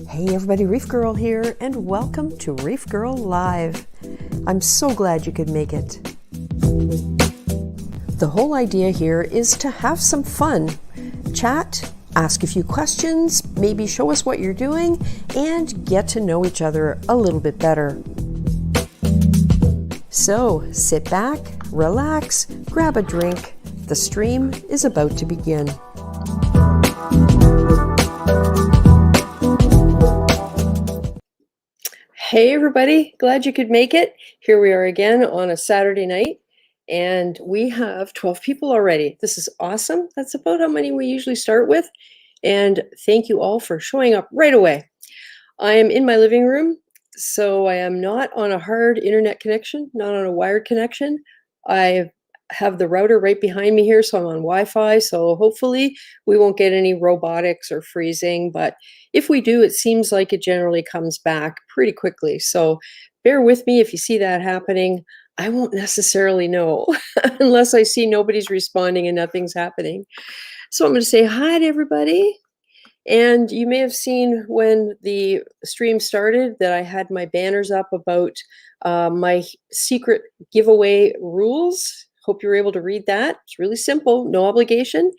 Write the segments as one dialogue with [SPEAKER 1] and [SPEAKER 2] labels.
[SPEAKER 1] Hey everybody, ReefGrrl here, and welcome to ReefGrrl Live. I'm so glad you could make it. The whole idea here is to have some fun, chat, ask a few questions, maybe show us what you're doing, and get to know each other a little bit better. So sit back, relax, grab a drink. The stream is about to begin. Hey everybody, glad you could make it. Here we are again on a Saturday night, and we have 12 people already. This is awesome. That's about how many we usually start with, and thank you all for showing up right away. I am in my living room, so I am not on a hard internet connection, not on a wired connection. I have the router right behind me here, so I'm on Wi-Fi, so hopefully we won't get any robotics or freezing, but if we do, it seems like it generally comes back pretty quickly. So bear with me if you see that happening. I won't necessarily know unless I see nobody's responding and nothing's happening. So I'm going to say hi to everybody. And you may have seen when the stream started that I had my banners up about my secret giveaway rules. Hope you were able to read that. It's really simple, no obligation.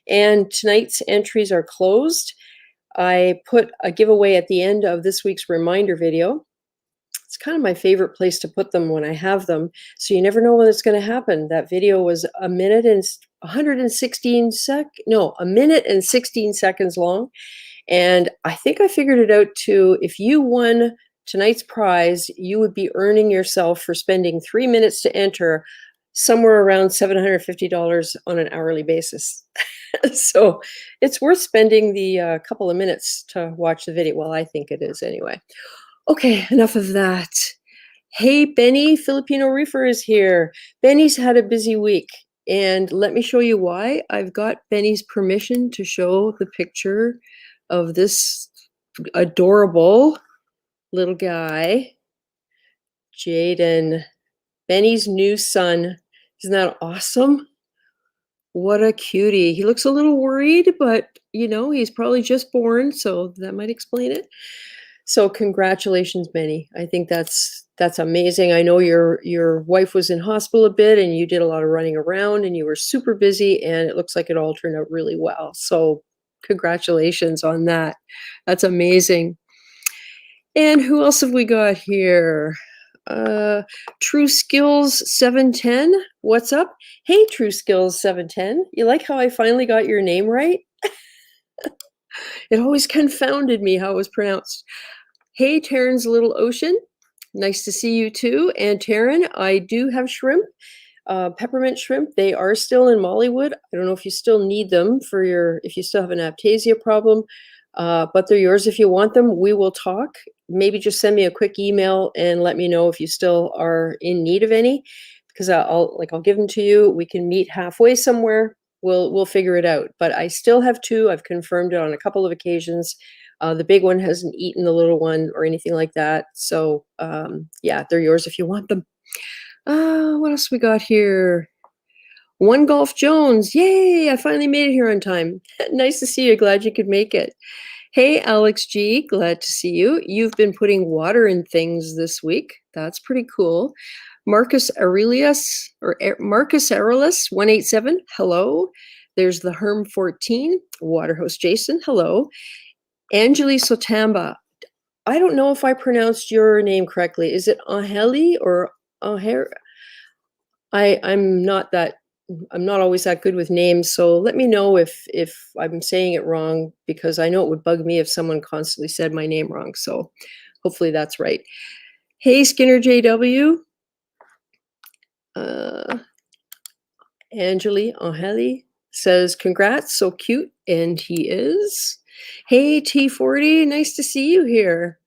[SPEAKER 1] And tonight's entries are closed. I put a giveaway at the end of this week's reminder video. It's kind of my favorite place to put them when I have them, so you never know when it's going to happen. That video was a minute and 16 seconds long, and I think I figured it out too. If you won tonight's prize, you would be earning yourself for spending 3 minutes to enter somewhere around $750 on an hourly basis. So it's worth spending the couple of minutes to watch the video. Well, I think it is anyway. Okay, enough of that. Hey, Benny, Filipino Reefer is here. Benny's had a busy week, and let me show you why. I've got Benny's permission to show the picture of this adorable little guy, Jaden, Benny's new son. Isn't that awesome? What a cutie. He looks a little worried, but you know, he's probably just born, so that might explain it. So congratulations, Benny. I think that's amazing. I know your wife was in hospital a bit and you did a lot of running around and you were super busy, and it looks like it all turned out really well. So congratulations on that. That's amazing. And who else have we got here? True Skills 710. What's up? Hey, True Skills 710. You like how I finally got your name right? It always confounded me how it was pronounced. Hey, Taryn's Little Ocean. Nice to see you too. And Taryn, I do have shrimp, peppermint shrimp. They are still in Mollywood. I don't know if you still need them for if you still have an aptasia problem, but they're yours if you want them. We will talk. Maybe just send me a quick email and let me know if you still are in need of any, because I'll give them to you. We can meet halfway somewhere. We'll figure it out. But I still have two. I've confirmed it on a couple of occasions. The big one hasn't eaten the little one or anything like that. So yeah, they're yours if you want them. What else we got here? One Golf Jones. Yay, I finally made it here on time. Nice to see you. Glad you could make it. Hey, Alex G, glad to see you. You've been putting water in things this week. That's pretty cool. Marcus Aurelius, or Marcus Aurelius 187, hello. There's the Herm 14, Waterhouse Jason, hello. Angeli Sotamba, I don't know if I pronounced your name correctly. Is it Angeli or Aher? I'm not always that good with names, so let me know if I'm saying it wrong, because I know it would bug me if someone constantly said my name wrong. So hopefully that's right. Hey, Skinner JW. Angeli says, congrats, so cute, and he is. Hey, T40, nice to see you here.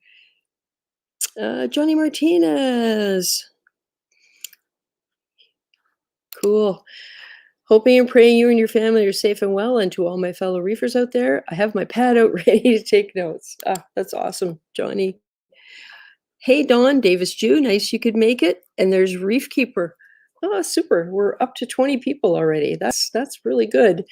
[SPEAKER 1] Johnny Martinez. Cool. Hoping and praying you and your family are safe and well, and to all my fellow reefers out there, I have my pad out ready to take notes. That's awesome, Johnny. Hey, Dawn, Davis Jew, nice you could make it. And there's Reef Keeper. Oh, super. We're up to 20 people already. That's really good.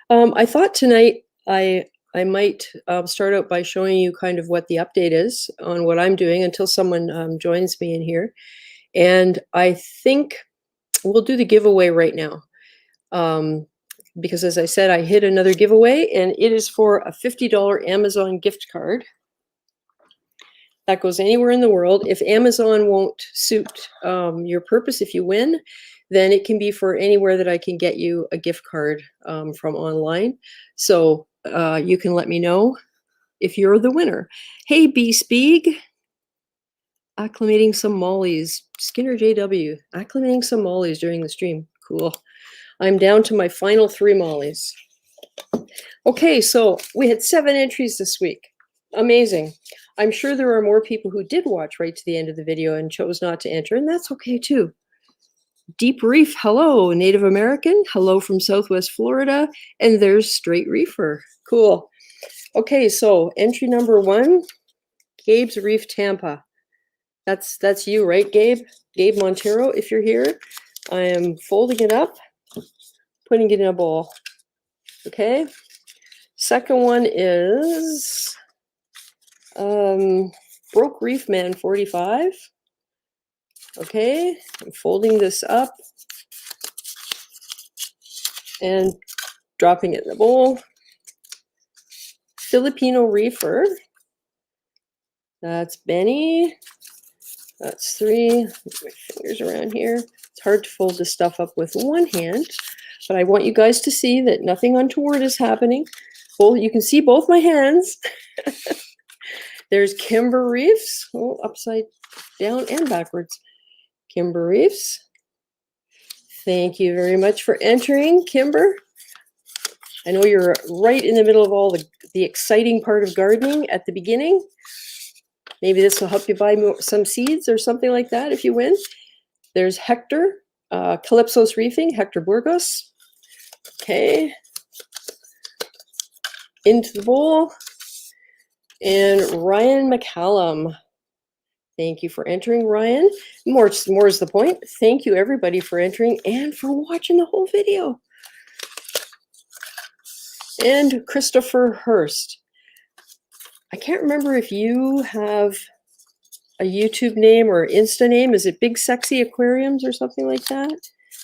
[SPEAKER 1] I thought tonight I I might start out by showing you kind of what the update is on what I'm doing until someone joins me in here. And I think we'll do the giveaway right now. Because as I said, I hit another giveaway, and it is for a $50 Amazon gift card. That goes anywhere in the world. If Amazon won't suit your purpose, if you win, then it can be for anywhere that I can get you a gift card from online. So you can let me know if you're the winner. Hey, B Speeg, acclimating some mollies. Skinner JW, acclimating some mollies during the stream. Cool. I'm down to my final 3 mollies. Okay, so we had 7 entries this week. Amazing. I'm sure there are more people who did watch right to the end of the video and chose not to enter, and that's okay too. Deep Reef, hello. Native American, hello from Southwest Florida. And there's Straight Reefer. Cool. Okay, so entry number 1, Gabe's Reef Tampa. That's you, right, Gabe? Gabe Montero, if you're here. I am folding it up, putting it in a bowl. Okay. Second one is Broke Reef Man 45. Okay, I'm folding this up and dropping it in the bowl. Filipino Reefer. That's Benny. That's 3. Put my fingers around here. It's hard to fold this stuff up with one hand, but I want you guys to see that nothing untoward is happening. Well, you can see both my hands. There's Kimber Reefs. Oh, upside down and backwards. Kimber Reefs. Thank you very much for entering, Kimber. I know you're right in the middle of all the exciting part of gardening at the beginning. Maybe this will help you buy some seeds or something like that if you win. There's Hector, Calypso's Reefing, Hector Burgos. Okay. Into the bowl. And Ryan McCallum. Thank you for entering, Ryan. More is the point. Thank you, everybody, for entering and for watching the whole video. And Christopher Hurst. I can't remember if you have a YouTube name or Insta name. Is it Big Sexy Aquariums or something like that?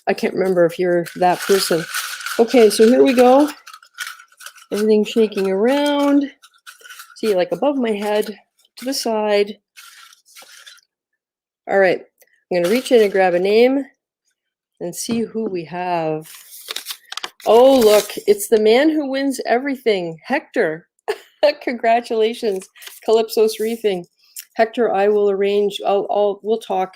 [SPEAKER 1] I can't remember if you're that person. Okay, so here we go. Everything shaking around. See, like above my head, to the side. All right, I'm going to reach in and grab a name and see who we have. Oh, look, it's the man who wins everything, Hector. Congratulations, Calypso's Reefing. Hector, I will arrange, we'll talk,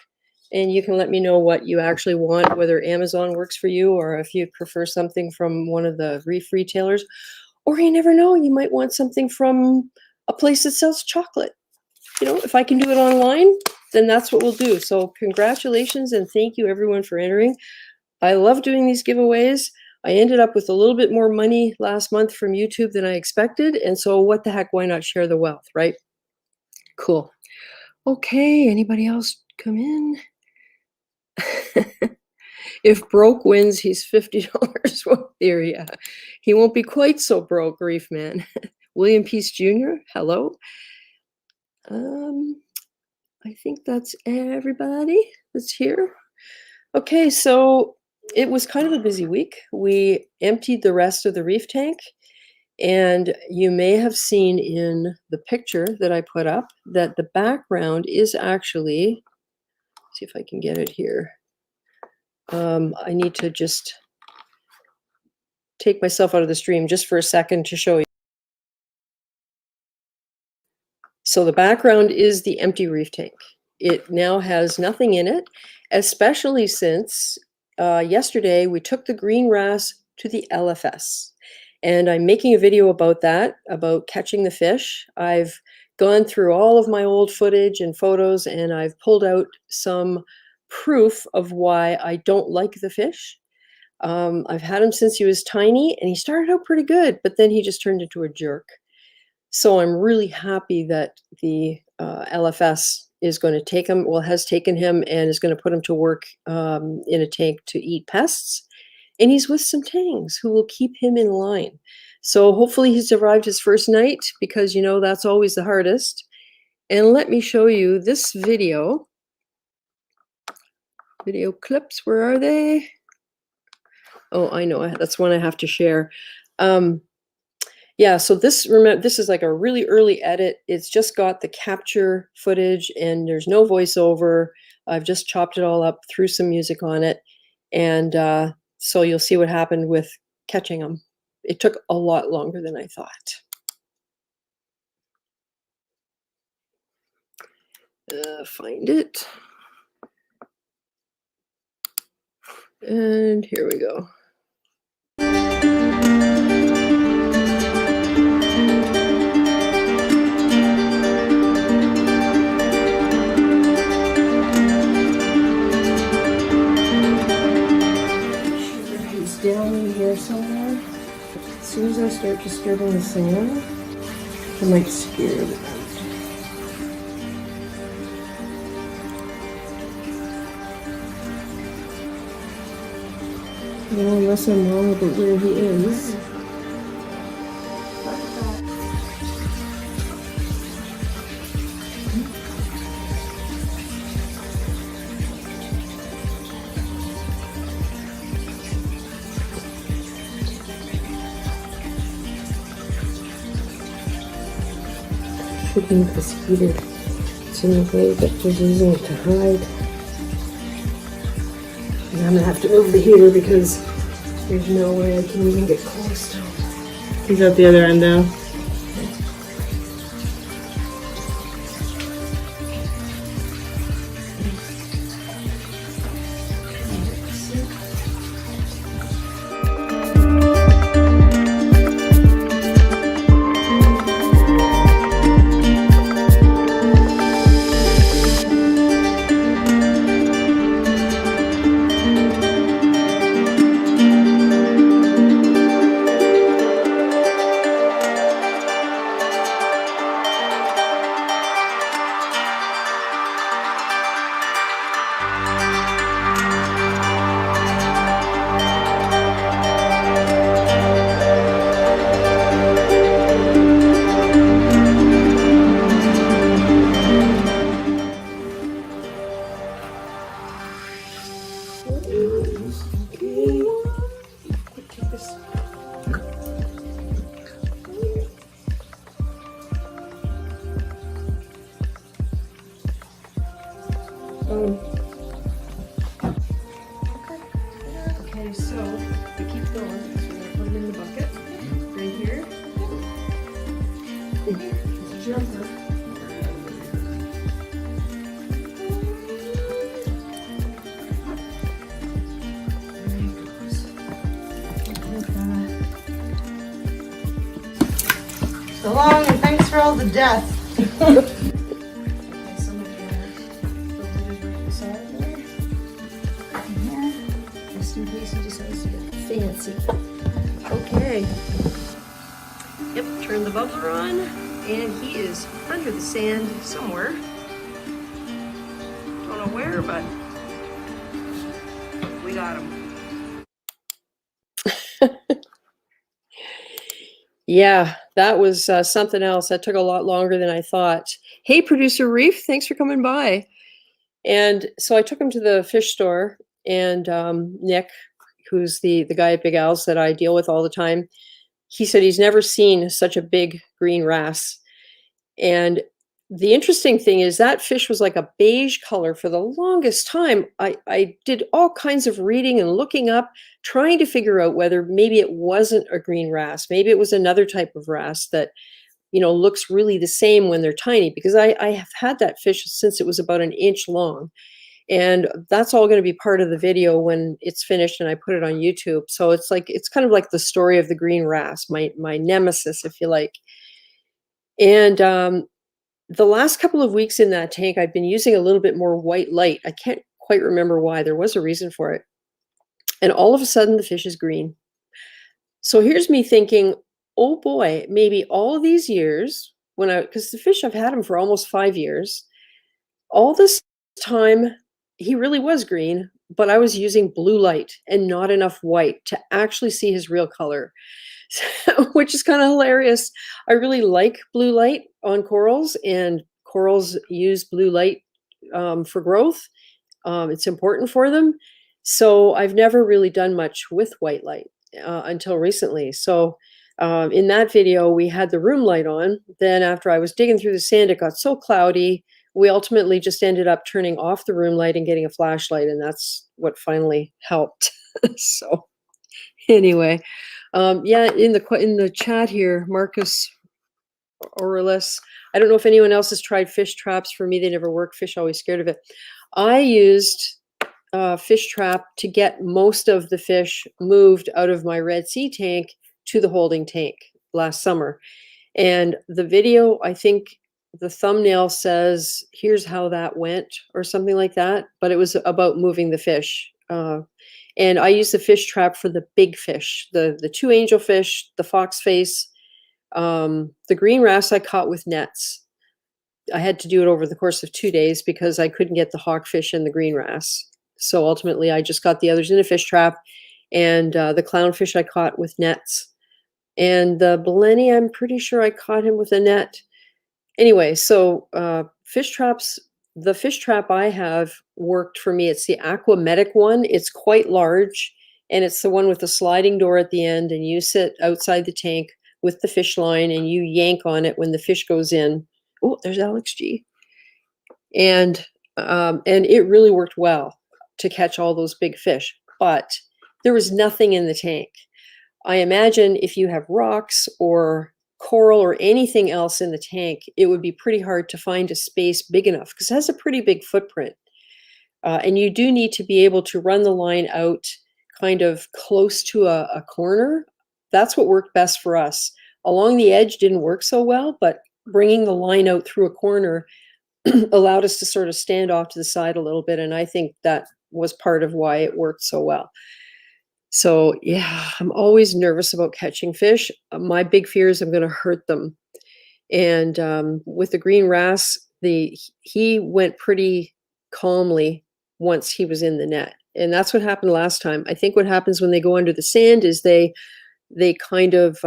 [SPEAKER 1] and you can let me know what you actually want, whether Amazon works for you or if you prefer something from one of the reef retailers. Or you never know, you might want something from a place that sells chocolate. You know, if I can do it online, then that's what we'll do. So congratulations and thank you everyone for entering. I love doing these giveaways. I ended up with a little bit more money last month from YouTube than I expected. And so what the heck, why not share the wealth, right? Cool. Okay, anybody else come in? If Broke wins, he's $50. Well, there, yeah. He won't be quite so broke, Reef Man. William Peace Jr., hello. I think that's everybody that's here. Okay, so it was kind of a busy week. We emptied the rest of the reef tank, and you may have seen in the picture that I put up that the background is actually, see if I can get it here. I need to just take myself out of the stream just for a second to show you. So the background is the empty reef tank. It now has nothing in it, especially since yesterday we took the green wrasse to the LFS. And I'm making a video about that, about catching the fish. I've gone through all of my old footage and photos, and I've pulled out some proof of why I don't like the fish. I've had him since he was tiny, and he started out pretty good, but then he just turned into a jerk. So I'm really happy that the LFS is going to take him, well, has taken him and is going to put him to work in a tank to eat pests. And he's with some tangs who will keep him in line. So hopefully he survived his first night because, that's always the hardest. And let me show you this video. Video clips, where are they? Oh, I know, that's one I have to share. Yeah, so this is like a really early edit. It's just got the capture footage and there's no voiceover. I've just chopped it all up, threw some music on it, and so you'll see what happened with catching them. It took a lot longer than I thought. Find it. And here we go. He's down in here somewhere. As soon as I start disturbing the sand, I might scare them. Well, unless I'm wrong about where he is. Should move this heater. It's in the way, but just using it to hide. And I'm gonna have to move the heater because there's no way I can even get close to him.
[SPEAKER 2] He's at the other end now. Okay, so we keep going. So we're gonna put it in the bucket right here. It's a jumper. So long and thanks for all the death.
[SPEAKER 1] Just in case he decides to get fancy. Okay. Yep, turn the bubbler on, and he is under the sand somewhere. Don't know where, but we got him. Yeah, that was something else. That took a lot longer than I thought. Hey, producer Reef, thanks for coming by. And so I took him to the fish store, and Nick, who's the guy at Big Al's that I deal with all the time, he said he's never seen such a big green wrasse. And the interesting thing is that fish was like a beige color for the longest time. I did all kinds of reading and looking up, trying to figure out whether maybe it wasn't a green wrasse. Maybe it was another type of wrasse that, looks really the same when they're tiny, because I have had that fish since it was about an inch long. And that's all going to be part of the video when it's finished and I put it on YouTube. So it's kind of like the story of the green wrasse, my nemesis, if you like. And the last couple of weeks in that tank, I've been using a little bit more white light. I can't quite remember why. There was a reason for it. And all of a sudden, the fish is green. So here's me thinking, oh boy, maybe all of these years, because the fish, I've had him for almost 5 years, all this time, he really was green, but I was using blue light and not enough white to actually see his real color. which is kind of hilarious. I really like blue light on corals, and corals use blue light for growth. It's important for them. So I've never really done much with white light until recently. So in that video, we had the room light on. Then after I was digging through the sand, it got so cloudy. We ultimately just ended up turning off the room light and getting a flashlight, and that's what finally helped. So anyway, yeah, in the chat here, Marcus Aurelus, I don't know if anyone else has tried fish traps. For me, they never work. Fish always scared of it. I used fish trap to get most of the fish moved out of my Red Sea tank to the holding tank last summer. And the video, I think the thumbnail says, here's how that went or something like that. But it was about moving the fish. And I used the fish trap for the big fish, the two angelfish, the foxface, the green wrasse I caught with nets. I had to do it over the course of 2 days because I couldn't get the hawkfish and the green wrasse. So ultimately, I just got the others in a fish trap, and the clownfish I caught with nets. And the blenny, I'm pretty sure I caught him with a net. Anyway, so fish traps, the fish trap I have worked for me. It's the Aquamedic one. It's quite large, and it's the one with the sliding door at the end, and you sit outside the tank with the fish line, and you yank on it when the fish goes in. Oh, there's Alex G. And it really worked well to catch all those big fish, but there was nothing in the tank. I imagine if you have rocks or coral or anything else in the tank, it would be pretty hard to find a space big enough because it has a pretty big footprint. And you do need to be able to run the line out kind of close to a corner. That's what worked best for us. Along the edge didn't work so well, but bringing the line out through a corner allowed us to sort of stand off to the side a little bit. And I think that was part of why it worked so well. So yeah, I'm always nervous about catching fish. My big fear is I'm going to hurt them. And with the green wrasse, he went pretty calmly once he was in the net. And that's what happened last time. I think what happens when they go under the sand is they kind of,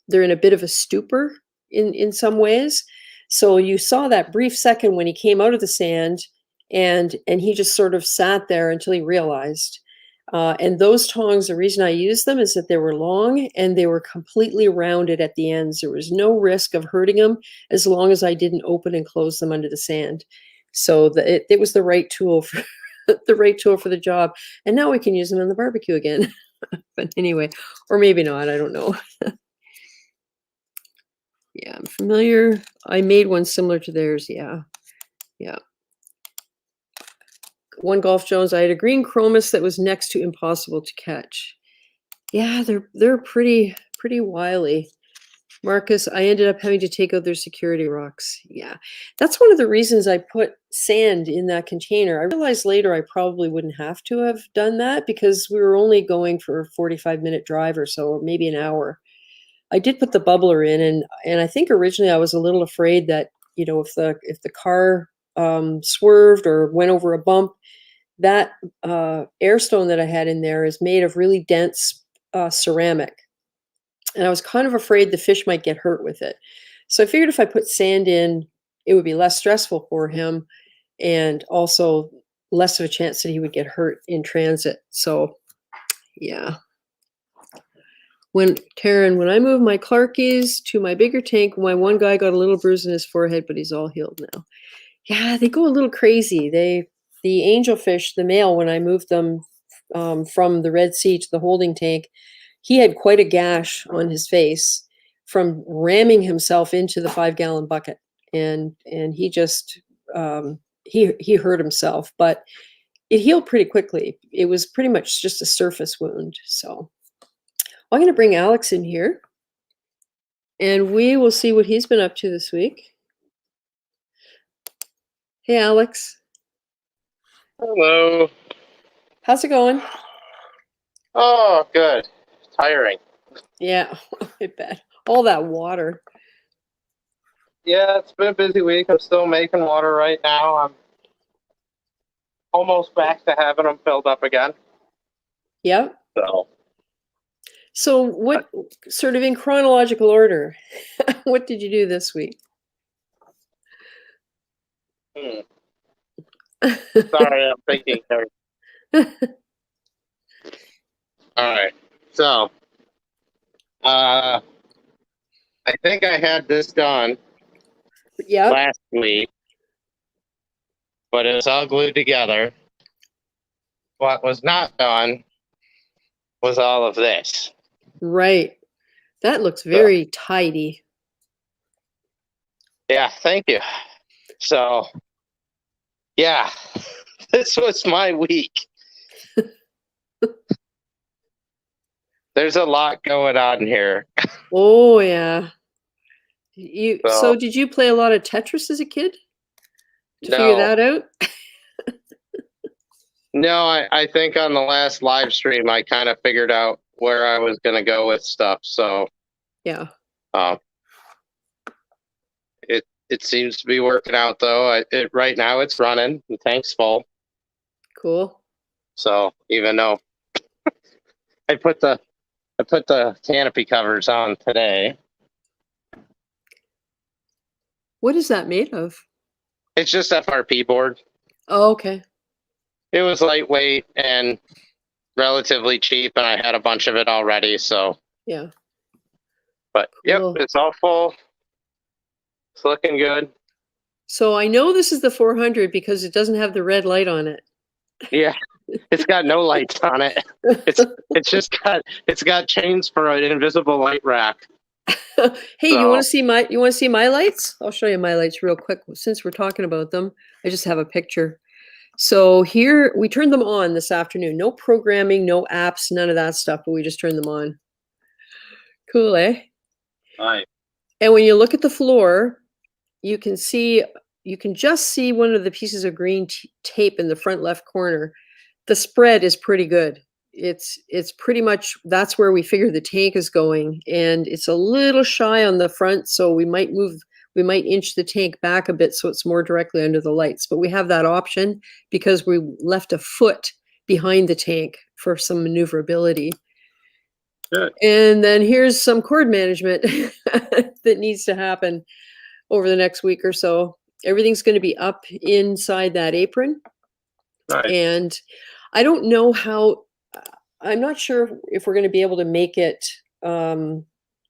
[SPEAKER 1] they're in a bit of a stupor in some ways. So you saw that brief second when he came out of the sand, and he just sort of sat there until he realized. And those tongs, the reason I used them is that they were long and they were completely rounded at the ends. There was no risk of hurting them as long as I didn't open and close them under the sand. So it was the right tool for the right tool for the job. And now we can use them on the barbecue again. But anyway, or maybe not, I don't know. Yeah, I'm familiar. I made one similar to theirs. Yeah. Yeah. One Golf Jones, I had a green chromis that was next to impossible to catch. Yeah, they're pretty wily. Marcus, I ended up having to take out their security rocks. Yeah, that's one of the reasons I put sand in that container. I realized later I probably wouldn't have to have done that because we were only going for a 45-minute drive or so, or maybe an hour. I did put the bubbler in, and I think originally I was a little afraid that, you know, if the car swerved or went over a bump, that air stone that I had in there is made of really dense ceramic. And I was kind of afraid the fish might get hurt with it. So I figured if I put sand in, it would be less stressful for him and also less of a chance that he would get hurt in transit. So yeah. When I moved my Clarkies to my bigger tank, my one guy got a little bruise in his forehead, but he's all healed now. Yeah, they go a little crazy. The angelfish, the male, when I moved them from the Red Sea to the holding tank, he had quite a gash on his face from ramming himself into the 5-gallon bucket, and he just he hurt himself, but it healed pretty quickly. It was pretty much just a surface wound. So I'm going to bring Alex in here, and we will see what he's been up to this week. Hey, Alex.
[SPEAKER 3] Hello.
[SPEAKER 1] How's it going?
[SPEAKER 3] Oh, good. Tiring.
[SPEAKER 1] Yeah, I bet. All that water.
[SPEAKER 3] Yeah, it's been a busy week. I'm still making water right now. I'm almost back to having them filled up again.
[SPEAKER 1] Yep. So what sort of in chronological order, what did you do this week?
[SPEAKER 3] Sorry, I'm thinking here. All right. So, I think I had this done
[SPEAKER 1] Yep.
[SPEAKER 3] last week, but it's all glued together. What was not done was all of this.
[SPEAKER 1] Right. That looks very tidy.
[SPEAKER 3] Yeah, thank you. So, yeah, this was my week. There's a lot going on here.
[SPEAKER 1] Oh yeah. So
[SPEAKER 3] So,
[SPEAKER 1] did you play a lot of Tetris as a kid to figure
[SPEAKER 3] no,
[SPEAKER 1] that out?
[SPEAKER 3] no, I think on the last live stream, I kind of figured out where I was going to go with stuff. So,
[SPEAKER 1] Yeah.
[SPEAKER 3] it seems to be working out though. Right now it's running. The tank's full.
[SPEAKER 1] Cool.
[SPEAKER 3] So even though I put the canopy covers on today,
[SPEAKER 1] What is that made of?
[SPEAKER 3] it's just FRP board.
[SPEAKER 1] Oh, okay.
[SPEAKER 3] It was lightweight and relatively cheap, and I had a bunch of it already. So,
[SPEAKER 1] Yeah.
[SPEAKER 3] but
[SPEAKER 1] Cool.
[SPEAKER 3] yep, it's all full. It's looking good.
[SPEAKER 1] So I know this is the 400 because it doesn't have the red light on it.
[SPEAKER 3] Yeah, it's got no lights on it. It's got chains for an invisible light rack.
[SPEAKER 1] Hey,
[SPEAKER 3] So-
[SPEAKER 1] you want to see my lights? I'll show you my lights real quick since we're talking about them. I just have a picture. So here we turned them on this afternoon. No programming, no apps, none of that stuff, but we just turned them on. Cool, eh?
[SPEAKER 3] Right.
[SPEAKER 1] And when you look at the floor, you can just see one of the pieces of green tape in the front left corner. The spread is pretty good. It's pretty much, that's where we figure the tank is going, and it's a little shy on the front, so we might inch the tank back a bit so it's more directly under the lights. But we have that option because we left a foot behind the tank for some maneuverability.
[SPEAKER 3] Good.
[SPEAKER 1] And then here's some cord management that needs to happen over the next week or so. Everything's going to be up inside that apron.
[SPEAKER 3] Right.
[SPEAKER 1] And I don't know how, I'm not sure if we're going to be able to make it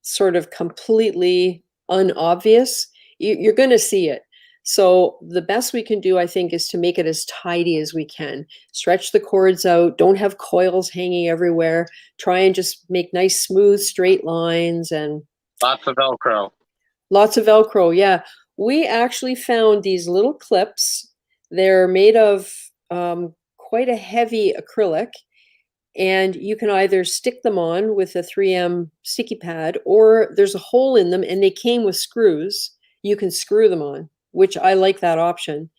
[SPEAKER 1] sort of completely unobvious. You're going to see it. So the best we can do, I think, is to make it as tidy as we can. Stretch the cords out. Don't have coils hanging everywhere. Try and just make nice, smooth, straight lines and
[SPEAKER 3] Lots of Velcro.
[SPEAKER 1] lots of Velcro. Yeah. We actually found these little clips. They're made of quite a heavy acrylic. And you can either stick them on with a 3M sticky pad, or there's a hole in them and they came with screws. You can screw them on, which I like that option.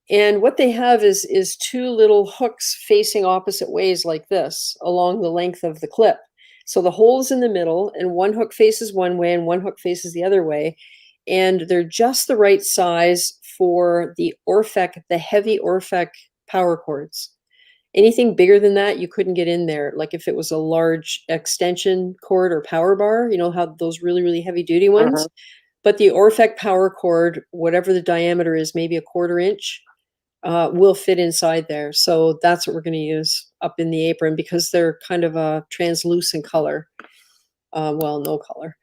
[SPEAKER 1] And what they have is two little hooks facing opposite ways like this along the length of the clip. So the hole's in the middle and one hook faces one way and one hook faces the other way. And they're just the right size for the Orfec, the heavy Orfec power cords. Anything bigger than that, you couldn't get in there. Like if it was a large extension cord or power bar, you know, how those really, really heavy duty ones. But the Orfec power cord, whatever the diameter is, maybe a 1/4 inch, will fit inside there. So that's what we're going to use up in the apron because they're kind of a translucent color. Well, no color.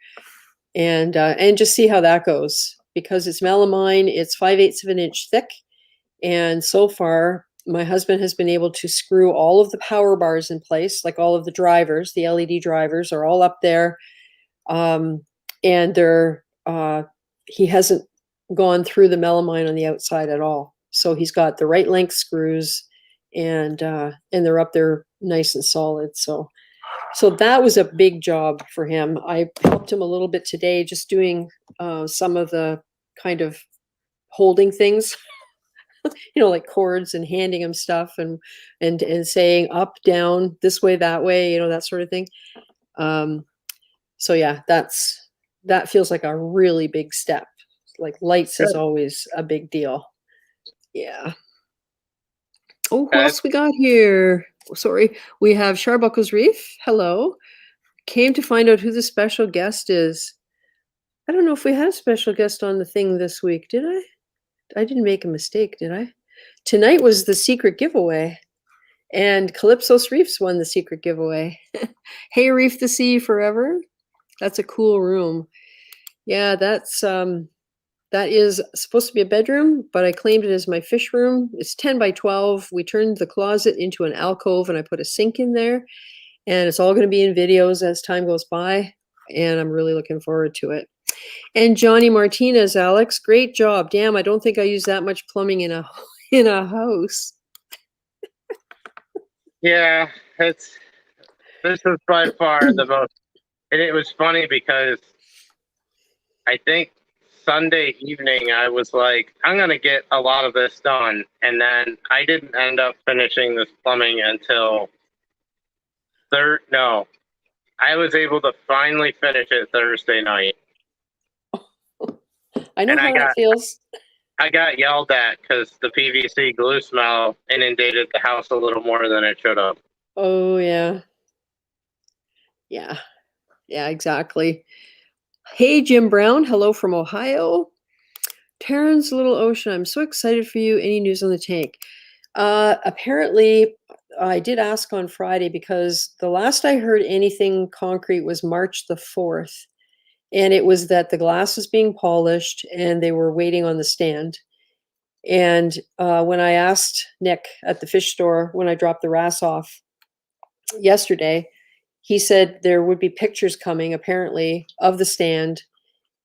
[SPEAKER 1] And just see how that goes. Because it's melamine, it's 5/8 of an inch thick. And so far, my husband has been able to screw all of the power bars in place, like all of the drivers, the LED drivers are all up there. And he hasn't gone through the melamine on the outside at all. So he's got the right length screws and they're up there nice and solid. So that was a big job for him. I helped him a little bit today, just doing some of the kind of holding things. You know, like cords and handing him stuff and saying up, down, this way, that way, you know, that sort of thing. So yeah, that feels like a really big step. Like lights is always a big deal. Yeah. Oh, who else we got here? Sorry, we have Sharbuckle's Reef. Hello. came to find out who the special guest is. I don't know if we had a special guest on the thing this week, did I? I didn't make a mistake, did I? Tonight was the secret giveaway, and Calypsos Reefs won the secret giveaway. Hey, Reef the Sea Forever. That's a cool room. Yeah, that is supposed to be a bedroom, but I claimed it as my fish room. It's 10 by 12. We turned the closet into an alcove and I put a sink in there. And it's all going to be in videos as time goes by. And I'm really looking forward to it. And Johnny Martinez, Alex, great job. Damn, I don't think I use that much plumbing in a house.
[SPEAKER 3] Yeah, this was by far the most, and it was funny because I think Sunday evening I was like, I'm gonna get a lot of this done, and then I didn't end up finishing this plumbing until no, I was able to finally finish it Thursday night.
[SPEAKER 1] I know how that feels.
[SPEAKER 3] I got yelled at because the PVC glue smell inundated the house a little more than it should have.
[SPEAKER 1] Oh, yeah. Yeah. Yeah, exactly. Hey, Jim Brown. Hello from Ohio. Terran's Little Ocean. I'm so excited for you. Any news on the tank? Apparently, I did ask on Friday because the last I heard anything concrete was March the 4th. And it was that the glass was being polished and they were waiting on the stand. And when I asked Nick at the fish store, when I dropped the wrasse off yesterday, he said there would be pictures coming apparently of the stand.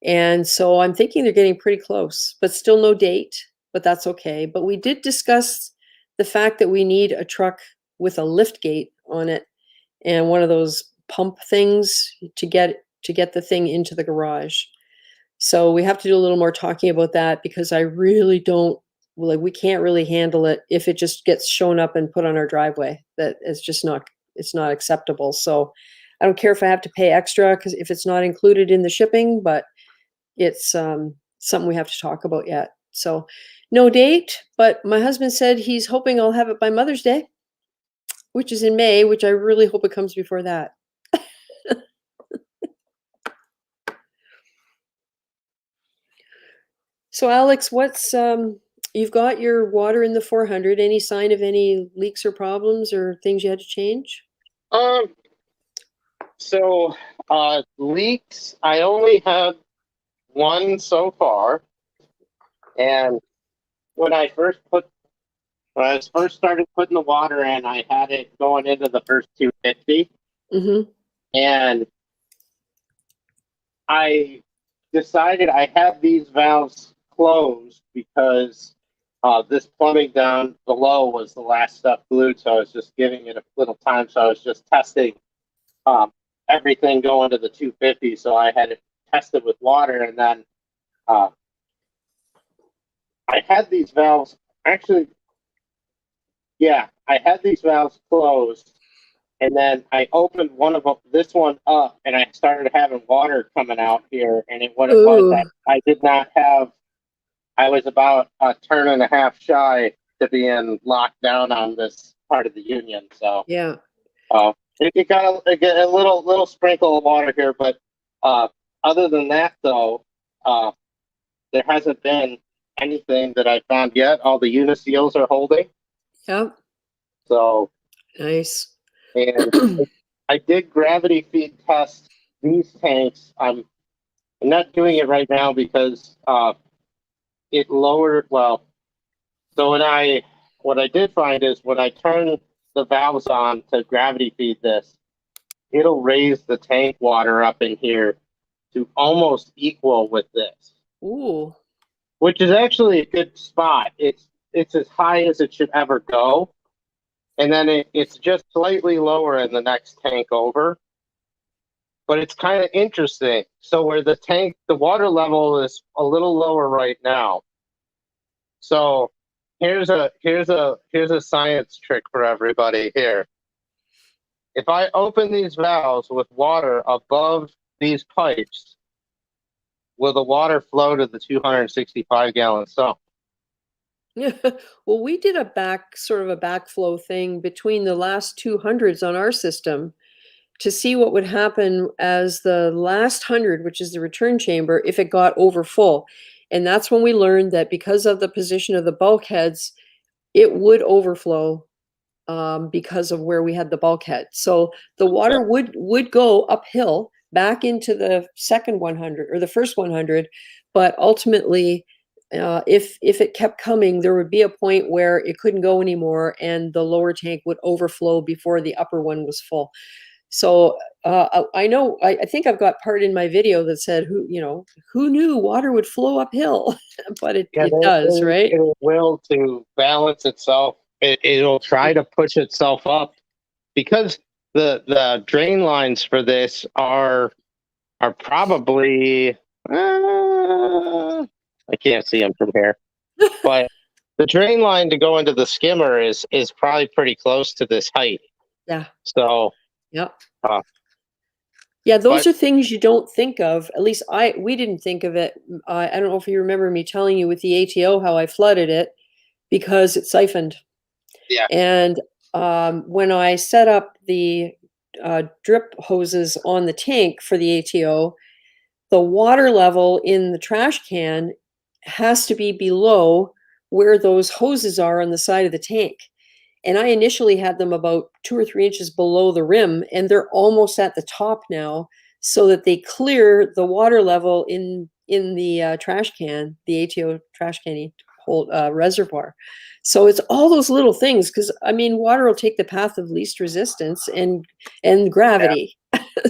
[SPEAKER 1] And so I'm thinking they're getting pretty close, but still no date, but that's okay. But we did discuss the fact that we need a truck with a lift gate on it and one of those pump things to get the thing into the garage. So we have to do a little more talking about that because I really don't, like, we can't really handle it if it just gets shown up and put on our driveway. That is just not, it's not acceptable. So I don't care if I have to pay extra because if it's not included in the shipping, but it's something we have to talk about yet. So no date, but my husband said he's hoping I'll have it by Mother's Day, which is in May, which I really hope it comes before that. So Alex, what's you've got your water in the 400. Any sign of any leaks or problems or things you had to change?
[SPEAKER 3] So leaks, I only had one so far, and when I first started putting the water in, I had it going into the first 250, and I decided I had these valves closed because this plumbing down below was the last stuff glued, so I was just giving it a little time. So I was just testing everything going to the 250. So I had it tested with water, and then I had these valves actually. Yeah, I had these valves closed, and then I opened this one up, and I started having water coming out here. And what it was, I did not have. I was about a turn and a half shy to being locked down on this part of the union. So
[SPEAKER 1] yeah,
[SPEAKER 3] it got a little sprinkle of water here, but other than that, though, there hasn't been anything that I found yet. All the uniseals are holding.
[SPEAKER 1] Yep.
[SPEAKER 3] So
[SPEAKER 1] nice.
[SPEAKER 3] And I did gravity feed test these tanks. I'm not doing it right now because it lowered. Well, so what I did find is when I turn the valves on to gravity feed this, it'll raise the tank water up in here to almost equal with this.
[SPEAKER 1] Ooh.
[SPEAKER 3] Which is actually a good spot. It's as high as it should ever go. And then it's just slightly lower in the next tank over. But it's kind of interesting. So where the water level is a little lower right now. So here's a science trick for everybody here. If I open these valves with water above these pipes, will the water flow to the 265-gallon sump?
[SPEAKER 1] Well, we did a backflow thing between the last 200s on our system, to see what would happen as the last 100, which is the return chamber, if it got over full. And that's when we learned that because of the position of the bulkheads, it would overflow because of where we had the bulkhead. So the water would go uphill back into the second 100 or the first 100, but ultimately, if it kept coming, there would be a point where it couldn't go anymore, and the lower tank would overflow before the upper one was full. So I know I think I've got part in my video that said who knew water would flow uphill, but it does, right?
[SPEAKER 3] It will to balance itself. It'll try to push itself up because the drain lines for this are probably I can't see them from here, but the drain line to go into the skimmer is probably pretty close to this height.
[SPEAKER 1] Yeah.
[SPEAKER 3] So
[SPEAKER 1] Yep.
[SPEAKER 3] Yeah,
[SPEAKER 1] those are things you don't think of. At least we didn't think of it. I don't know if you remember me telling you with the ATO how I flooded it because it siphoned.
[SPEAKER 3] Yeah.
[SPEAKER 1] And when I set up the drip hoses on the tank for the ATO, the water level in the trash can has to be below where those hoses are on the side of the tank. And I initially had them about 2 or 3 inches below the rim, and they're almost at the top now, so that they clear the water level in the trash can, the ATO trash can reservoir. So it's all those little things, because I mean, water will take the path of least resistance and gravity.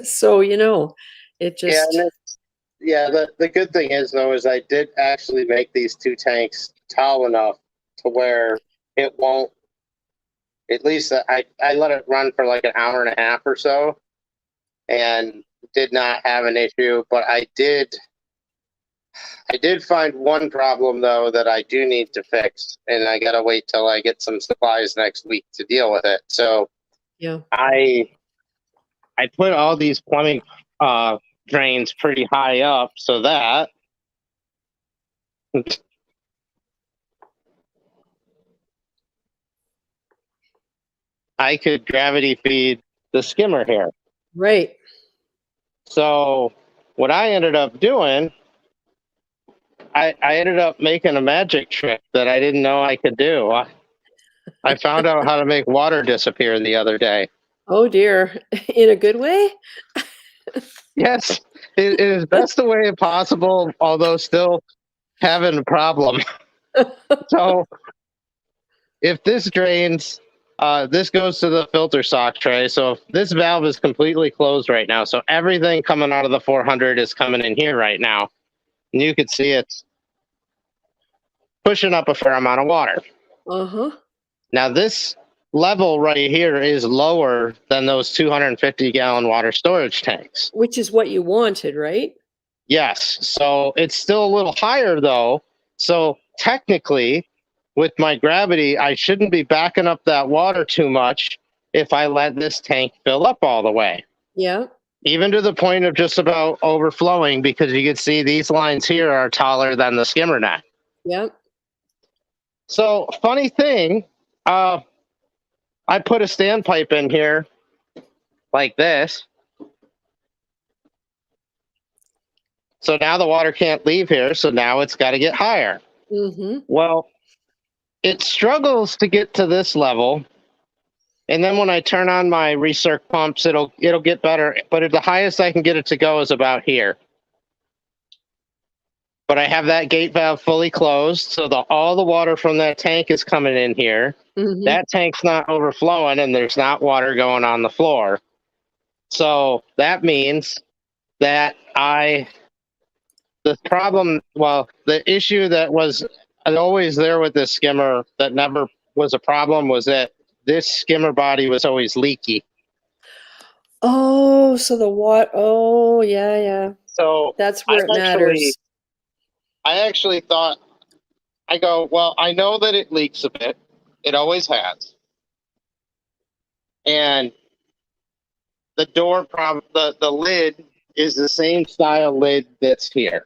[SPEAKER 1] So it just
[SPEAKER 3] the good thing is though is I did actually make these 2 tanks tall enough to where it won't. At least I let it run for like an hour and a half or so, and did not have an issue. But I did find one problem though that I do need to fix, and I gotta wait till I get some supplies next week to deal with it. So
[SPEAKER 1] yeah,
[SPEAKER 3] I put all these plumbing drains pretty high up so that I could gravity feed the skimmer here.
[SPEAKER 1] right.
[SPEAKER 3] So what I ended up doing, I ended up making a magic trick that I didn't know I could do. I found out how to make water disappear the other day.
[SPEAKER 1] Oh dear, in a good way?
[SPEAKER 3] Yes, it is best the way possible, although still having a problem. So if this drains, this goes to the filter sock tray. So this valve is completely closed right now. So everything coming out of the 400 is coming in here right now. And you can see it's pushing up a fair amount of water.
[SPEAKER 1] Uh-huh.
[SPEAKER 3] Now this level right here is lower than those 250-gallon water storage tanks.
[SPEAKER 1] Which is what you wanted, right?
[SPEAKER 3] Yes. So it's still a little higher though. So technically, with my gravity, I shouldn't be backing up that water too much if I let this tank fill up all the way.
[SPEAKER 1] Yeah.
[SPEAKER 3] Even to the point of just about overflowing, because you can see these lines here are taller than the skimmer neck.
[SPEAKER 1] Yeah.
[SPEAKER 3] So funny thing, I put a standpipe in here like this. So now the water can't leave here. So now it's got to get higher.
[SPEAKER 1] Mm-hmm.
[SPEAKER 3] Well, it struggles to get to this level. And then when I turn on my recirc pumps, it'll get better. But the highest I can get it to go is about here. But I have that gate valve fully closed, so all the water from that tank is coming in here.
[SPEAKER 1] Mm-hmm.
[SPEAKER 3] That tank's not overflowing, and there's not water going on the floor. So that means that the issue that was always there with this skimmer that never was a problem was that this skimmer body was always leaky.
[SPEAKER 1] Oh, so the water. Oh, yeah.
[SPEAKER 3] So
[SPEAKER 1] that's where it matters.
[SPEAKER 3] I actually thought, I go, well, I know that it leaks a bit. It always has. And the door the lid is the same style lid that's here.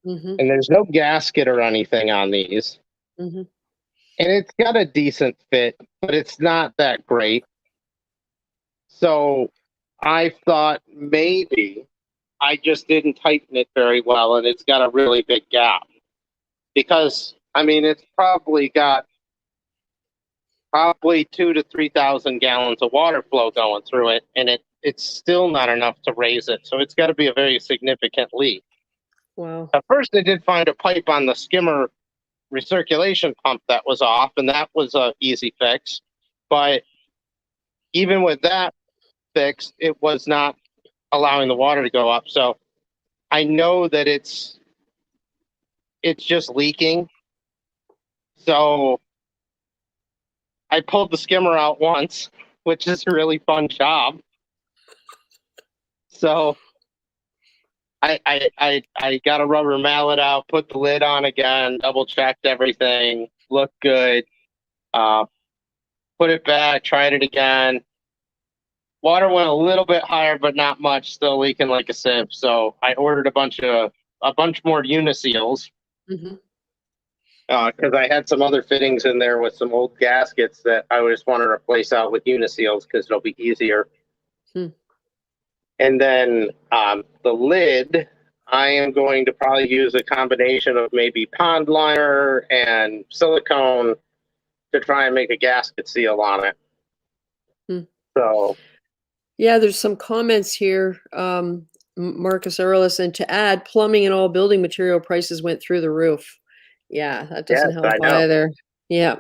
[SPEAKER 1] Mm-hmm.
[SPEAKER 3] And there's no gasket or anything on these.
[SPEAKER 1] Mm-hmm.
[SPEAKER 3] And it's got a decent fit, but it's not that great. So I thought maybe I just didn't tighten it very well and it's got a really big gap. Because, I mean, it's probably got 2,000 to 3,000 gallons of water flow going through it, and it's still not enough to raise it. So it's got to be a very significant leak.
[SPEAKER 1] Wow.
[SPEAKER 3] At first, I did find a pipe on the skimmer recirculation pump that was off, and that was a easy fix. But even with that fix, it was not allowing the water to go up. So I know that it's just leaking. So I pulled the skimmer out once, which is a really fun job. So I got a rubber mallet out, put the lid on again, double checked everything, looked good. Put it back, tried it again. Water went a little bit higher, but not much. Still leaking like a sieve. So I ordered a bunch more uniseals.
[SPEAKER 1] Mm-hmm.
[SPEAKER 3] Because I had some other fittings in there with some old gaskets that I just want to replace out with uniseals because it'll be easier. And then the lid, I am going to probably use a combination of maybe pond liner and silicone to try and make a gasket seal on it. So
[SPEAKER 1] yeah, there's some comments here. Marcus Earlis, and to add, plumbing and all building material prices went through the roof. Yeah, that doesn't help either. Yeah.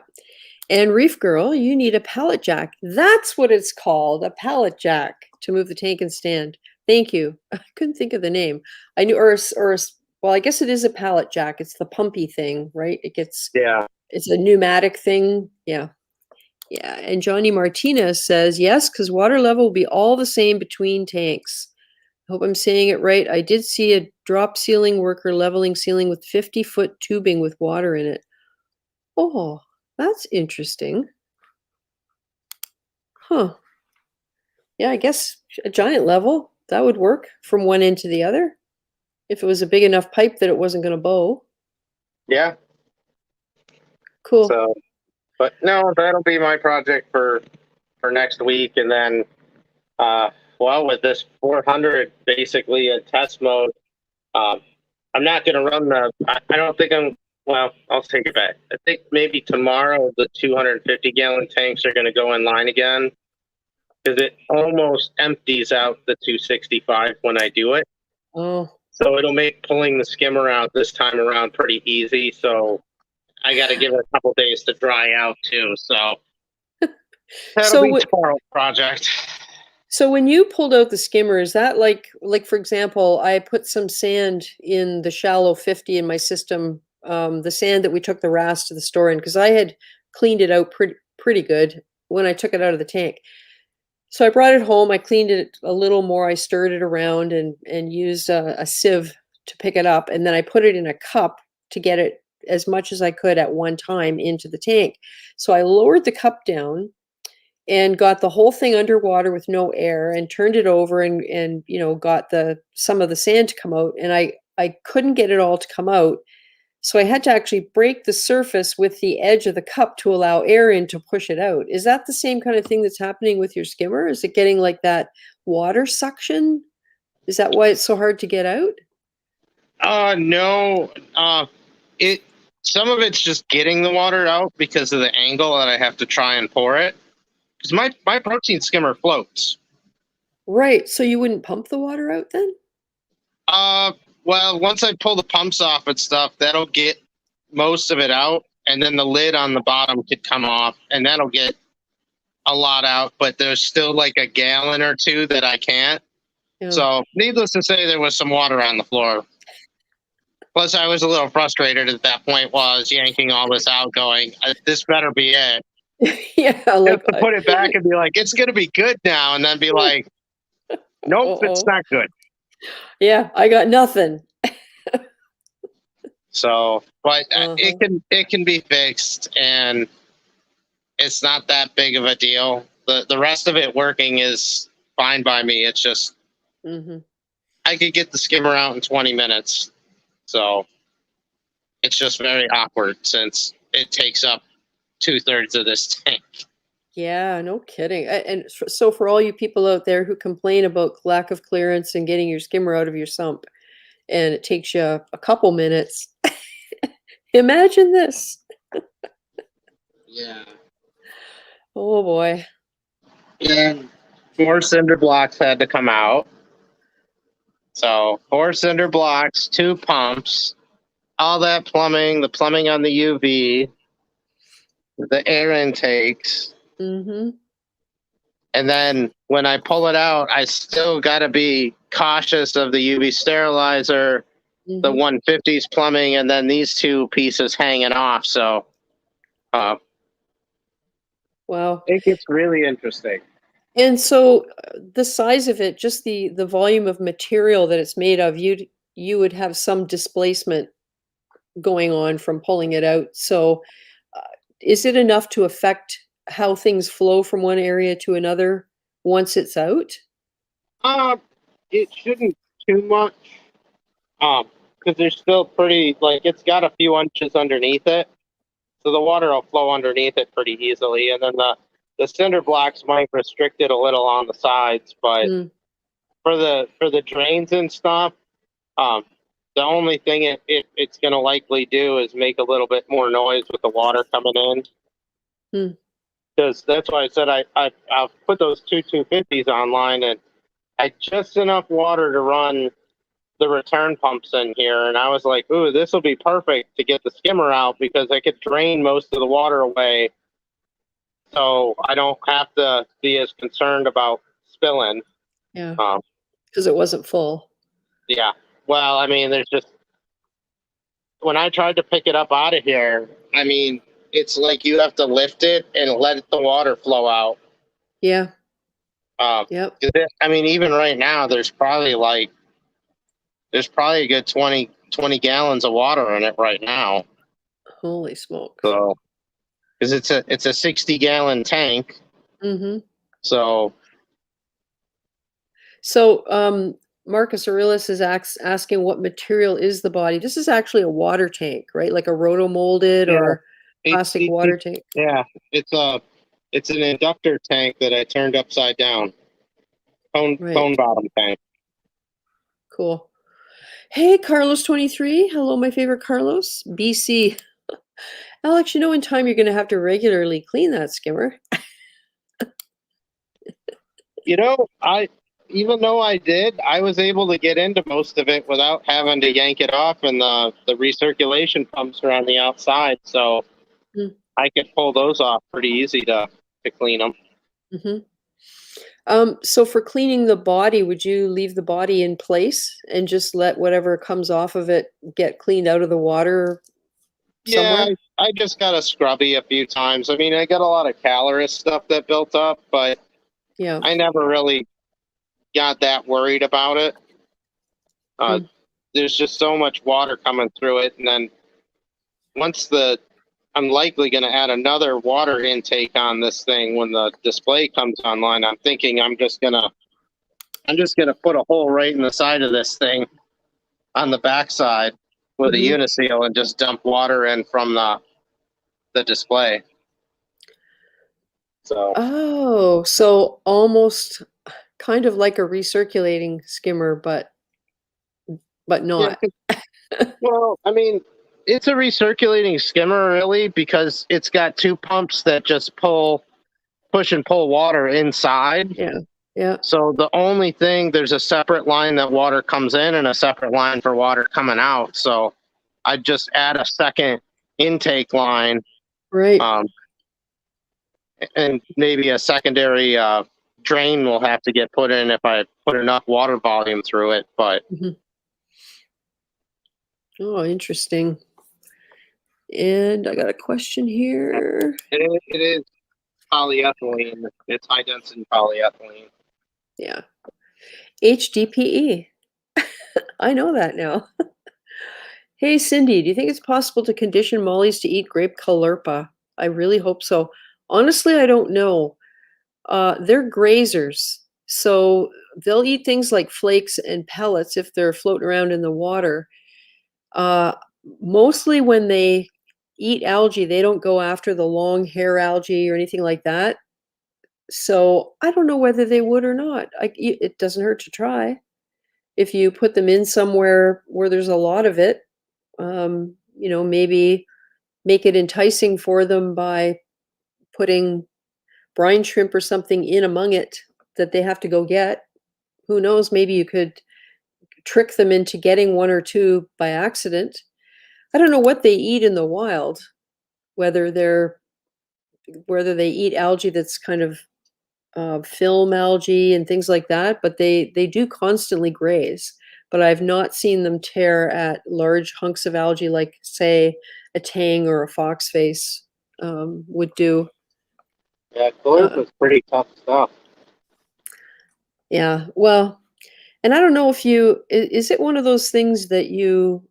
[SPEAKER 1] And ReefGrrl, you need a pallet jack. That's what it's called, a pallet jack to move the tank and stand. Thank you. I couldn't think of the name. I knew, well, I guess it is a pallet jack. It's the pumpy thing, right? It's a pneumatic thing. Yeah. Yeah. And Johnny Martinez says, yes, because water level will be all the same between tanks. I hope I'm saying it right. I did see a drop ceiling worker leveling ceiling with 50-foot tubing with water in it. Oh, that's interesting. Huh. Yeah, I guess a giant level, that would work from one end to the other. If it was a big enough pipe that it wasn't going to bow.
[SPEAKER 3] Yeah.
[SPEAKER 1] Cool.
[SPEAKER 3] So, but no, that'll be my project for next week. And then, well, with this 400 basically in test mode, I'm not going to run I don't think well, I'll take it back. I think maybe tomorrow the 250 gallon tanks are going to go in line again because it almost empties out the 265 when I do it.
[SPEAKER 1] Oh.
[SPEAKER 3] So it'll make pulling the skimmer out this time around pretty easy. So I got to give it a couple days to dry out too. So that'll be tomorrow's project.
[SPEAKER 1] So when you pulled out the skimmer, is that like for example, I put some sand in the shallow 50 in my system, the sand that we took the wrasse to the store in, because I had cleaned it out pretty good when I took it out of the tank. So I brought it home, I cleaned it a little more, I stirred it around and used a sieve to pick it up, and then I put it in a cup to get it as much as I could at one time into the tank. So I lowered the cup down and got the whole thing underwater with no air and turned it over and you know, got some of the sand to come out, and I couldn't get it all to come out. So I had to actually break the surface with the edge of the cup to allow air in to push it out. Is that the same kind of thing that's happening with your skimmer? Is it getting like that water suction? Is that why it's so hard to get out?
[SPEAKER 3] No. Some of it's just getting the water out because of the angle that I have to try and pour it. Because my protein skimmer floats.
[SPEAKER 1] Right. So you wouldn't pump the water out then?
[SPEAKER 3] Well, once I pull the pumps off and stuff, that'll get most of it out. And then the lid on the bottom could come off and that'll get a lot out. But there's still like a gallon or two that I can't. Yeah. So needless to say, there was some water on the floor. Plus, I was a little frustrated at that point while I was yanking all this out going, this better be it.
[SPEAKER 1] Yeah.
[SPEAKER 3] Like, to put it back and be like, it's going to be good now. And then be like, nope, it's not good.
[SPEAKER 1] Yeah, I got nothing.
[SPEAKER 3] So, but it can be fixed, and it's not that big of a deal. The rest of it working is fine by me. It's just I could get the skimmer out in 20 minutes. So it's just very awkward since it takes up 2/3 of this tank.
[SPEAKER 1] Yeah, no kidding. So for all you people out there who complain about lack of clearance and getting your skimmer out of your sump, and it takes you a couple minutes, imagine this.
[SPEAKER 3] Yeah.
[SPEAKER 1] Oh boy.
[SPEAKER 3] And 4 cinder blocks had to come out. So 4 cinder blocks, 2 pumps, all that plumbing, the plumbing on the UV, the air intakes.
[SPEAKER 1] Mm-hmm.
[SPEAKER 3] And then when I pull it out, I still got to be cautious of the UV sterilizer, the
[SPEAKER 1] Mm-hmm.
[SPEAKER 3] 150s plumbing, and then these 2 pieces hanging off. So
[SPEAKER 1] Wow.
[SPEAKER 3] it gets really interesting.
[SPEAKER 1] And so the size of it, just the volume of material that it's made of, you would have some displacement going on from pulling it out. So uh, is it enough to affect how things flow from one area to another once it's out?
[SPEAKER 3] Uh, it shouldn't too much, because there's still pretty, like, it's got a few inches underneath it, so the water will flow underneath it pretty easily. And then the cinder blocks might restrict it a little on the sides, but
[SPEAKER 1] Mm,
[SPEAKER 3] for the drains and stuff, um, the only thing it's going to likely do is make a little bit more noise with the water coming in.
[SPEAKER 1] mm,
[SPEAKER 3] Because that's why I said I'll put those 250s online, and I just enough water to run the return pumps in here, and I was like, ooh, this will be perfect to get the skimmer out because I could drain most of the water away, so I don't have to be as concerned about spilling.
[SPEAKER 1] yeah,
[SPEAKER 3] Um,
[SPEAKER 1] because it wasn't full.
[SPEAKER 3] yeah. Well, I mean, there's just when I tried to pick it up out of here, I mean, it's like you have to lift it and let the water flow out.
[SPEAKER 1] Yeah.
[SPEAKER 3] Um,
[SPEAKER 1] Yep.
[SPEAKER 3] I mean, even right now, there's probably a good 20 gallons of water in it right now.
[SPEAKER 1] Holy smokes.
[SPEAKER 3] So, because it's a 60-gallon tank.
[SPEAKER 1] Mm-hmm.
[SPEAKER 3] So,
[SPEAKER 1] So, Marcus Aurelius is asking what material is the body. This is actually a water tank, right? Like a roto-molded
[SPEAKER 3] yeah,
[SPEAKER 1] or plastic water tank.
[SPEAKER 3] yeah, it's an inductor tank that I turned upside down.
[SPEAKER 1] Right.
[SPEAKER 3] Cone bottom tank.
[SPEAKER 1] Cool. Hey, Carlos 23. Hello, my favorite Carlos. BC. Alex, you know in time you're going to have to regularly clean that skimmer.
[SPEAKER 3] You know, even though I did, I was able to get into most of it without having to yank it off, and the recirculation pumps are on the outside, so
[SPEAKER 1] Mm,
[SPEAKER 3] I could pull those off pretty easy to clean them.
[SPEAKER 1] mm-hmm. So for cleaning the body, would you leave the body in place and just let whatever comes off of it get cleaned out of the water
[SPEAKER 3] Yeah,
[SPEAKER 1] somewhere?
[SPEAKER 3] I just got a scrubby a few times. I mean, I got a lot of calories stuff that built up, but
[SPEAKER 1] Yeah.
[SPEAKER 3] I never really got that worried about it. Uh,
[SPEAKER 1] Mm,
[SPEAKER 3] there's just so much water coming through it, and then once I'm likely going to add another water intake on this thing when the display comes online. I'm thinking I'm just gonna put a hole right in the side of this thing on the backside with a
[SPEAKER 1] mm-hmm.
[SPEAKER 3] uniseal and just dump water in from the display. So
[SPEAKER 1] Oh, so almost kind of like a recirculating skimmer, but
[SPEAKER 3] yeah,
[SPEAKER 1] not.
[SPEAKER 3] well, I mean, it's a recirculating skimmer really because it's got 2 pumps that just push and pull water inside.
[SPEAKER 1] Yeah. Yeah.
[SPEAKER 3] So the only thing, there's a separate line that water comes in and a separate line for water coming out. So I just add a second intake line,
[SPEAKER 1] Right.
[SPEAKER 3] um, and maybe a secondary drain will have to get put in if I put enough water volume through it. But
[SPEAKER 1] Mhm. Oh, interesting. And I got a question here.
[SPEAKER 3] it is polyethylene. It's high density polyethylene.
[SPEAKER 1] Yeah. HDPE. I know that now. Hey, Cindy, do you think it's possible to condition mollies to eat grape callirpa? I really hope so. Honestly, I don't know. They're grazers, so they'll eat things like flakes and pellets if they're floating around in the water. Uh, Mostly when they eat algae, they don't go after the long hair algae or anything like that. So I don't know whether they would or not. It doesn't hurt to try. If you put them in somewhere where there's a lot of it, maybe make it enticing for them by putting brine shrimp or something in among it that they have to go get. Who knows? Maybe you could trick them into getting one or two by accident. I don't know what they eat in the wild, whether they eat algae that's kind of film algae and things like that, but they do constantly graze. But I've not seen them tear at large hunks of algae like, say, a tang or a foxface would do.
[SPEAKER 3] Yeah, gloop is pretty tough stuff.
[SPEAKER 1] Yeah, well, and I don't know if is it one of those things that you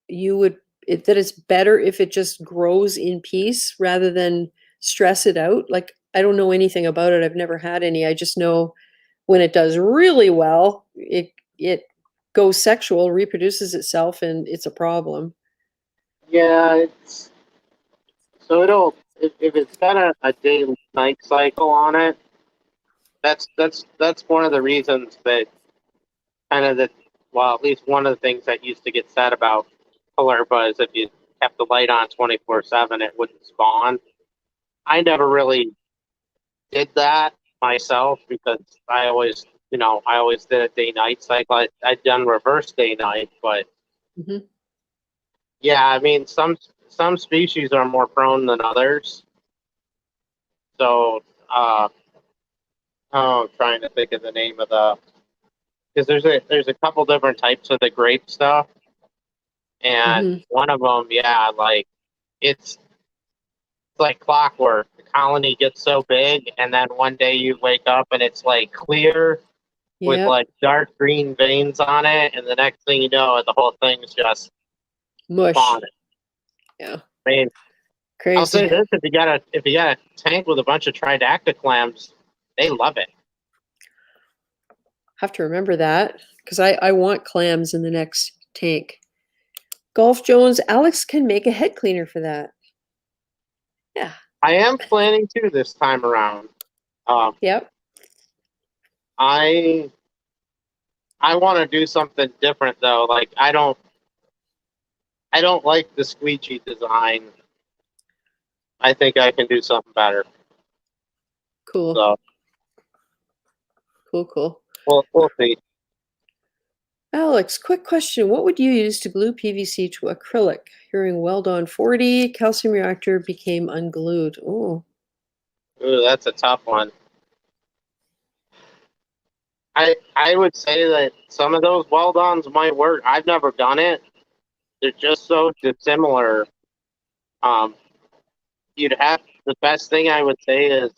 [SPEAKER 1] would that it's better if it just grows in peace rather than stress it out? Like, I don't know anything about it. I've never had any. I just know when it does really well, it goes sexual, reproduces itself, and it's a problem.
[SPEAKER 3] Yeah, so if it's got a day night cycle on it, that's one of the reasons that kind of well, at least one of the things that used to get said about Palerba is if you kept the light on 24/7, it wouldn't spawn. I never really did that myself because I always did a day night cycle. I'd done reverse day night, but
[SPEAKER 1] Mhm.
[SPEAKER 3] yeah, I mean some species are more prone than others. So I'm trying to think of the name of because there's a couple different types of the grape stuff, and
[SPEAKER 1] Mhm.
[SPEAKER 3] one of them, yeah, like it's like clockwork. The colony gets so big, and then one day you wake up and it's like clear with
[SPEAKER 1] Yep.
[SPEAKER 3] like dark green veins on it, and the next thing you know, the whole thing's just
[SPEAKER 1] Mush.
[SPEAKER 3] spawning.
[SPEAKER 1] Yeah.
[SPEAKER 3] I mean, I'll say
[SPEAKER 1] Crazy.
[SPEAKER 3] this: if you got a tank with a bunch of tridactyl clams, they love it.
[SPEAKER 1] Have to remember that because I want clams in the next tank. Golf Jones, Alex can make a head cleaner for that. Yeah.
[SPEAKER 3] I am planning to this time around.
[SPEAKER 1] Yep.
[SPEAKER 3] I want to do something different though. Like I don't like the squeegee design. I think I can do something better.
[SPEAKER 1] Cool.
[SPEAKER 3] So
[SPEAKER 1] Cool.
[SPEAKER 3] we'll see.
[SPEAKER 1] Alex, quick question. What would you use to glue PVC to acrylic? Hearing weld on 40, calcium reactor became unglued. Oh,
[SPEAKER 3] Ooh, that's a tough one. I would say that some of those weld-ons might work. I've never done it. They're just so dissimilar. Um, you'd have the best thing I would say is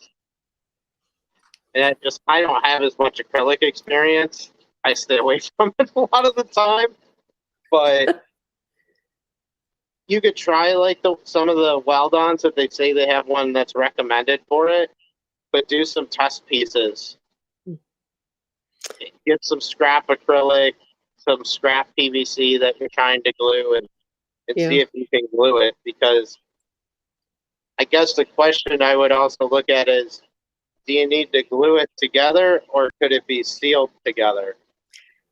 [SPEAKER 3] that just I don't have as much acrylic experience. I stay away from it a lot of the time, but you could try like some of the weld-ons if they say they have one that's recommended for it, but do some test pieces. Get some scrap acrylic, some scrap PVC that you're trying to glue, and
[SPEAKER 1] yeah.
[SPEAKER 3] see if you can glue it. Because I guess the question I would also look at is, do you need to glue it together, or could it be sealed together?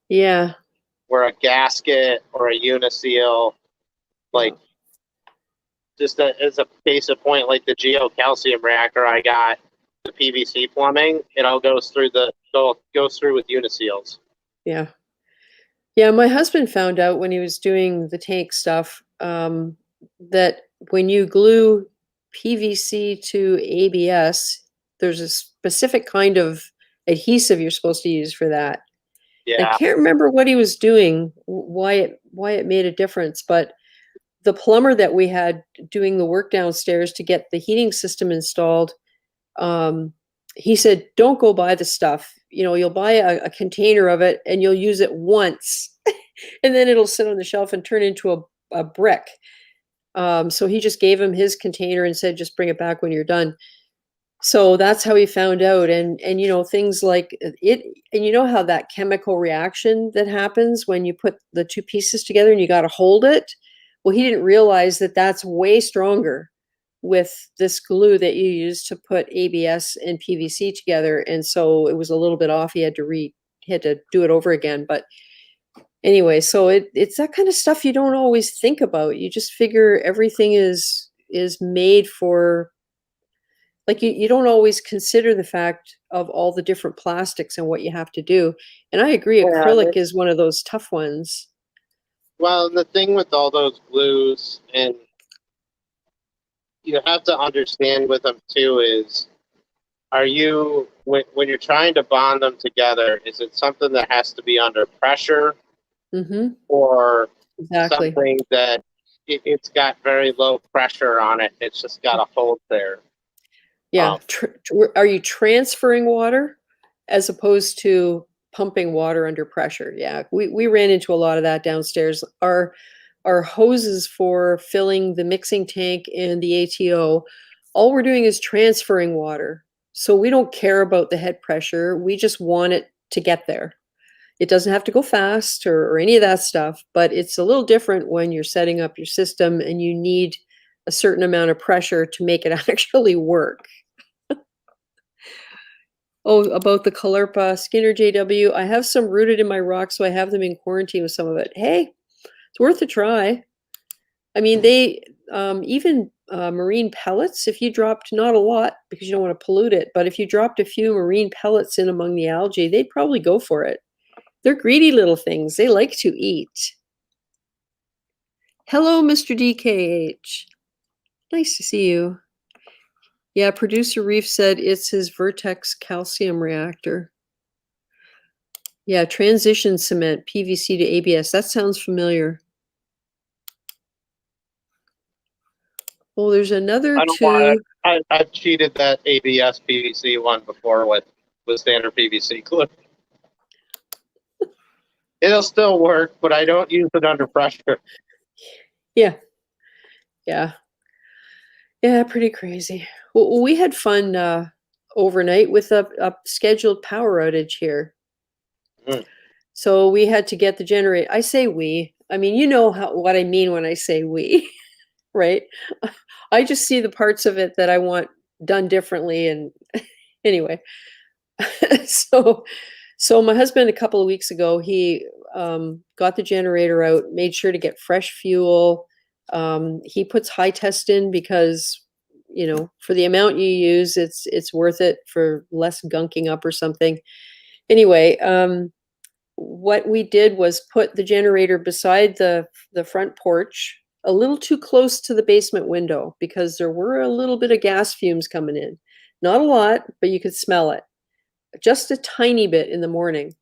[SPEAKER 1] Yeah.
[SPEAKER 3] Where a gasket or a uniseal, like just as a case of point, like the geocalcium reactor I got, the PVC plumbing, it all goes through goes through with uniseals.
[SPEAKER 1] Yeah. Yeah. My husband found out when he was doing the tank stuff that when you glue PVC to ABS, there's a specific kind of adhesive you're supposed to use for that. I
[SPEAKER 3] Yeah,
[SPEAKER 1] can't remember what he was doing, why it made a difference, but the plumber that we had doing the work downstairs to get the heating system installed, he said, "Don't go buy the stuff. You'll buy a container of it and you'll use it once, and then it'll sit on the shelf and turn into a brick." So he just gave him his container and said, "Just bring it back when you're done." So that's how he found out, and things like it, and how that chemical reaction that happens when you put the two pieces together and you got to hold it. Well, he didn't realize that that's way stronger with this glue that you use to put ABS and PVC together, and so it was a little bit off. He had to do it over again. But anyway, so it's that kind of stuff you don't always think about. You just figure everything is made for, like, you don't always consider the fact of all the different plastics and what you have to do. And I agree,
[SPEAKER 3] Yeah,
[SPEAKER 1] acrylic is one of those tough ones.
[SPEAKER 3] well, the thing with all those glues, and you have to understand with them too, is are you, when you're trying to bond them together, is it something that has to be under pressure, or
[SPEAKER 1] Exactly.
[SPEAKER 3] something that it's got very low pressure on it? It's just got a hold there.
[SPEAKER 1] Yeah. Are you transferring water as opposed to pumping water under pressure? Yeah, we ran into a lot of that downstairs. Our hoses for filling the mixing tank and the ATO, all we're doing is transferring water. So we don't care about the head pressure. We just want it to get there. It doesn't have to go fast or any of that stuff, but it's a little different when you're setting up your system and you need a certain amount of pressure to make it actually work. Oh, about the Caulerpa Skinner JW, I have some rooted in my rock, so I have them in quarantine with some of it. Hey, it's worth a try. I mean, they even marine pellets, if you dropped, not a lot because you don't want to pollute it, but if you dropped a few marine pellets in among the algae, they'd probably go for it. They're greedy little things. They like to eat. Hello, Mr. DKH. Nice to see you. Yeah, producer Reef said it's his Vertex calcium reactor. Yeah, transition cement, PVC to ABS. That sounds familiar. Well, there's another
[SPEAKER 3] I don't
[SPEAKER 1] two.
[SPEAKER 3] want. I've cheated that ABS PVC one before with standard PVC glue. It'll still work, but I don't use it under pressure.
[SPEAKER 1] Yeah. Yeah. Yeah, pretty crazy. Well, we had fun overnight with a scheduled power outage here. So we had to get the generator. I say we. I mean, you know what I mean when I say we, right? I just see the parts of it that I want done differently. And anyway, so my husband, a couple of weeks ago, he got the generator out, made sure to get fresh fuel. He puts high test in because, you know, for the amount you use, it's worth it for less gunking up or something. Anyway, what we did was put the generator beside the front porch, a little too close to the basement window because there were a little bit of gas fumes coming in. Not a lot, but you could smell it. Just a tiny bit in the morning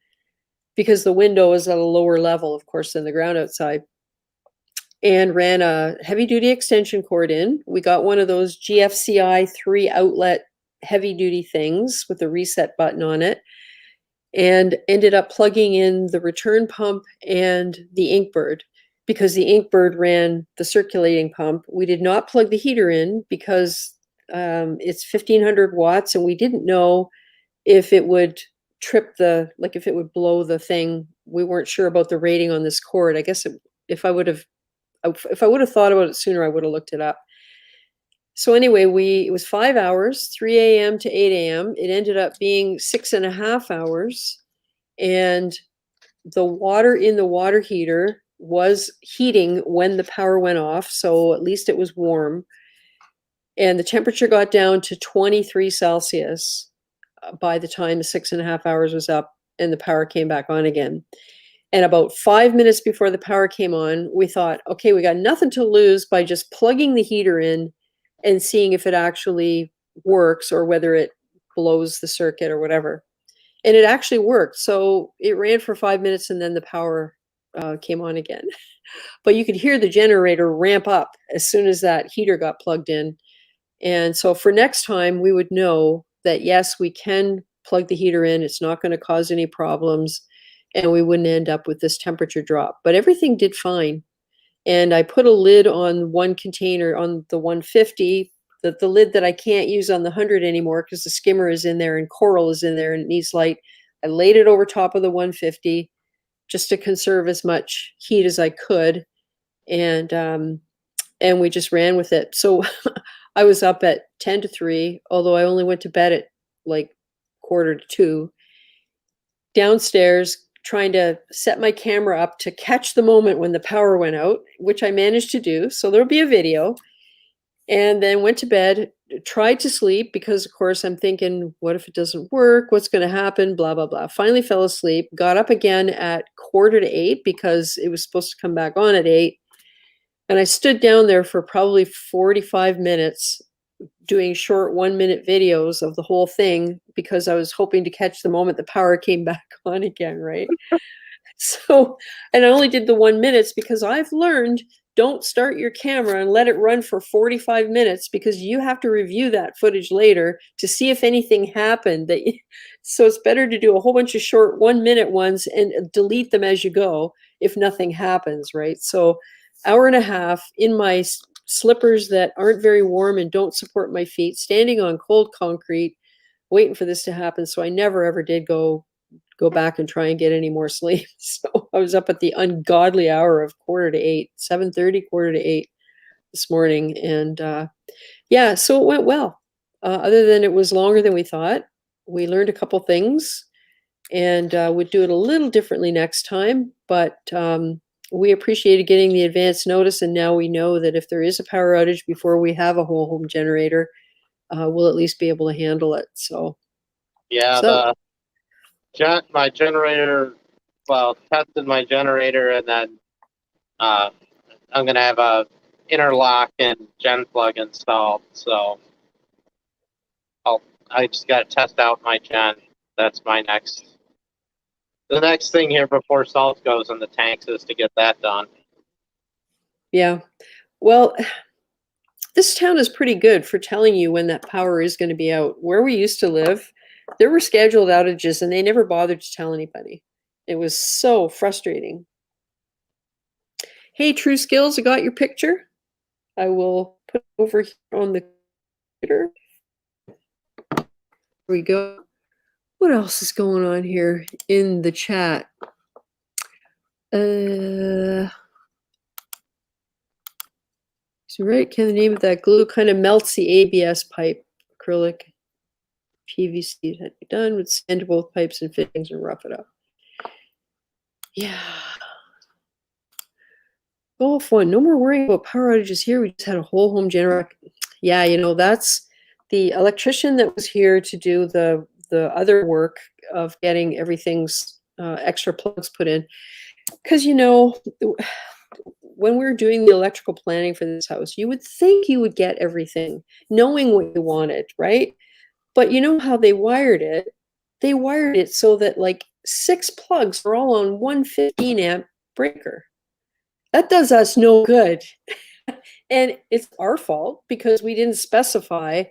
[SPEAKER 1] because the window is at a lower level, of course, than the ground outside. And ran a heavy duty extension cord in. We got one of those GFCI 3 outlet heavy duty things with a reset button on it, and ended up plugging in the return pump and the Inkbird because the Inkbird ran the circulating pump. We did not plug the heater in because it's 1500 watts and we didn't know if it would trip if it would blow the thing. We weren't sure about the rating on this cord. I guess if I would have thought about it sooner, I would have looked it up. So anyway, it was 5 hours, 3 a.m. to 8 a.m. It ended up being 6.5 hours. And the water in the water heater was heating when the power went off. So at least it was warm. And the temperature got down to 23 Celsius by the time the 6.5 hours was up and the power came back on again. And about 5 minutes before the power came on, we thought, okay, we got nothing to lose by just plugging the heater in and seeing if it actually works or whether it blows the circuit or whatever. And it actually worked. So it ran for 5 minutes and then the power came on again. But you could hear the generator ramp up as soon as that heater got plugged in. And so for next time, we would know that, yes, we can plug the heater in. It's not going to cause any problems. And we wouldn't end up with this temperature drop. But everything did fine. And I put a lid on one container on the 150, the lid that I can't use on the 100 anymore because the skimmer is in there and coral is in there and it needs light. I laid it over top of the 150 just to conserve as much heat as I could. And we just ran with it. So I was up at 10 to 3, although I only went to bed at like 1:45. Downstairs, trying to set my camera up to catch the moment when the power went out, which I managed to do. So there'll be a video. And then went to bed, tried to sleep because, of course, I'm thinking, what if it doesn't work? What's going to happen? Blah, blah, blah. Finally fell asleep, got up again at 7:45 because it was supposed to come back on at 8. And I stood down there for probably 45 minutes doing short 1-minute videos of the whole thing because I was hoping to catch the moment the power came back on again, right? So, and I only did the 1 minute because I've learned don't start your camera and let it run for 45 minutes because you have to review that footage later to see if anything happened. So it's better to do a whole bunch of short 1-minute ones and delete them as you go if nothing happens, right? So 1.5 hours in my slippers that aren't very warm and don't support my feet, standing on cold concrete, waiting for this to happen. So I never ever did go back and try and get any more sleep. So I was up at the ungodly hour of 7:45, 7:30, 7:45 this morning. And yeah, so it went well. Other than it was longer than we thought. We learned a couple things and would do it a little differently next time. But we appreciated getting the advance notice. And now we know that if there is a power outage before we have a whole home generator, we'll at least be able to handle it. So
[SPEAKER 3] Yeah, my generator, well, tested my generator, and then I'm gonna have a interlock and gen plug installed. So I just got to test out my gen. That's the next thing here before salt goes in the tanks is to get that done.
[SPEAKER 1] yeah. Well, this town is pretty good for telling you when that power is going to be out. Where we used to live, there were scheduled outages and they never bothered to tell anybody. It was so frustrating. Hey, True Skills, I got your picture. I will put it over here on the computer. Here we go. What else is going on here in the chat? So right, can the name of that glue kind of melts the ABS pipe, acrylic, PVC had to be done with sand to both pipes and fittings and rough it up. Yeah. Golf one. No more worrying about power outages here. We just had a whole home generator. Yeah, you know, that's the electrician that was here to do the other work of getting everything's extra plugs put in. Because, you know, when we were doing the electrical planning for this house, you would think you would get everything, knowing what you wanted, right? But you know how they wired it? They wired it so that like 6 plugs are all on one 15-amp breaker. That does us no good. And it's our fault because we didn't specify,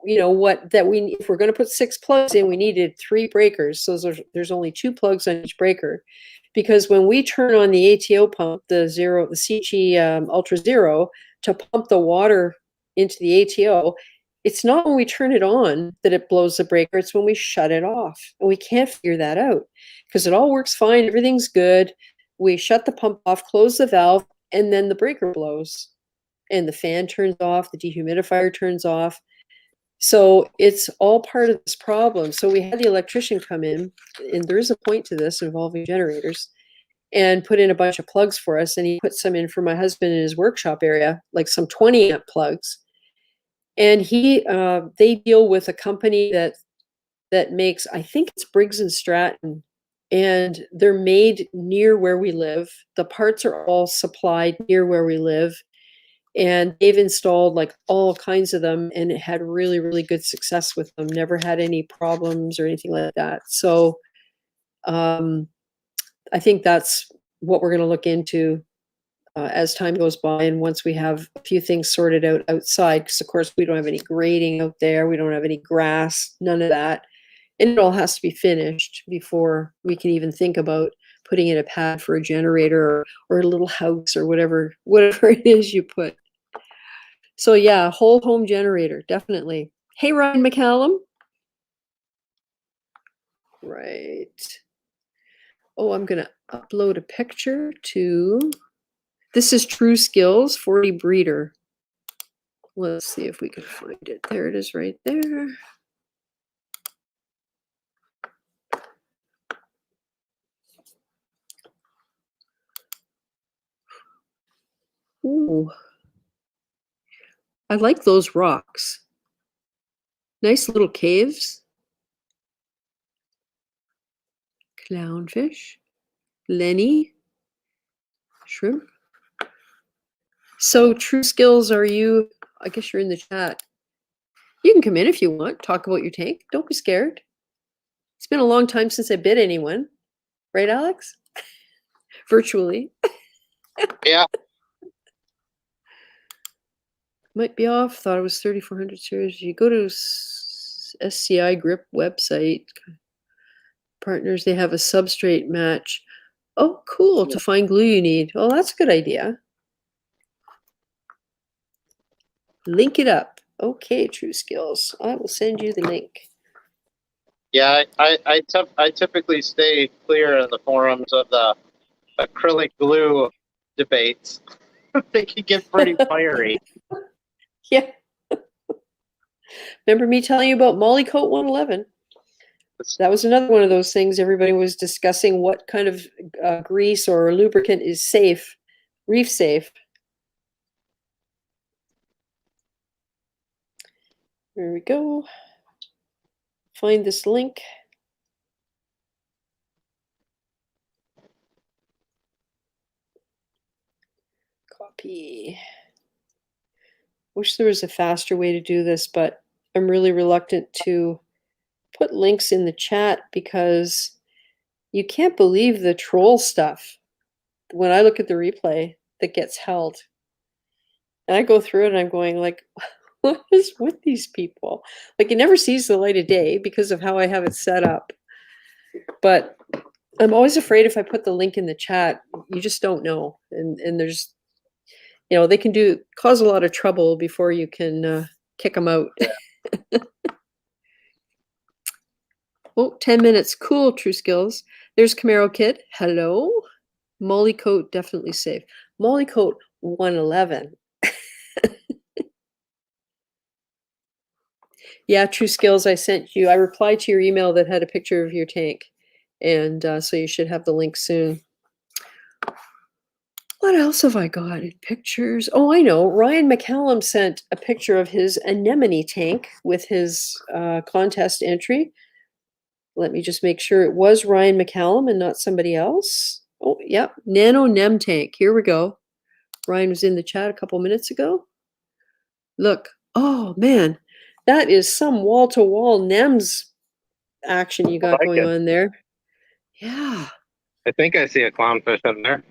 [SPEAKER 1] you know, if we're going to put 6 plugs in, we needed 3 breakers. So there's only 2 plugs on each breaker. Because when we turn on the ATO pump, the CG Ultra Zero, to pump the water into the ATO, it's not when we turn it on that it blows the breaker, it's when we shut it off. And we can't figure that out because it all works fine, everything's good. We shut the pump off, close the valve, and then the breaker blows. And the fan turns off, the dehumidifier turns off. So it's all part of this problem. So we had the electrician come in, and there is a point to this involving generators, and put in a bunch of plugs for us. And he put some in for my husband in his workshop area, like some 20-amp plugs. And they deal with a company that makes, I think it's Briggs and Stratton, and they're made near where we live. The parts are all supplied near where we live. And they've installed like all kinds of them and it had really, really good success with them. Never had any problems or anything like that. So I think that's what we're going to look into as time goes by. And once we have a few things sorted out outside, because of course we don't have any grading out there. We don't have any grass, none of that. And it all has to be finished before we can even think about putting in a pad for a generator or a little house or whatever it is you put. So yeah, whole home generator, definitely. Hey, Ryan McCallum. Right. Oh, I'm going to upload a picture to, this is True Skills 40 breeder. Let's see if we can find it. There it is right there. Ooh. I like those rocks. Nice little caves. Clownfish. Lenny. Shrimp. So True Skills, are you, I guess you're in the chat. You can come in if you want, talk about your tank. Don't be scared. It's been a long time since I bit anyone. Right, Alex? Virtually.
[SPEAKER 3] Yeah.
[SPEAKER 1] Might be off. Thought it was 3400 series. You go to SCI Grip website. Partners, they have a substrate match. Oh, cool. To find glue you need. Oh, that's a good idea. Link it up. Okay, True Skills. I will send you the link.
[SPEAKER 3] Yeah, I typically stay clear of the forums of the acrylic glue debates. They can get pretty fiery.
[SPEAKER 1] Yeah. Remember me telling you about Mollycoat 111? That was another one of those things everybody was discussing what kind of grease or lubricant is safe, reef safe. There we go. Find this link. Copy. Wish there was a faster way to do this, but I'm really reluctant to put links in the chat because you can't believe the troll stuff. When I look at the replay that gets held, and I go through it and I'm going like, what is with these people? Like it never sees the light of day because of how I have it set up. But I'm always afraid if I put the link in the chat, you just don't know. And there's, you know, they can cause a lot of trouble before you can kick them out. Oh, 10 minutes. Cool, True Skills. There's Camaro Kid. Hello. Mollycoat, definitely safe. Mollycoat 111. Yeah, True Skills, I sent you. I replied to your email that had a picture of your tank. And so you should have the link soon. What else have I got? Pictures. Oh, I know. Ryan McCallum sent a picture of his anemone tank with his contest entry. Let me just make sure it was Ryan McCallum and not somebody else. Oh, yep. Nano Nem tank. Here we go. Ryan was in the chat a couple minutes ago. Look. Oh, man. That is some wall-to-wall NEMS action you got going on there. Yeah.
[SPEAKER 3] I think I see a clownfish in there.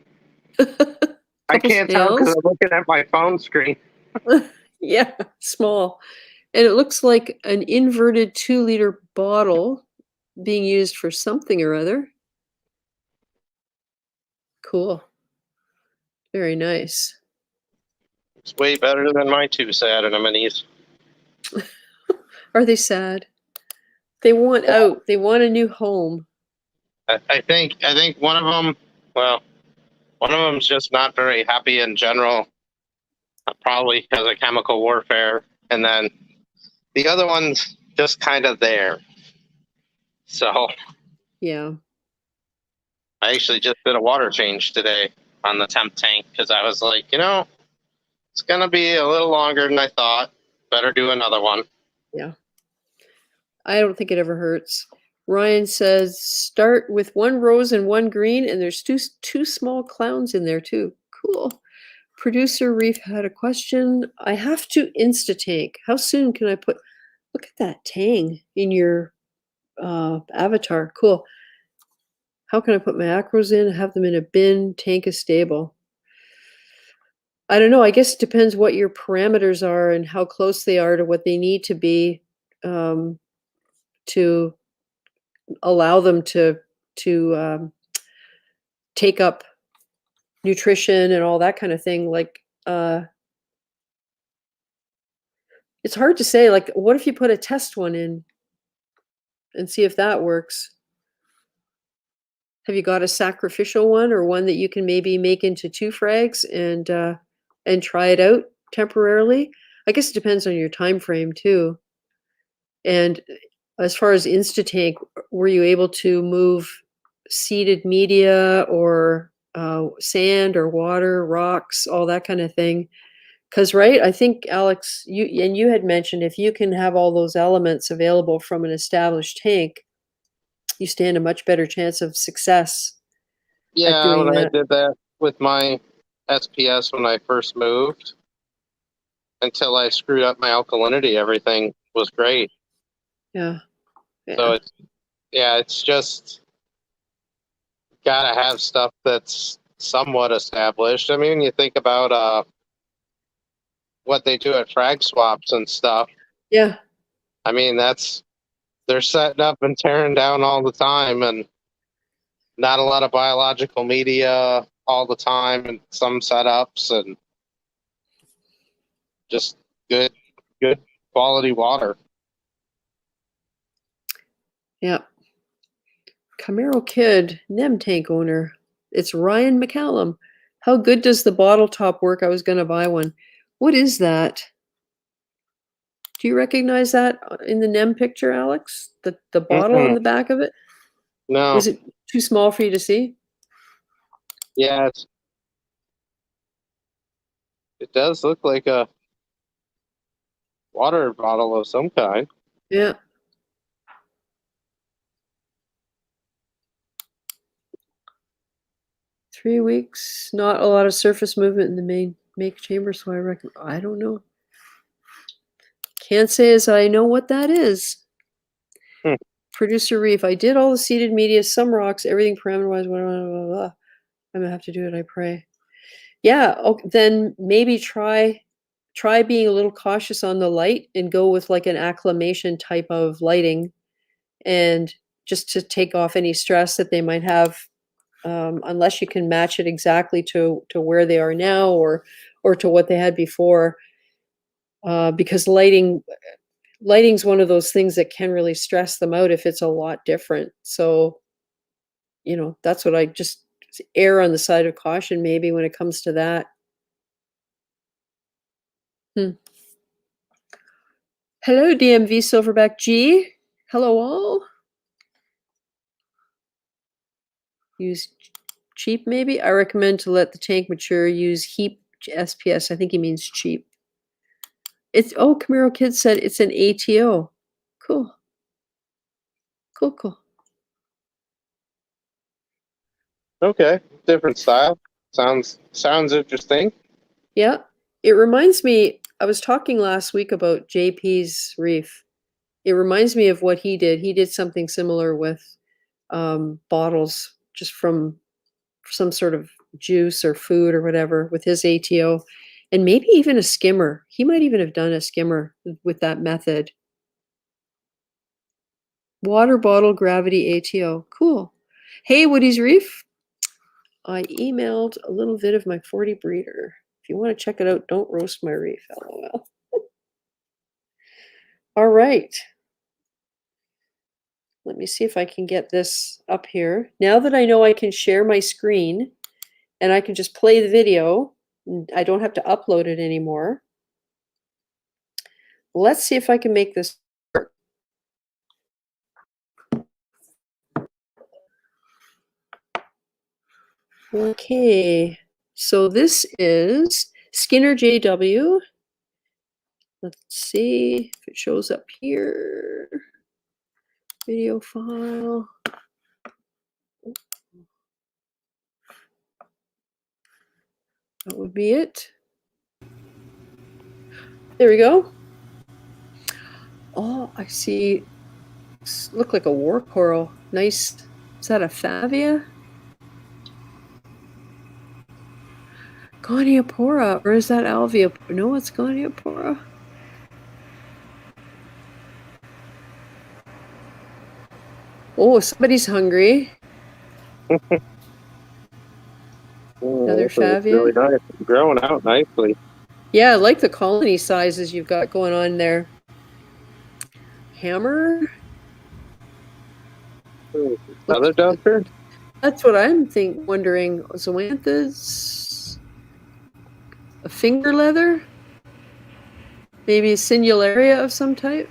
[SPEAKER 3] I can't tell
[SPEAKER 1] snails.
[SPEAKER 3] because I'm looking at my phone screen.
[SPEAKER 1] Yeah, small. And it looks like an inverted 2-liter bottle being used for something or other. Cool. Very nice.
[SPEAKER 3] It's way better than my two sad anemones.
[SPEAKER 1] Are they sad? They want out. They want a new home.
[SPEAKER 3] I think one of them, well, one of them's just not very happy in general, probably because of chemical warfare, and then the other one's just kind of there. So
[SPEAKER 1] Yeah.
[SPEAKER 3] I actually just did a water change today on the temp tank because I was like, you know, it's gonna be a little longer than I thought. Better do another one.
[SPEAKER 1] Yeah. I don't think it ever hurts. Ryan says start with 1 rose and 1 green, and there's two small clowns in there too. Cool. Producer Reef had a question. I have to insta-tank. How soon can I put? Look at that tang in your avatar. Cool. How can I put my acros in? Have them in a bin. Tank is stable. I don't know. I guess it depends what your parameters are and how close they are to what they need to be to allow them to take up nutrition and all that kind of thing. Like it's hard to say. Like, what if you put a test one in and see if that works? Have you got a sacrificial one or one that you can maybe make into 2 frags and try it out temporarily? I guess it depends on your time frame too. And as far as Instatank, were you able to move seeded media or sand or water, rocks, all that kind of thing? Because, right, I think, Alex, you had mentioned if you can have all those elements available from an established tank, you stand a much better chance of success at
[SPEAKER 3] Yeah,
[SPEAKER 1] doing
[SPEAKER 3] when I
[SPEAKER 1] that.
[SPEAKER 3] did that with my SPS when I first moved, until I screwed up my alkalinity, everything was great.
[SPEAKER 1] Yeah.
[SPEAKER 3] So
[SPEAKER 1] Yeah.
[SPEAKER 3] it's just gotta have stuff that's somewhat established. I mean, you think about what they do at frag swaps and stuff.
[SPEAKER 1] Yeah.
[SPEAKER 3] I mean, they're setting up and tearing down all the time, and not a lot of biological media all the time, and some setups, and just good quality water.
[SPEAKER 1] Yeah. Camaro Kid, Nem tank owner. It's Ryan McCallum. How good does the bottle top work? I was going to buy one. What is that? Do you recognize that in the NEM picture, Alex? The bottle on
[SPEAKER 3] Mm-mm.
[SPEAKER 1] the back of it?
[SPEAKER 3] No,
[SPEAKER 1] Is it too small for you to see?
[SPEAKER 3] yeah, it does look like a water bottle of some kind.
[SPEAKER 1] Yeah. Three weeks, not a lot of surface movement in the main make chamber, so I reckon I don't know. Can't say as I know what that is.
[SPEAKER 3] Hmm.
[SPEAKER 1] Producer Reef. I did all the seeded media, some rocks, everything parameter wise, blah, blah, blah, blah. I'm gonna have to do it, I pray. Yeah, okay, then maybe try being a little cautious on the light and go with like an acclimation type of lighting, and just to take off any stress that they might have, unless you can match it exactly to where they are now or to what they had before, because lighting's one of those things that can really stress them out if it's a lot different. So, that's what I just err on the side of caution maybe when it comes to that. Hmm. Hello, DMV Silverback G. Hello, all. Use cheap, maybe? I recommend to let the tank mature. Use heap SPS. I think he means cheap. Camaro Kid said it's an ATO. Cool. Cool.
[SPEAKER 3] Okay, different style. Sounds interesting.
[SPEAKER 1] Yeah. It reminds me, I was talking last week about JP's Reef. It reminds me of what he did. He did something similar with bottles just from some sort of juice or food or whatever with his ATO, and maybe even a skimmer. He might even have done a skimmer with that method. Water bottle gravity ATO. Cool. Hey, Woody's Reef. I emailed a little bit of my 40 breeder. If you want to check it out, don't roast my reef, LOL. All right. Let me see if I can get this up here. Now that I know I can share my screen and I can just play the video, I don't have to upload it anymore. Let's see if I can make this work. Okay, so this is Skinner JW. Let's see if it shows up here. Video file. That would be it. There we go. Oh, I see. Look like a war coral. Nice. Is that a Favia? Goniopora, or is that Alvia? No, it's Goniopora. Oh, somebody's hungry. Another Favia.
[SPEAKER 3] Really nice. It's growing out nicely.
[SPEAKER 1] Yeah, I like the colony sizes you've got going on there. Hammer?
[SPEAKER 3] Another duster?
[SPEAKER 1] That's what I'm wondering. Zoantha's? A finger leather? Maybe a singularia of some type?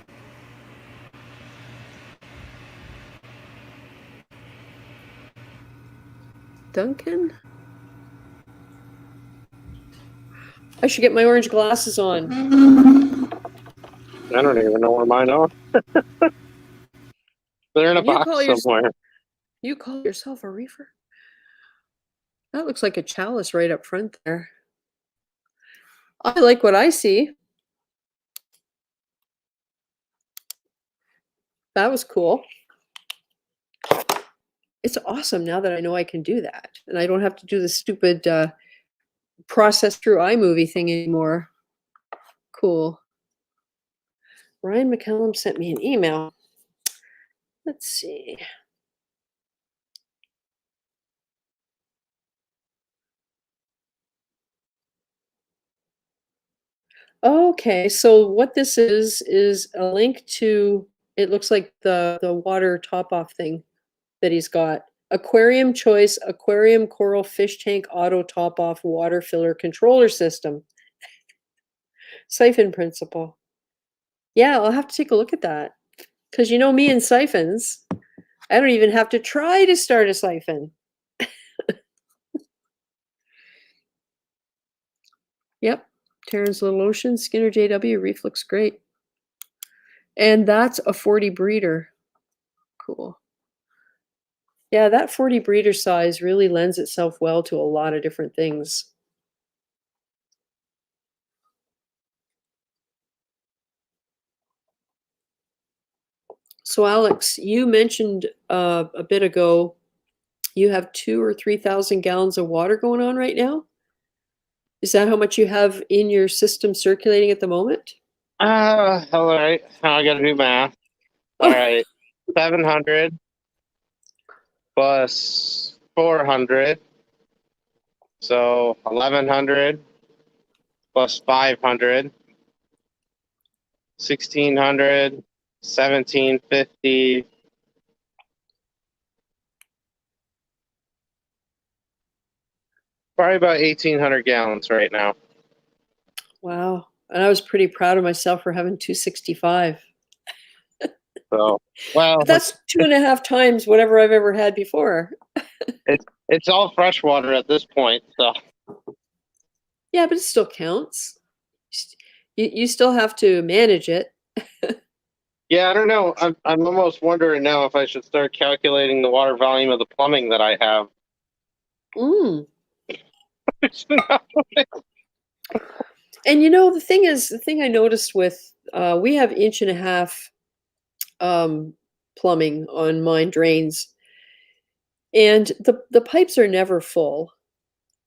[SPEAKER 1] Duncan? I should get my orange glasses on.
[SPEAKER 3] I don't even know where mine are. They're in a
[SPEAKER 1] And you
[SPEAKER 3] box somewhere.
[SPEAKER 1] you call yourself a reefer? That looks like a chalice right up front there. I like what I see. That was cool. It's awesome now that I know I can do that. And I don't have to do the stupid process through iMovie thing anymore. Cool. Ryan McCallum sent me an email. Let's see. Okay, so what this is a link to, it looks like the water top-off thing that he's got. Aquarium Choice Aquarium Coral Fish Tank Auto Top-Off Water Filler Controller System. Siphon principle. Yeah, I'll have to take a look at that. Because you know me and siphons, I don't even have to try to start a siphon. Yep, Terran's Little Ocean, Skinner JW, Reef looks great. And that's a 40 breeder. Cool. Yeah, that 40 breeder size really lends itself well to a lot of different things. So Alex, you mentioned a bit ago, you have 2,000 or 3,000 gallons of water going on right now? Is that how much you have in your system circulating at the moment?
[SPEAKER 3] All right. Now I gotta do math. All right. 700 plus 400. So 1100 plus 500. 1600, 1750. Probably about 1,800 gallons right now.
[SPEAKER 1] Wow. And I was pretty proud of myself for having 265.
[SPEAKER 3] So, well,
[SPEAKER 1] But that's 2.5 times whatever I've ever had before.
[SPEAKER 3] it's all fresh water at this point. So,
[SPEAKER 1] Yeah, but it still counts. You still have to manage it.
[SPEAKER 3] yeah, I don't know. I'm almost wondering now if I should start calculating the water volume of the plumbing that I have.
[SPEAKER 1] Mm. And you know, the thing I noticed with, we have 1.5 plumbing on mine drains, and the pipes are never full.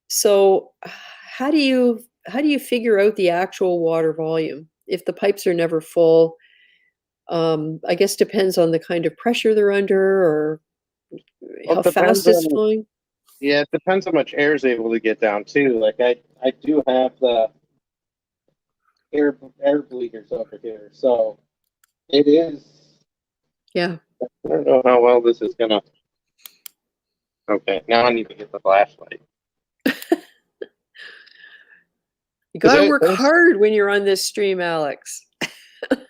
[SPEAKER 1] So how do you figure out the actual water volume if the pipes are never full? I guess depends on the kind of pressure they're under or
[SPEAKER 3] Well,
[SPEAKER 1] how
[SPEAKER 3] it depends
[SPEAKER 1] fast it's
[SPEAKER 3] on,
[SPEAKER 1] flowing.
[SPEAKER 3] yeah, it depends how much air is able to get down too. Like I do have the air bleeders over here, so it is.
[SPEAKER 1] Yeah.
[SPEAKER 3] I don't know how well this is gonna. Okay, now I need to get the flashlight.
[SPEAKER 1] You got to work
[SPEAKER 3] There's
[SPEAKER 1] hard when you're on this stream, Alex.
[SPEAKER 3] okay.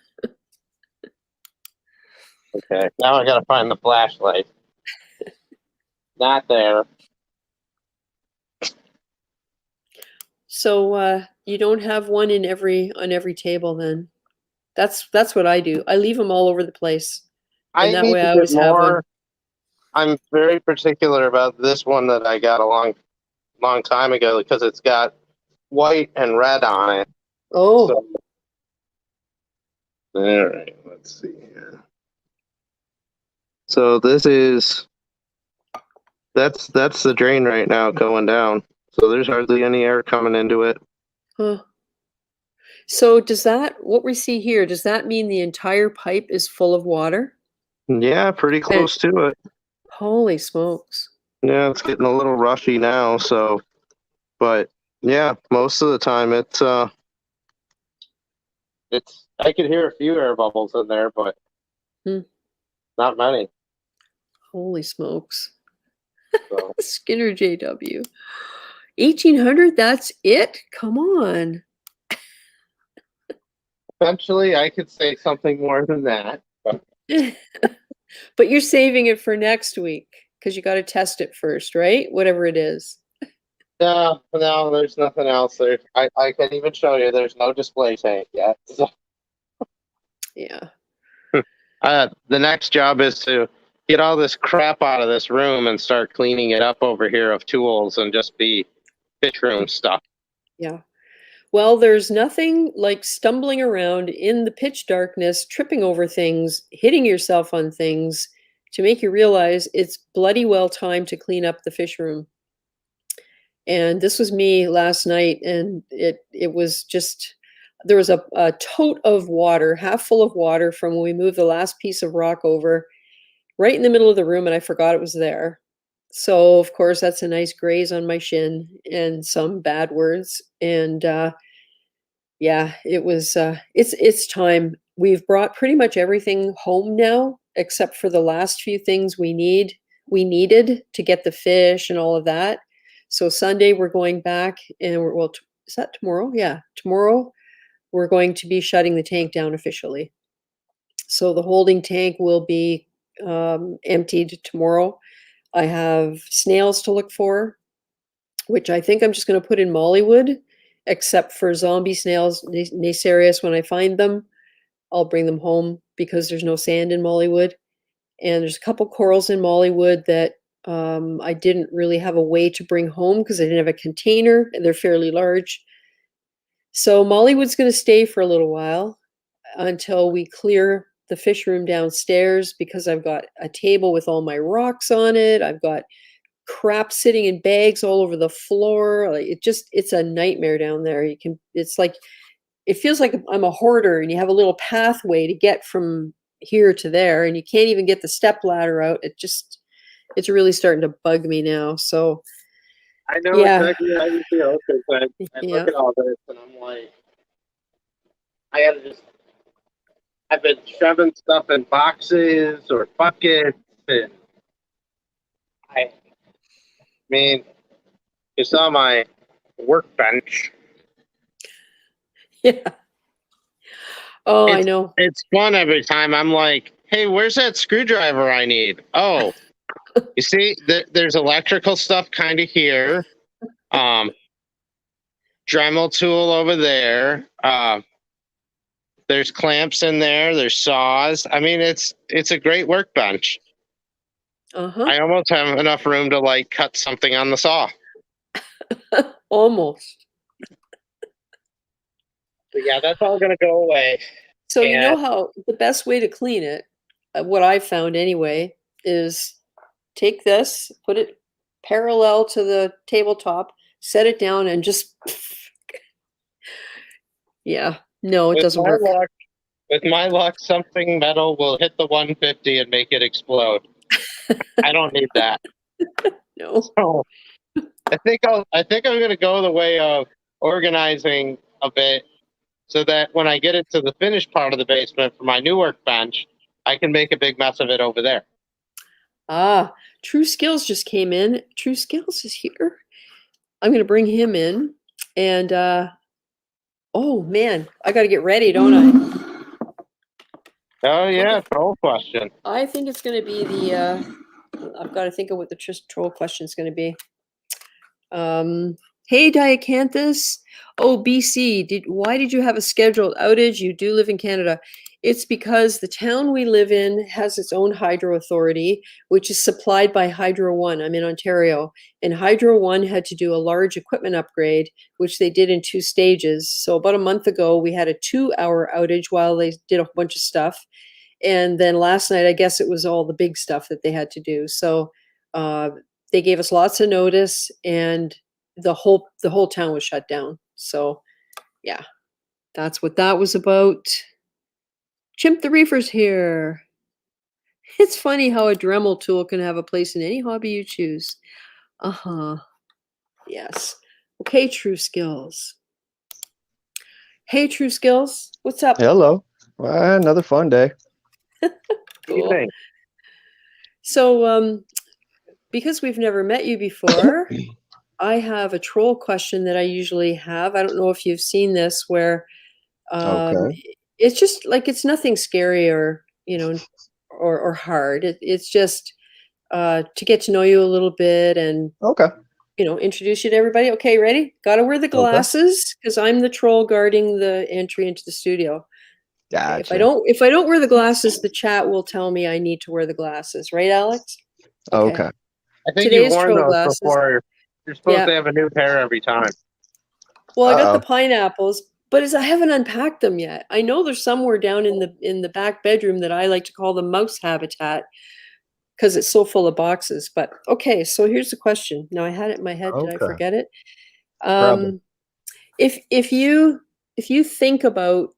[SPEAKER 3] Now I gotta find the flashlight. Not there.
[SPEAKER 1] So you don't have one in on every table then. That's what I do. I leave them all over the place. And
[SPEAKER 3] I
[SPEAKER 1] that
[SPEAKER 3] need
[SPEAKER 1] way
[SPEAKER 3] to
[SPEAKER 1] I
[SPEAKER 3] get
[SPEAKER 1] always have one.
[SPEAKER 3] more. I'm very particular about this one that I got a long time ago because it's got white and red on it.
[SPEAKER 1] Oh,
[SPEAKER 3] So, all right, let's see here. So this is that's the drain right now going down. So there's hardly any air coming into it.
[SPEAKER 1] huh. So what we see here, does that mean the entire pipe is full of water?
[SPEAKER 3] Yeah, pretty
[SPEAKER 1] And
[SPEAKER 3] close to it.
[SPEAKER 1] holy smokes.
[SPEAKER 3] Yeah, it's getting a little rushy now, so but yeah, most of the time it's I could hear a few air bubbles in there, but not many.
[SPEAKER 1] Holy smokes.
[SPEAKER 3] So
[SPEAKER 1] Skinner JW. 1,800, that's it? Come on.
[SPEAKER 3] Eventually, I could say something more than that. But
[SPEAKER 1] But you're saving it for next week because you got to test it first, right? Whatever it is.
[SPEAKER 3] no, no, there's nothing else there. I can even show you. There's no display tank yet. So,
[SPEAKER 1] Yeah.
[SPEAKER 3] the next job is to get all this crap out of this room and start cleaning it up over here of tools and just be fish room stuff.
[SPEAKER 1] Yeah. Well, there's nothing like stumbling around in the pitch darkness, tripping over things, hitting yourself on things to make you realize it's bloody well time to clean up the fish room. And this was me last night, and it was just there was a tote of water, half full of water from when we moved the last piece of rock over, right in the middle of the room, and I forgot it was there. So of course that's a nice graze on my shin and some bad words. And yeah, it was it's time. We've brought pretty much everything home now, except for the last few things we needed to get the fish and all of that. So Sunday we're going back and is that tomorrow? Yeah, tomorrow we're going to be shutting the tank down officially. So the holding tank will be emptied tomorrow. I have snails to look for, which I think I'm just going to put in Mollywood, except for zombie snails, Nacerius. When I find them, I'll bring them home because there's no sand in Mollywood. And there's a couple corals in Mollywood that I didn't really have a way to bring home because I didn't have a container, and they're fairly large. So Mollywood's going to stay for a little while until we clear the fish room downstairs because I've got a table with all my rocks on it. I've got crap sitting in bags all over the floor. Like it's a nightmare down there. It's like, it feels like I'm a hoarder and you have a little pathway to get from here to there and you can't even get the step ladder out. It's really starting to bug me now. So
[SPEAKER 3] I know
[SPEAKER 1] yeah,
[SPEAKER 3] exactly how you feel because I
[SPEAKER 1] yeah,
[SPEAKER 3] look at all this and I'm like, I gotta just. I've been shoving stuff in boxes or buckets, and I mean, you saw my workbench.
[SPEAKER 1] yeah. Oh, I
[SPEAKER 3] It's
[SPEAKER 1] know.
[SPEAKER 3] it's fun every time. I'm like, hey, where's that screwdriver I need? Oh, you see, there's electrical stuff kind of here. Dremel tool over there. There's clamps in there. There's saws. I mean, it's a great workbench.
[SPEAKER 1] Uh-huh.
[SPEAKER 3] I almost have enough room to like cut something on the saw.
[SPEAKER 1] Almost.
[SPEAKER 3] But yeah, that's all gonna go away.
[SPEAKER 1] So you know
[SPEAKER 3] And
[SPEAKER 1] how the best way to clean it, what I've found anyway, is take this, put it parallel to the tabletop, set it down, and just yeah. No, it
[SPEAKER 3] with
[SPEAKER 1] doesn't
[SPEAKER 3] my
[SPEAKER 1] work.
[SPEAKER 3] luck, with my luck, something metal will hit the 150 and make it explode. I don't need that.
[SPEAKER 1] No.
[SPEAKER 3] So I think I'm gonna go the way of organizing a bit so that when I get it to the finished part of the basement for my new workbench, I can make a big mess of it over there.
[SPEAKER 1] Ah, True Skills just came in. True Skills is here. I'm gonna bring him in. And oh man, I gotta get ready, don't I?
[SPEAKER 3] Oh yeah, troll question.
[SPEAKER 1] I think it's gonna be the I've got to think of what the troll question is going to be. Hey, Diacanthus. Oh, BC, why did you have a scheduled outage? You do live in Canada. It's because the town we live in has its own hydro authority, which is supplied by Hydro One. I'm in Ontario, and Hydro One had to do a large equipment upgrade, which they did in 2 stages. So about a month ago, we had a 2-hour outage while they did a bunch of stuff. And then last night, I guess it was all the big stuff that they had to do. So they gave us lots of notice, and the whole town was shut down. So yeah, that's what that was about. Chimp the Reefer's here. It's funny how a Dremel tool can have a place in any hobby you choose. Uh-huh. Yes. Okay, True Skills. Hey, True Skills. What's up?
[SPEAKER 4] Hello. Well, another fun day.
[SPEAKER 1] Cool. So, because we've never met you before, I have a troll question that I usually have. I don't know if you've seen this, where
[SPEAKER 4] Okay.
[SPEAKER 1] It's just like it's nothing scary or or hard. It's just to get to know you a little bit and
[SPEAKER 4] Okay.
[SPEAKER 1] introduce you to everybody. Okay, ready? Got to wear the
[SPEAKER 4] Okay.
[SPEAKER 1] glasses because I'm the troll guarding the entry into the studio. Okay, if I
[SPEAKER 4] Gotcha.
[SPEAKER 1] don't wear the glasses, the chat will tell me I need to wear the glasses, right, Alex? Okay.
[SPEAKER 4] Okay.
[SPEAKER 3] I think you've
[SPEAKER 1] Today's
[SPEAKER 3] worn
[SPEAKER 1] troll
[SPEAKER 3] those
[SPEAKER 1] glasses.
[SPEAKER 3] before. You're supposed
[SPEAKER 1] Yeah.
[SPEAKER 3] to have a new pair every time.
[SPEAKER 1] Well, I got the
[SPEAKER 4] Uh-oh.
[SPEAKER 1] pineapples, but I haven't unpacked them yet. I know there's somewhere down in the back bedroom that I like to call the mouse habitat because it's so full of boxes. But okay, so here's the question. Now I had it in my head. Did I
[SPEAKER 4] Okay.
[SPEAKER 1] forget it?
[SPEAKER 4] Probably.
[SPEAKER 1] If you think about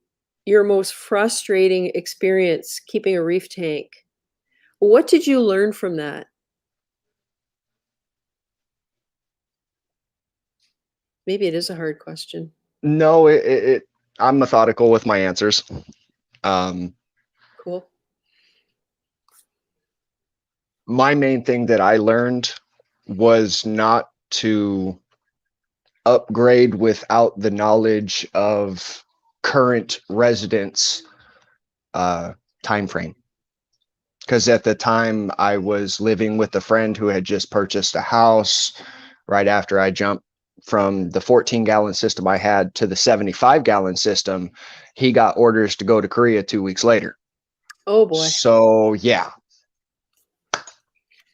[SPEAKER 1] your most frustrating experience keeping a reef tank, what did you learn from that? Maybe it is a hard question.
[SPEAKER 4] No, I'm methodical with my answers. Um,
[SPEAKER 1] Cool.
[SPEAKER 4] my main thing that I learned was not to upgrade without the knowledge of current residents' time frame. Because at the time I was living with a friend who had just purchased a house right after I jumped from the 14-gallon system I had to the 75-gallon system. He got orders to go to Korea 2 weeks later.
[SPEAKER 1] Oh boy.
[SPEAKER 4] So yeah.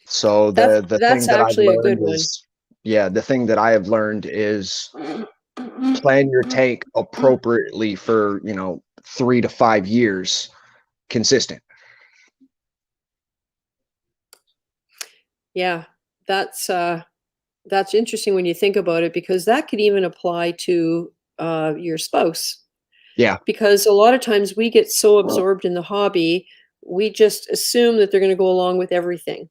[SPEAKER 4] So the
[SPEAKER 1] That's
[SPEAKER 4] thing that I've
[SPEAKER 1] actually a
[SPEAKER 4] learned
[SPEAKER 1] good one.
[SPEAKER 4] is, yeah, the thing that I have learned is plan your tank appropriately for 3 to 5 years consistent.
[SPEAKER 1] Yeah, that's interesting when you think about it because that could even apply to your spouse.
[SPEAKER 4] Yeah.
[SPEAKER 1] Because a lot of times we get so absorbed in the hobby, we just assume that they're going to go along with everything.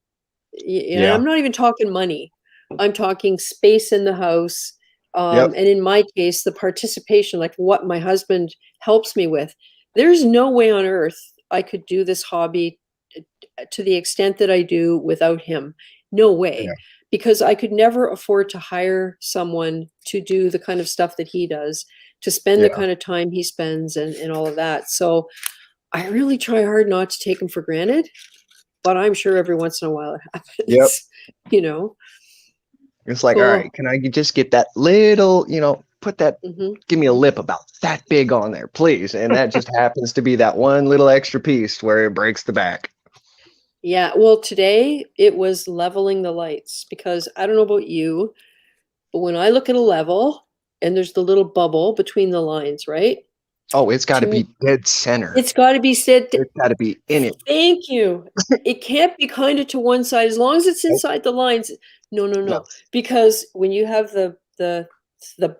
[SPEAKER 1] And
[SPEAKER 4] Yeah.
[SPEAKER 1] I'm not even talking money. I'm talking space in the house.
[SPEAKER 4] Yep.
[SPEAKER 1] And in my case, the participation, like what my husband helps me with. There's no way on earth I could do this hobby to the extent that I do without him. No way.
[SPEAKER 4] Yeah.
[SPEAKER 1] Because I could never afford to hire someone to do the kind of stuff that he does, to spend the
[SPEAKER 4] Yeah.
[SPEAKER 1] kind of time he spends and all of that. So I really try hard not to take him for granted, but I'm sure every once in a while it happens.
[SPEAKER 4] Yep. It's like, all
[SPEAKER 1] Cool.
[SPEAKER 4] right, can I just get that little, put that, give me a
[SPEAKER 1] Mhm.
[SPEAKER 4] lip about that big on there, please. And that just happens to be that one little extra piece where it breaks the back.
[SPEAKER 1] Yeah, well, today it was leveling the lights because I don't know about you, but when I look at a level and there's the little bubble between the lines, right?
[SPEAKER 4] Oh, it's got
[SPEAKER 1] To
[SPEAKER 4] to
[SPEAKER 1] me,
[SPEAKER 4] be dead center.
[SPEAKER 1] it's got to be set.
[SPEAKER 4] It's got to be in it.
[SPEAKER 1] Thank you. It can't be kind of to one side as long as it's
[SPEAKER 4] Nope.
[SPEAKER 1] inside the lines. No, no,
[SPEAKER 4] No.
[SPEAKER 1] no. Because when you have the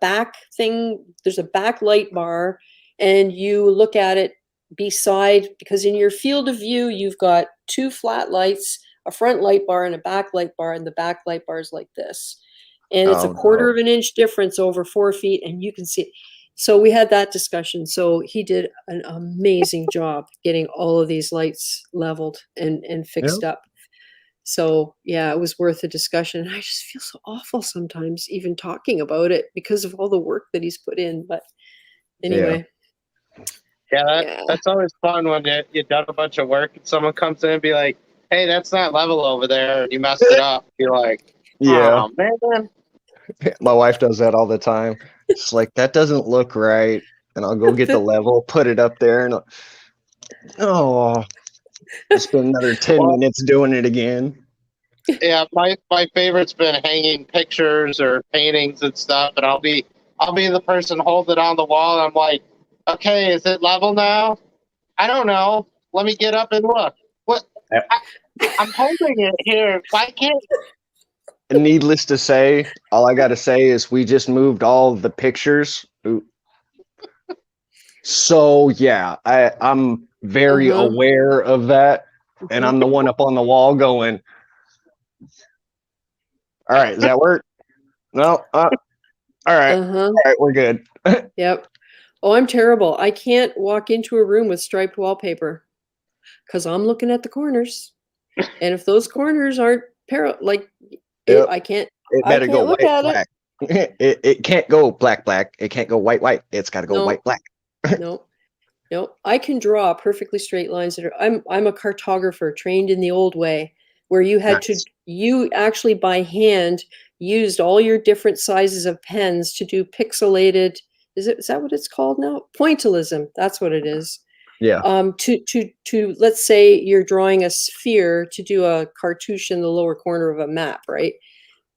[SPEAKER 1] back thing, there's a back light bar, and you look at it beside because in your field of view you've got two flat lights, a front light bar and a back light bar, and the back light bar is like this. And it's a
[SPEAKER 4] Oh,
[SPEAKER 1] quarter
[SPEAKER 4] no.
[SPEAKER 1] of an inch difference over 4 feet, and you can see it. So we had that discussion. So he did an amazing job getting all of these lights leveled and fixed
[SPEAKER 4] Yep.
[SPEAKER 1] up. So yeah, it was worth a discussion. And I just feel so awful sometimes even talking about it because of all the work that he's put in. But anyway.
[SPEAKER 3] Yeah, that's always fun when you've done a bunch of work and someone comes in and be like, hey, that's not level over there. And you messed it up. You're like,
[SPEAKER 4] Yeah.
[SPEAKER 3] oh, man.
[SPEAKER 4] My wife does that all the time. It's like, that doesn't look right. And I'll go get the level, put it up there, and I'll spend another 10
[SPEAKER 3] Well,
[SPEAKER 4] minutes doing it again.
[SPEAKER 3] yeah, my favorite's been hanging pictures or paintings and stuff, and I'll be the person holding it on the wall. And I'm like, okay, is it level now? I don't know. Let me get up and look. What? I'm holding it here. Why can't?
[SPEAKER 4] Needless to say, all I got to say is we just moved all the pictures. Ooh. So yeah, I'm very aware of that, and I'm the one up on the wall going, all right, does that work? No. All right. All right, we're good.
[SPEAKER 1] Yep. Oh, I'm terrible. I can't walk into a room with striped wallpaper because I'm looking at the corners. And if those corners aren't
[SPEAKER 4] Yep.
[SPEAKER 1] I can't
[SPEAKER 4] It better go
[SPEAKER 1] look
[SPEAKER 4] white,
[SPEAKER 1] at
[SPEAKER 4] black. It can't go black, black. It can't go white, white. It's got to go
[SPEAKER 1] No.
[SPEAKER 4] white, black.
[SPEAKER 1] No. No, I can draw perfectly straight lines that are, I'm a cartographer trained in the old way, where
[SPEAKER 4] Nice.
[SPEAKER 1] you actually by hand used all your different sizes of pens to do pixelated, is that what it's called now? Pointillism, that's what it is.
[SPEAKER 4] Yeah.
[SPEAKER 1] To let's say you're drawing a sphere to do a cartouche in the lower corner of a map, right?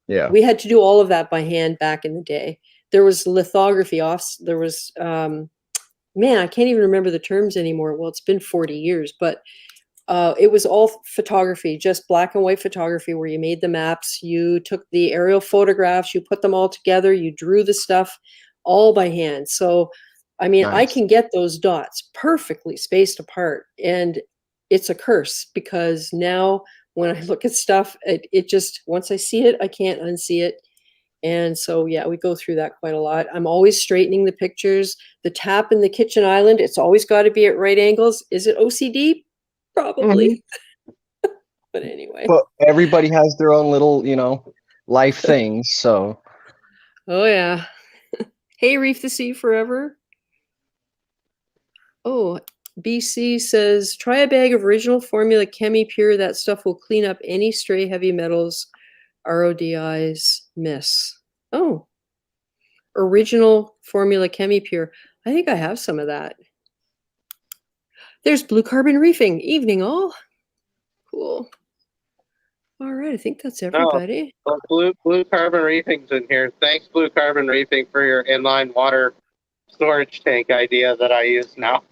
[SPEAKER 4] Yeah.
[SPEAKER 1] We had to do all of that by hand back in the day. There was lithography off, there was man, I can't even remember the terms anymore. Well, it's been 40 years, but it was all photography, just black and white photography, where you made the maps, you took the aerial photographs, you put them all together, you drew the stuff all by hand. So, I mean, I
[SPEAKER 4] Nice.
[SPEAKER 1] can get those dots perfectly spaced apart, and it's a curse because now when I look at stuff, it just, once I see it, I can't unsee it. And so, yeah, we go through that quite a lot. I'm always straightening the pictures. The tap in the kitchen island, it's always got to be at right angles. Is it OCD?
[SPEAKER 4] Mhm.
[SPEAKER 1] Probably. But anyway.
[SPEAKER 4] But everybody has their own little, life things. So
[SPEAKER 1] Oh, yeah. Hey, Reef the Sea Forever. Oh, BC says, try a bag of original formula Chemi Pure. That stuff will clean up any stray heavy metals RODIs miss. Oh, original formula Chemi Pure. I think I have some of that. There's Blue Carbon Reefing. Evening, all. Cool. All right, I think that's
[SPEAKER 3] Oh,
[SPEAKER 1] everybody.
[SPEAKER 3] well, Blue Carbon Reefing's in here. Thanks, Blue Carbon Reefing, for your inline water storage tank idea that I use now.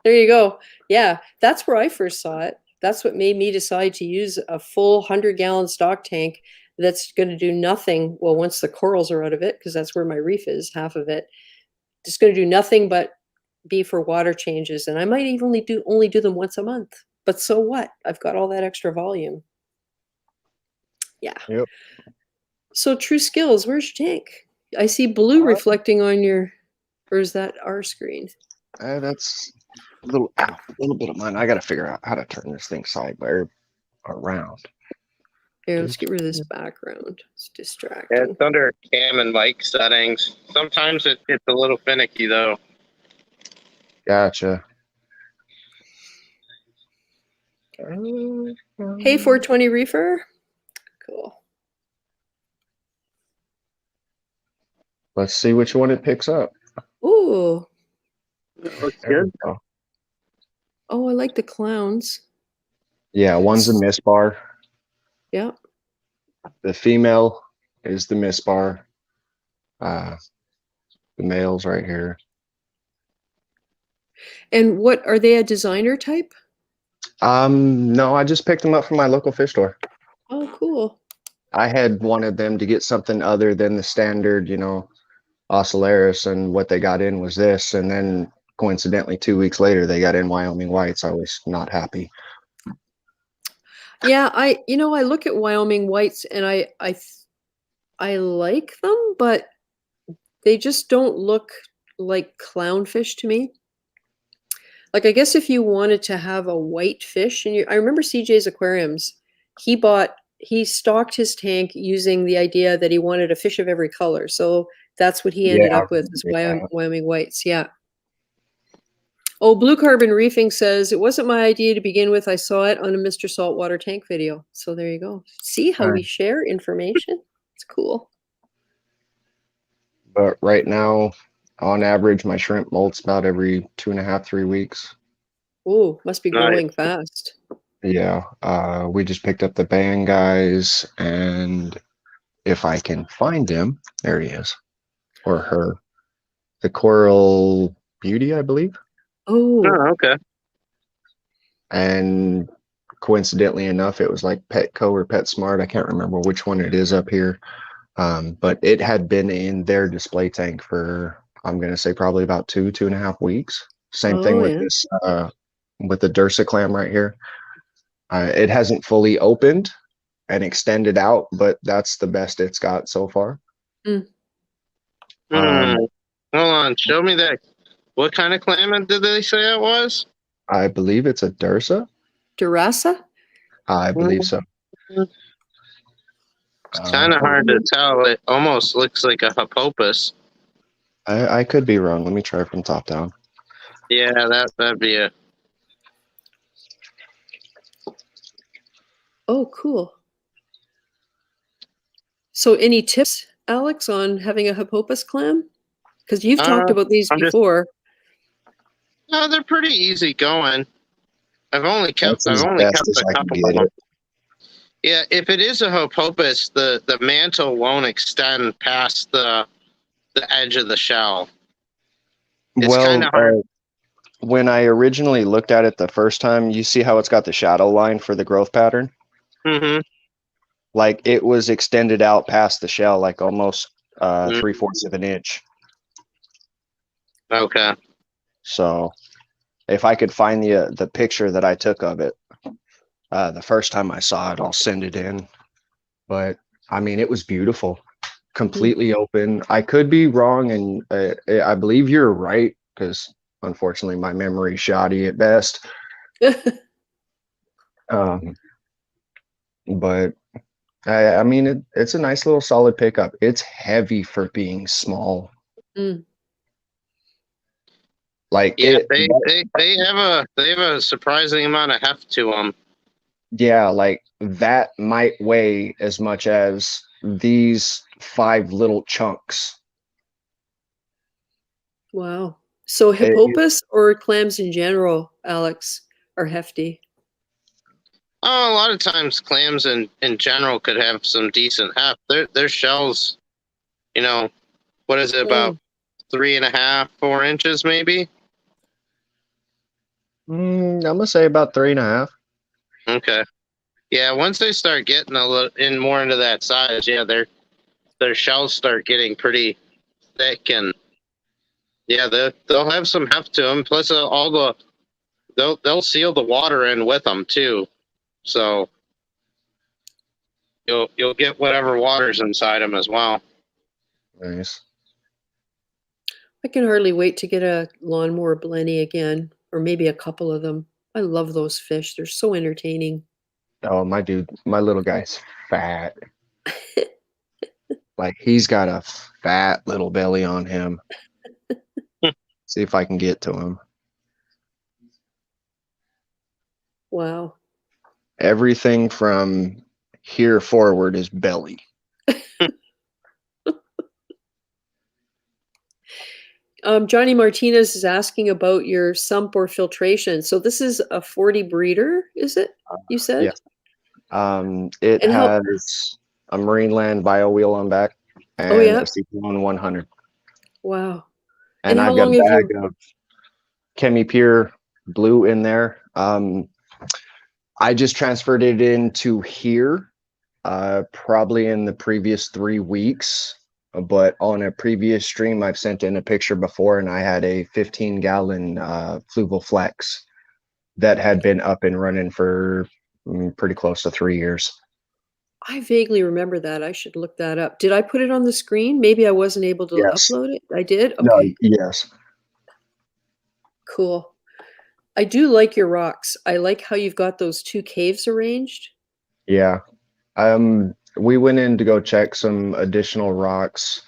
[SPEAKER 1] There you go. Yeah, that's where I first saw it. That's what made me decide to use a full 100-gallon stock tank that's going to do nothing. Well, once the corals are out of it, because that's where my reef is, half of it, it's going to do nothing but be for water changes. And I might even only do them once a month. But so what? I've got all that extra volume. Yeah.
[SPEAKER 4] Yep.
[SPEAKER 1] So True Skills, where's your tank? I see blue reflecting on your, or is that our screen?
[SPEAKER 4] That's a little bit of mine. I got to figure out how to turn this thing sideways around.
[SPEAKER 1] Here, let's get rid of this background. It's distracting.
[SPEAKER 3] Yeah, it's under cam and mic settings. Sometimes it's a little finicky, though.
[SPEAKER 4] Gotcha.
[SPEAKER 1] Hey, 420 Reefer. Cool.
[SPEAKER 4] Let's see which one it picks up.
[SPEAKER 1] Ooh.
[SPEAKER 3] Looks
[SPEAKER 4] There we
[SPEAKER 3] good.
[SPEAKER 4] go.
[SPEAKER 1] Oh, I like the clowns.
[SPEAKER 4] Yeah, one's a miss bar.
[SPEAKER 1] Yeah.
[SPEAKER 4] The female is the miss bar. The male's right here.
[SPEAKER 1] And what are they, a designer type?
[SPEAKER 4] No, I just picked them up from my local fish store.
[SPEAKER 1] Oh, cool.
[SPEAKER 4] I had wanted them to get something other than the standard, Ocellaris, and what they got in was this. And then coincidentally, 2 weeks later, they got in Wyoming whites. I was not happy.
[SPEAKER 1] Yeah, I look at Wyoming whites and I like them, but they just don't look like clownfish to me. Like, I guess if you wanted to have a white fish, and I remember CJ's Aquariums, he stocked his tank using the idea that he wanted a fish of every color. So that's what he ended up with, is Wyoming whites. Yeah. Oh, Blue Carbon Reefing says, it wasn't my idea to begin with. I saw it on a Mr. Saltwater tank video. So there you go. See how we share information? It's cool.
[SPEAKER 4] But right now, on average, my shrimp molts about every 2.5, 3 weeks.
[SPEAKER 1] Oh, must be growing fast.
[SPEAKER 4] Yeah. We just picked up the band guys, and if I can find him, there he is. Or her. The Coral Beauty, I believe.
[SPEAKER 1] Oh,
[SPEAKER 3] okay.
[SPEAKER 4] And coincidentally enough, it was like Petco or PetSmart. I can't remember which one it is up here. But it had been in their display tank for, I'm going to say, probably about 2.5 weeks. Same thing with this, with the Dursa clam right here. It hasn't fully opened and extended out, but that's the best it's got so far.
[SPEAKER 1] Mm.
[SPEAKER 3] Hold on, show me that. What kind of clam did they say it was?
[SPEAKER 4] I believe it's a Dursa.
[SPEAKER 1] Durasa?
[SPEAKER 4] I believe so.
[SPEAKER 3] It's kind of hard to tell. It almost looks like a Hopopus.
[SPEAKER 4] I could be wrong. Let me try from top down.
[SPEAKER 3] Yeah, that'd be a.
[SPEAKER 1] Oh, cool. So any tips, Alex, on having a Hippopas clam? Because you've talked about these
[SPEAKER 3] I'm just.
[SPEAKER 1] before.
[SPEAKER 3] No, they're pretty easy going. I've only kept
[SPEAKER 4] That's as best as
[SPEAKER 3] a
[SPEAKER 4] I can
[SPEAKER 3] couple of
[SPEAKER 4] get
[SPEAKER 3] them.
[SPEAKER 4] it.
[SPEAKER 3] Yeah, if it is a Hopopus, the mantle won't extend past the edge of the shell. It's kind
[SPEAKER 4] Well,
[SPEAKER 3] of hard.
[SPEAKER 4] when I originally looked at it the first time, you see how it's got the shadow line for the growth pattern?
[SPEAKER 3] Mm-hmm.
[SPEAKER 4] Like it was extended out past the shell, like almost
[SPEAKER 3] Mm.
[SPEAKER 4] 3/4 of an inch.
[SPEAKER 3] Okay.
[SPEAKER 4] So if I could find the picture that I took of it the first time I saw it, I'll send it in. But I mean, it was beautiful, completely open. I could be wrong, and I believe you're right because unfortunately my memory's shoddy at best. Um, but I mean, it's a nice little solid pickup. It's heavy for being small.
[SPEAKER 1] Mm.
[SPEAKER 4] Like
[SPEAKER 3] Yeah,
[SPEAKER 4] it,
[SPEAKER 3] they have a surprising amount of heft to them.
[SPEAKER 4] yeah, like that might weigh as much as these 5 little chunks.
[SPEAKER 1] Wow. So
[SPEAKER 4] It-
[SPEAKER 1] Hippopas or clams in general, Alex, are hefty.
[SPEAKER 3] Oh, a lot of times clams in general could have some decent heft. Their shells, you know, what is it, about 3.5, 4 inches maybe?
[SPEAKER 4] I'm gonna say about 3.5.
[SPEAKER 3] Okay. Yeah, once they start getting a little in more into that size, yeah, their shells start getting pretty thick, and yeah, they'll have some heft to them. Plus, all the they'll seal the water in with them too, so you'll get whatever water's inside them as well.
[SPEAKER 4] Nice.
[SPEAKER 1] I can hardly wait to get a lawnmower blenny again, or maybe a couple of them. I love those fish. They're so entertaining.
[SPEAKER 4] Oh, my dude, my little guy's fat. Like he's got a fat little belly on him. See if I can get to him.
[SPEAKER 1] Wow.
[SPEAKER 4] Everything from here forward is belly.
[SPEAKER 1] Johnny Martinez is asking about your sump or filtration. So this is a 40 breeder, is it? You said?
[SPEAKER 4] Yeah. It
[SPEAKER 1] And how?
[SPEAKER 4] has a Marine Land bio wheel on back
[SPEAKER 1] Oh
[SPEAKER 4] and
[SPEAKER 1] yeah.
[SPEAKER 4] a CP1 100.
[SPEAKER 1] Wow. And
[SPEAKER 4] And
[SPEAKER 1] how
[SPEAKER 4] I've got a
[SPEAKER 1] long have
[SPEAKER 4] bag
[SPEAKER 1] you?
[SPEAKER 4] of Chemi Pure Blue in there. I just transferred it into here, probably in the previous 3 weeks. But on a previous stream, I've sent in a picture before, and I had a 15-gallon Fluval Flex that had been up and running for pretty close to 3 years.
[SPEAKER 1] I vaguely remember that. I should look that up. Did I put it on the screen? Maybe I wasn't able to
[SPEAKER 4] Yes.
[SPEAKER 1] upload it. I did?
[SPEAKER 4] No,
[SPEAKER 1] Okay.
[SPEAKER 4] yes.
[SPEAKER 1] Cool. I do like your rocks. I like how you've got those 2 caves arranged.
[SPEAKER 4] Yeah. We went in to go check some additional rocks,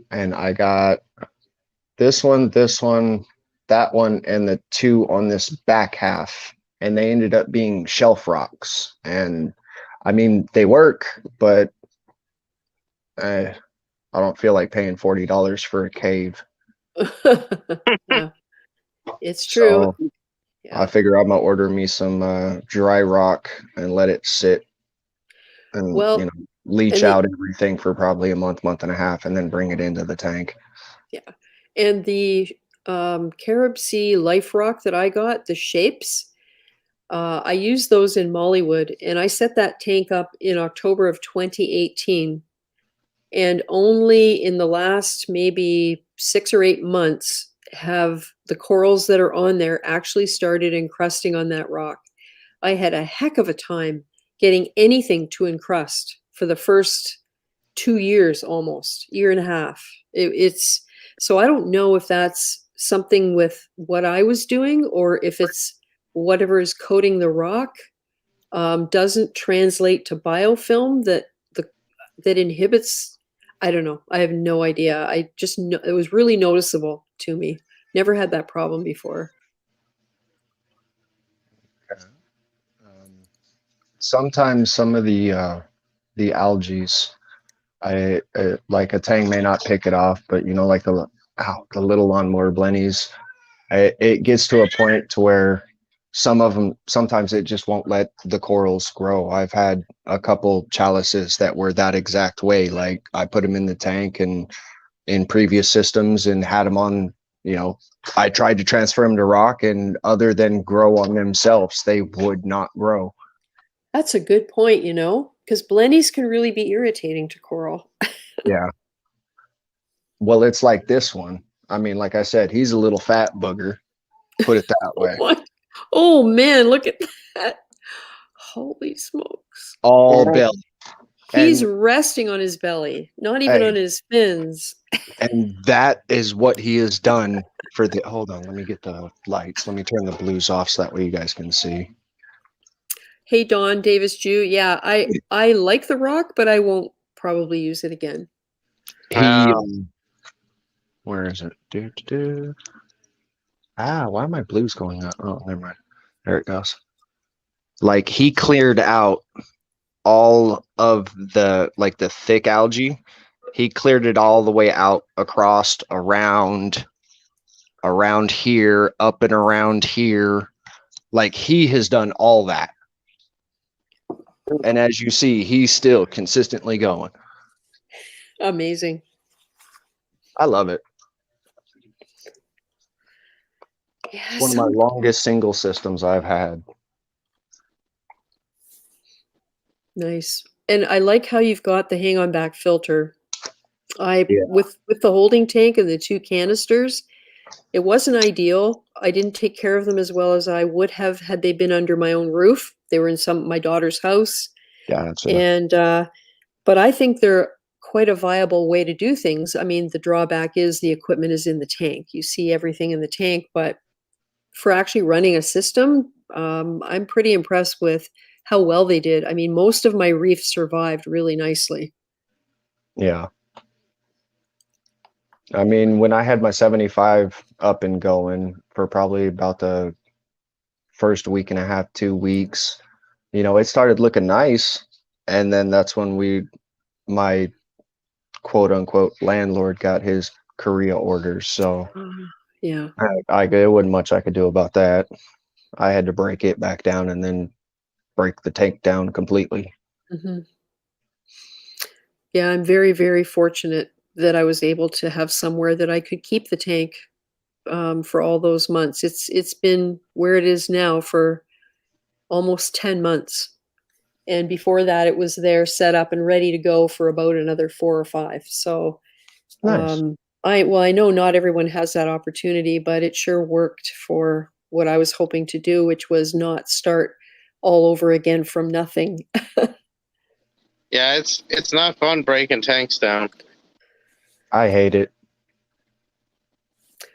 [SPEAKER 4] and I got this one, that one, and the 2 on this back half. And they ended up being shelf rocks. And I mean, they work, but I don't feel like paying $40 for a cave.
[SPEAKER 1] Yeah, it's true.
[SPEAKER 4] So I
[SPEAKER 1] Yeah.
[SPEAKER 4] figure I'm gonna order me some dry rock and let it sit and
[SPEAKER 1] Well,
[SPEAKER 4] leach
[SPEAKER 1] and the
[SPEAKER 4] out everything for probably a month and a half, and then bring it into the tank.
[SPEAKER 1] yeah, and the Carib Sea Life Rock that I got, the shapes, I used those in Mollywood, and I set that tank up in October of 2018. And only in the last maybe 6 or 8 months have the corals that are on there actually started encrusting on that rock. I had a heck of a time getting anything to encrust for the first 2 years, almost year and a half. It's so I don't know if that's something with what I was doing or if it's whatever is coating the rock doesn't translate to biofilm that inhibits. I don't know. I have no idea. I just know it was really noticeable to me. Never had that problem before.
[SPEAKER 4] Sometimes some of the algaes, I like a tang may not pick it off, but you know, like the little lawnmower blennies, it gets to a point to where some of them sometimes it just won't let the corals grow. I've had a couple chalices that were that exact way. Like I put them in the tank and in previous systems and had them on, you know, I tried to transfer them to rock, and other than grow on themselves, they would not grow.
[SPEAKER 1] That's a good point, you know, because blennies can really be irritating to coral.
[SPEAKER 4] Yeah. Well, it's like this one. I mean, like I said, he's a little fat booger, put it that way.
[SPEAKER 1] What? Oh man, look at that. Holy smokes.
[SPEAKER 4] All belly.
[SPEAKER 1] He's
[SPEAKER 4] And
[SPEAKER 1] resting on his belly, not even
[SPEAKER 4] hey,
[SPEAKER 1] on his fins.
[SPEAKER 4] and that is what he has done for the, hold on, let me get the lights. Let me turn the blues off so that way you guys can see.
[SPEAKER 1] Hey, Dawn Davis Jew. Yeah, I like the rock, but I won't probably use it again.
[SPEAKER 4] He,
[SPEAKER 3] Wow.
[SPEAKER 4] where is it? Why are my blues going up? Oh, never mind. There it goes. Like he cleared out all of the like the thick algae. He cleared it all the way out across around here, up and around here. Like he has done all that. And as you see, he's still consistently going.
[SPEAKER 1] Amazing.
[SPEAKER 4] I love it.
[SPEAKER 1] Yeah,
[SPEAKER 4] It's one of my longest single systems I've had.
[SPEAKER 1] nice. And I like how you've got the hang on back filter.
[SPEAKER 4] Yeah.
[SPEAKER 1] With the holding tank and the two canisters, it wasn't ideal. I didn't take care of them as well as I would have had they been under my own roof. They were in my daughter's house.
[SPEAKER 4] Gotcha.
[SPEAKER 1] And but I think they're quite a viable way to do things. I mean, the drawback is the equipment is in the tank. You see everything in the tank, but for actually running a system, I'm pretty impressed with how well they did. I mean, most of my reefs survived really nicely.
[SPEAKER 4] Yeah. I mean, when I had my 75 up and going for probably about the first week and a half, 2 weeks, you know, it started looking nice. And then that's when my quote unquote landlord got his Korea orders. So
[SPEAKER 1] Yeah.
[SPEAKER 4] there wasn't much I could do about that. I had to break it back down and then break the tank down completely.
[SPEAKER 1] Hmm. Yeah, I'm very, very fortunate that I was able to have somewhere that I could keep the tank for all those months. It's been where it is now for almost 10 months. And before that, it was there set up and ready to go for about another 4 or 5. So
[SPEAKER 4] Nice.
[SPEAKER 1] I know not everyone has that opportunity, but it sure worked for what I was hoping to do, which was not start all over again from nothing.
[SPEAKER 3] Yeah, it's not fun breaking tanks down.
[SPEAKER 4] I hate it.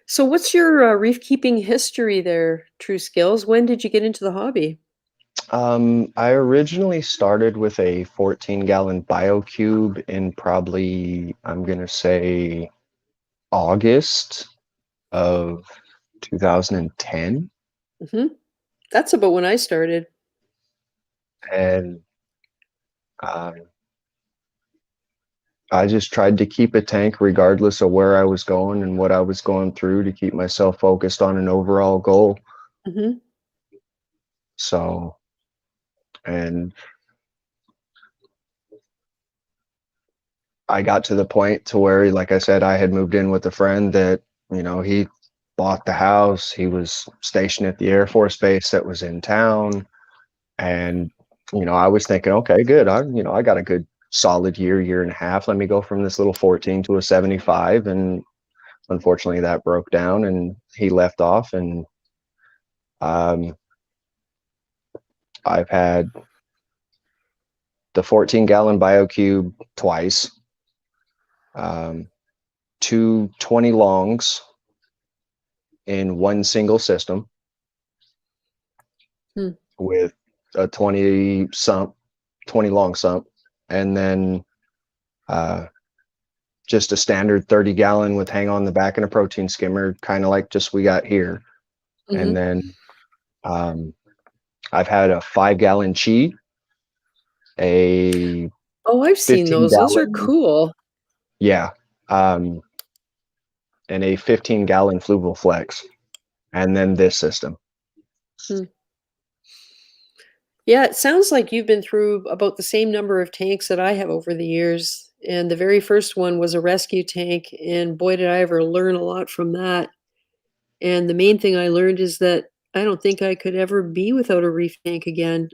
[SPEAKER 1] So what's your reef keeping history there, True Skills? When did you get into the hobby?
[SPEAKER 4] I originally started with a 14-gallon BioCube in probably, I'm gonna say, August of 2010.
[SPEAKER 1] Hmm. That's about when I started.
[SPEAKER 4] And I just tried to keep a tank regardless of where I was going and what I was going through to keep myself focused on an overall goal.
[SPEAKER 1] Hmm.
[SPEAKER 4] So, and I got to the point to where, like I said, I had moved in with a friend that, you know, he bought the house. He was stationed at the Air Force Base that was in town. And, you know, I was thinking, okay, good. I got a good solid year and a half. Let me go from this little 14 to a 75. And unfortunately that broke down and he left off. And I've had the 14-gallon BioCube twice, two 20 longs in one single system with a 20 long sump, and then just a standard 30-gallon with hang on the back and a protein skimmer, kind of like just we got here. And then I've had a 5-gallon chi, a
[SPEAKER 1] Oh, I've seen
[SPEAKER 4] 15
[SPEAKER 1] those. Those are
[SPEAKER 4] gallon,
[SPEAKER 1] cool.
[SPEAKER 4] yeah, and a 15-gallon fluval flex, and then this system.
[SPEAKER 1] Hmm. Yeah, it sounds like you've been through about the same number of tanks that I have over the years. And the very first one was a rescue tank, and boy, did I ever learn a lot from that. And the main thing I learned is that I don't think I could ever be without a reef tank again.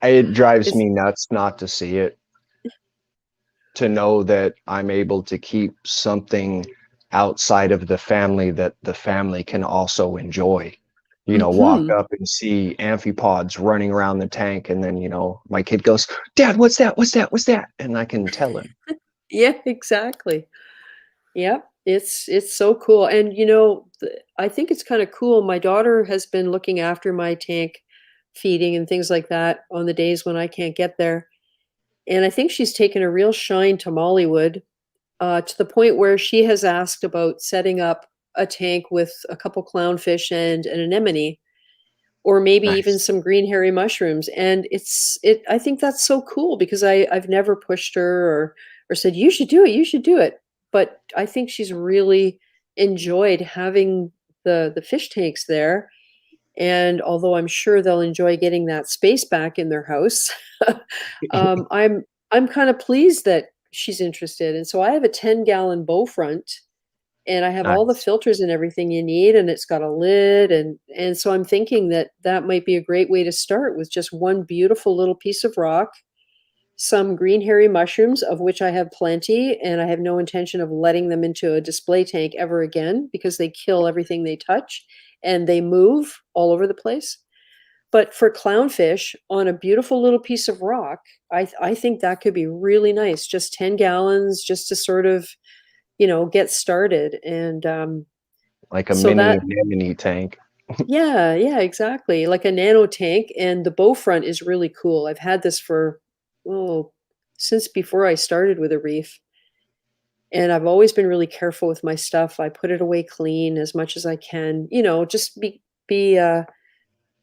[SPEAKER 4] It drives
[SPEAKER 1] It's
[SPEAKER 4] me nuts not to see it, to know that I'm able to keep something outside of the family that the family can also enjoy. You know, walk
[SPEAKER 1] mhm.
[SPEAKER 4] up and see amphipods running around the tank, and then, you know, my kid goes, "Dad, what's that? What's that? What's that?" And I can tell him.
[SPEAKER 1] Yeah, exactly. Yep, it's so cool, and, you know, I think it's kinda cool. My daughter has been looking after my tank, feeding and things like that on the days when I can't get there, and I think she's taken a real shine to Mollywood, to the point where she has asked about setting up a tank with a couple clownfish and an anemone, or maybe even
[SPEAKER 4] Nice.
[SPEAKER 1] some green hairy mushrooms. And I think that's so cool because I've never pushed her or said, you should do it, you should do it. But I think she's really enjoyed having the fish tanks there. And although I'm sure they'll enjoy getting that space back in their house, um, I'm I'm kind of pleased that she's interested. And so I have a 10-gallon bow front, and I have all the
[SPEAKER 4] Nice.
[SPEAKER 1] filters and everything you need, and it's got a lid, and so I'm thinking that that might be a great way to start with just one beautiful little piece of rock, some green hairy mushrooms, of which I have plenty, and I have no intention of letting them into a display tank ever again because they kill everything they touch and they move all over the place. But for clownfish on a beautiful little piece of rock, I think that could be really nice. Just 10 gallons just to sort of, get started. And
[SPEAKER 4] Like a
[SPEAKER 1] so
[SPEAKER 4] mini
[SPEAKER 1] that,
[SPEAKER 4] anemone tank.
[SPEAKER 1] yeah, yeah, exactly. Like a nano tank. And the bow front is really cool. I've had this for, oh, since before I started with a reef. And I've always been really careful with my stuff. I put it away clean as much as I can, just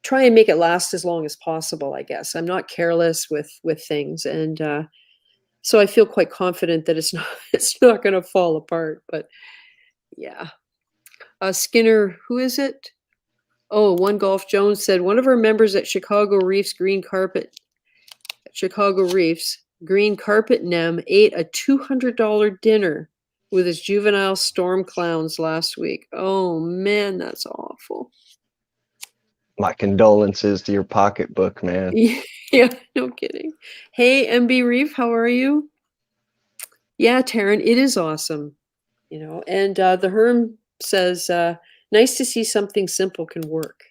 [SPEAKER 1] try and make it last as long as possible, I guess. I'm not careless with things, and, so I feel quite confident that it's not it's not gonna fall apart, but yeah. Skinner, who is it? Oh, One Golf Jones said, "One of our members at Chicago Reef's Green Carpet Nem ate a $200 dinner with his juvenile storm clowns last week." Oh, man, that's awful.
[SPEAKER 4] My condolences to your pocketbook, man.
[SPEAKER 1] Yeah, no kidding. Hey, MB Reef, how are you? Yeah, Taryn, it is awesome, and the Herm says, nice to see something simple can work.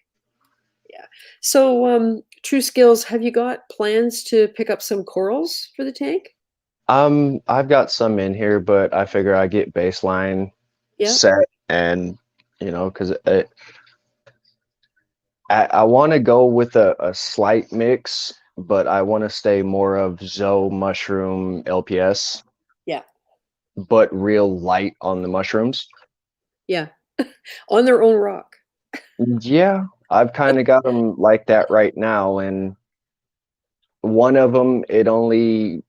[SPEAKER 1] Yeah. So, True Skills, have you got plans to pick up some corals for the tank?
[SPEAKER 4] I've got some in here, but I figure I get baseline
[SPEAKER 1] Yeah.
[SPEAKER 4] set, and because I want to go with a slight mix, but I want to stay more of Zoe mushroom LPS,
[SPEAKER 1] Yeah.
[SPEAKER 4] but real light on the mushrooms.
[SPEAKER 1] Yeah. On their own rock.
[SPEAKER 4] Yeah, I've kind of got them like that right now, and one of them, it only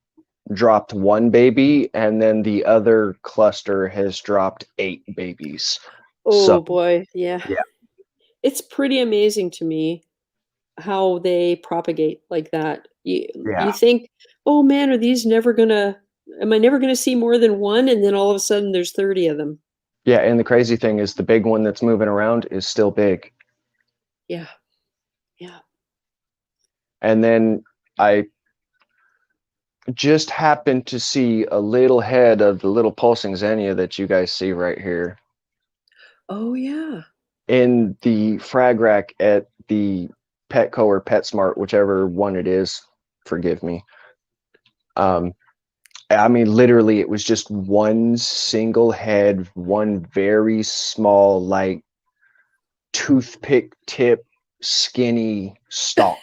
[SPEAKER 4] dropped one baby, and then the other cluster has dropped 8 babies. So
[SPEAKER 1] Oh boy. Yeah.
[SPEAKER 4] yeah,
[SPEAKER 1] It's pretty amazing to me how they propagate like that. You
[SPEAKER 4] yeah,
[SPEAKER 1] think, oh man, am I never gonna see more than one? And then all of a sudden there's 30 of them.
[SPEAKER 4] yeah. And the crazy thing is, the big one that's moving around is still big.
[SPEAKER 1] Yeah. Yeah.
[SPEAKER 4] And then I just happened to see a little head of the little pulsing xenia that you guys see right here
[SPEAKER 1] Oh yeah.
[SPEAKER 4] in the frag rack at the Petco or PetSmart, whichever one it is. Forgive me. I mean, literally, it was just one single head, one very small, like toothpick tip, skinny stalk.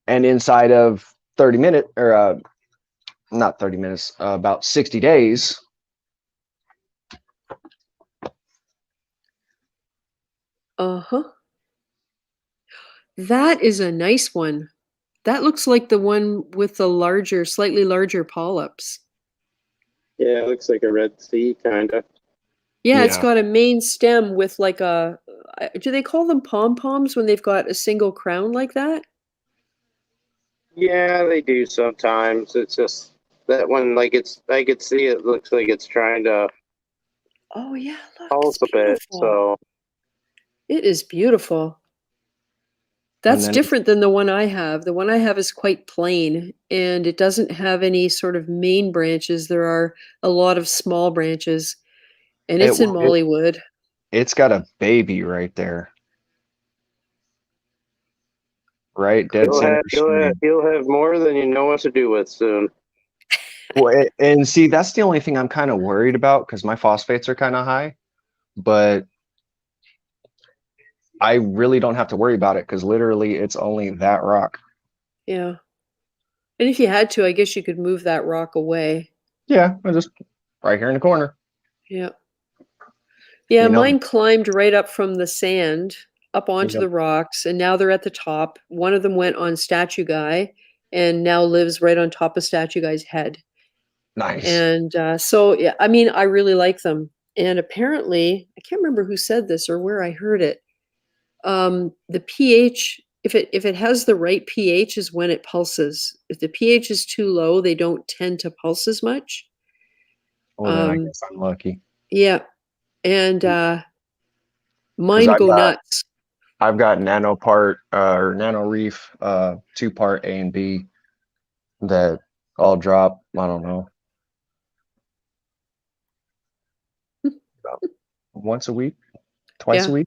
[SPEAKER 4] And inside of 30 minutes or not 30 minutes, about 60 days.
[SPEAKER 1] Uh-huh. That is a nice one. That looks like the one with the larger, slightly larger polyps.
[SPEAKER 3] Yeah, it looks like a Red Sea kind of.
[SPEAKER 1] Yeah, it's
[SPEAKER 4] Yeah.
[SPEAKER 1] got a main stem with like a, do they call them pom-poms when they've got a single crown like that?
[SPEAKER 3] Yeah, they do sometimes. It's just that one, like I could see it looks like it's trying to
[SPEAKER 1] Oh yeah, look, it's
[SPEAKER 3] pulse a bit.
[SPEAKER 1] beautiful.
[SPEAKER 3] So
[SPEAKER 1] It is beautiful.
[SPEAKER 4] And
[SPEAKER 1] That's
[SPEAKER 4] then
[SPEAKER 1] different than the one I have. The one I have is quite plain, and it doesn't have any sort of main branches. There are a lot of small branches, and
[SPEAKER 4] it
[SPEAKER 1] it's in
[SPEAKER 4] will
[SPEAKER 1] Mollywood.
[SPEAKER 4] it's got a baby right there. Right dead center screen.
[SPEAKER 3] you'll have more than you know what to do with soon.
[SPEAKER 4] Well, and see, that's the only thing I'm kind of worried about because my phosphates are kind of high, but I really don't have to worry about it because literally it's only that rock.
[SPEAKER 1] Yeah. And if you had to, I guess you could move that rock away.
[SPEAKER 4] Yeah, I just right here in the corner.
[SPEAKER 1] Yeah. Yeah,
[SPEAKER 4] You know,
[SPEAKER 1] mine climbed right up from the sand up onto
[SPEAKER 4] Yep.
[SPEAKER 1] the rocks, and now they're at the top. One of them went on Statue Guy and now lives right on top of Statue Guy's head.
[SPEAKER 4] Nice.
[SPEAKER 1] And so, yeah, I mean, I really like them. And apparently, I can't remember who said this or where I heard it. The pH, if it has the right pH, is when it pulses. If the pH is too low, they don't tend to pulse as much.
[SPEAKER 4] Well, then I
[SPEAKER 1] Um,
[SPEAKER 4] guess I'm lucky
[SPEAKER 1] yeah, and
[SPEAKER 4] because
[SPEAKER 1] mine go nuts.
[SPEAKER 4] I've got nano part or nano reef 2-part A and B that I'll drop. I don't know about once a week, twice
[SPEAKER 1] Yeah,
[SPEAKER 4] a week.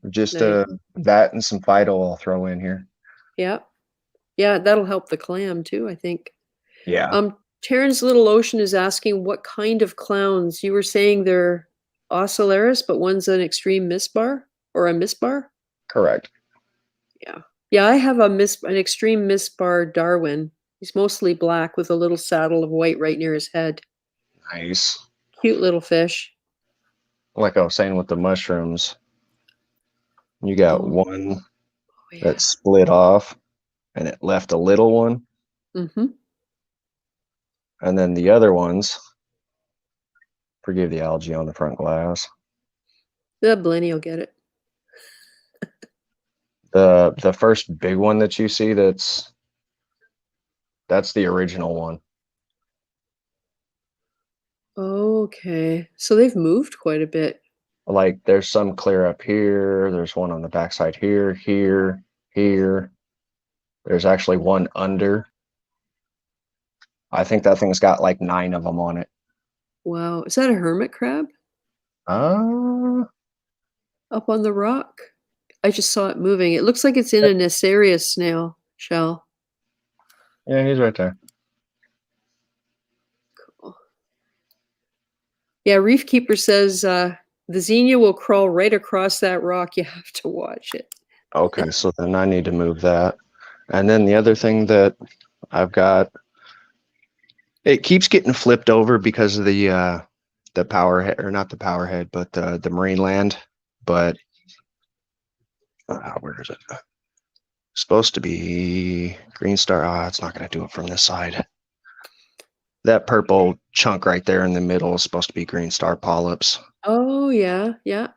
[SPEAKER 4] Just
[SPEAKER 1] nice.
[SPEAKER 4] that and some Fido I'll throw in here.
[SPEAKER 1] Yeah, yeah, that'll help the clam too, I think.
[SPEAKER 4] Yeah,
[SPEAKER 1] Terran's Little Ocean is asking what kind of clowns. You were saying they're ocellaris, but one's an extreme misbar or a misbar?
[SPEAKER 4] correct.
[SPEAKER 1] Yeah. Yeah, I have an extreme misbar Darwin. He's mostly black with a little saddle of white right near his head.
[SPEAKER 4] Nice.
[SPEAKER 1] Cute little fish.
[SPEAKER 4] Like I was saying with the mushrooms, you got
[SPEAKER 1] Oh,
[SPEAKER 4] one
[SPEAKER 1] yeah.
[SPEAKER 4] that split off and it left a little one,
[SPEAKER 1] Mm-hmm.
[SPEAKER 4] and then the other ones, forgive the algae on the front glass.
[SPEAKER 1] The Blenny will get it.
[SPEAKER 4] The first big one that you see, that's the original one.
[SPEAKER 1] Okay. So they've moved quite a bit.
[SPEAKER 4] Like there's some clear up here, there's one on the backside here, here, here. There's actually one under. I think that thing's got like 9 of them on it.
[SPEAKER 1] Wow. Is that a hermit crab
[SPEAKER 4] Uh,
[SPEAKER 1] up on the rock? I just saw it moving. It looks like it's in a Nessarius snail shell.
[SPEAKER 4] yeah, he's right there.
[SPEAKER 1] Cool. Yeah, Reef Keeper says the Xenia will crawl right across that rock. You have to watch it.
[SPEAKER 4] Okay, so then I need to move that. And then the other thing that I've got, it keeps getting flipped over because of the power head, or not the power head, but the marine land. But where is it? Supposed to be green star. Ah, it's not going to do it from this side. That purple chunk right there in the middle is supposed to be green star polyps.
[SPEAKER 1] Oh yeah, yeah.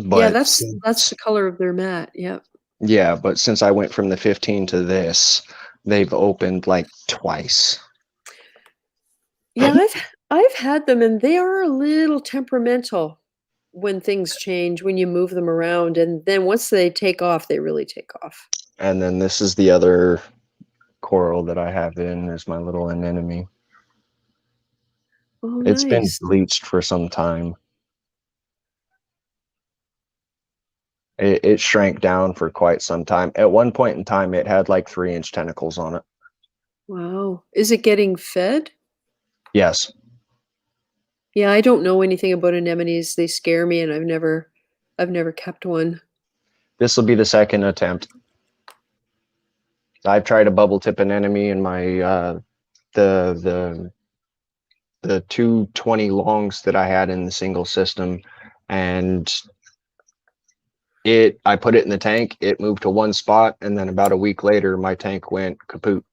[SPEAKER 4] But
[SPEAKER 1] Yeah, that's the color of their mat. Yeah.
[SPEAKER 4] yeah, but since I went from the 15 to this, they've opened like twice.
[SPEAKER 1] Yeah, I've had them and they are a little temperamental when things change, when you move them around, and then once they take off, they really take off.
[SPEAKER 4] And then this is the other coral that I have in, is my little anemone.
[SPEAKER 1] Oh,
[SPEAKER 4] It's been
[SPEAKER 1] nice.
[SPEAKER 4] bleached for some time. It shrank down for quite some time. At one point in time, it had like 3-inch tentacles on it.
[SPEAKER 1] Wow. Is it getting fed?
[SPEAKER 4] Yes.
[SPEAKER 1] Yeah, I don't know anything about anemones. They scare me and I've never kept one.
[SPEAKER 4] This will be the second attempt. I've tried a bubble tip anemone in my the 220 longs that I had in the single system, and I put it in the tank, it moved to one spot, and then about a week later my tank went kaput.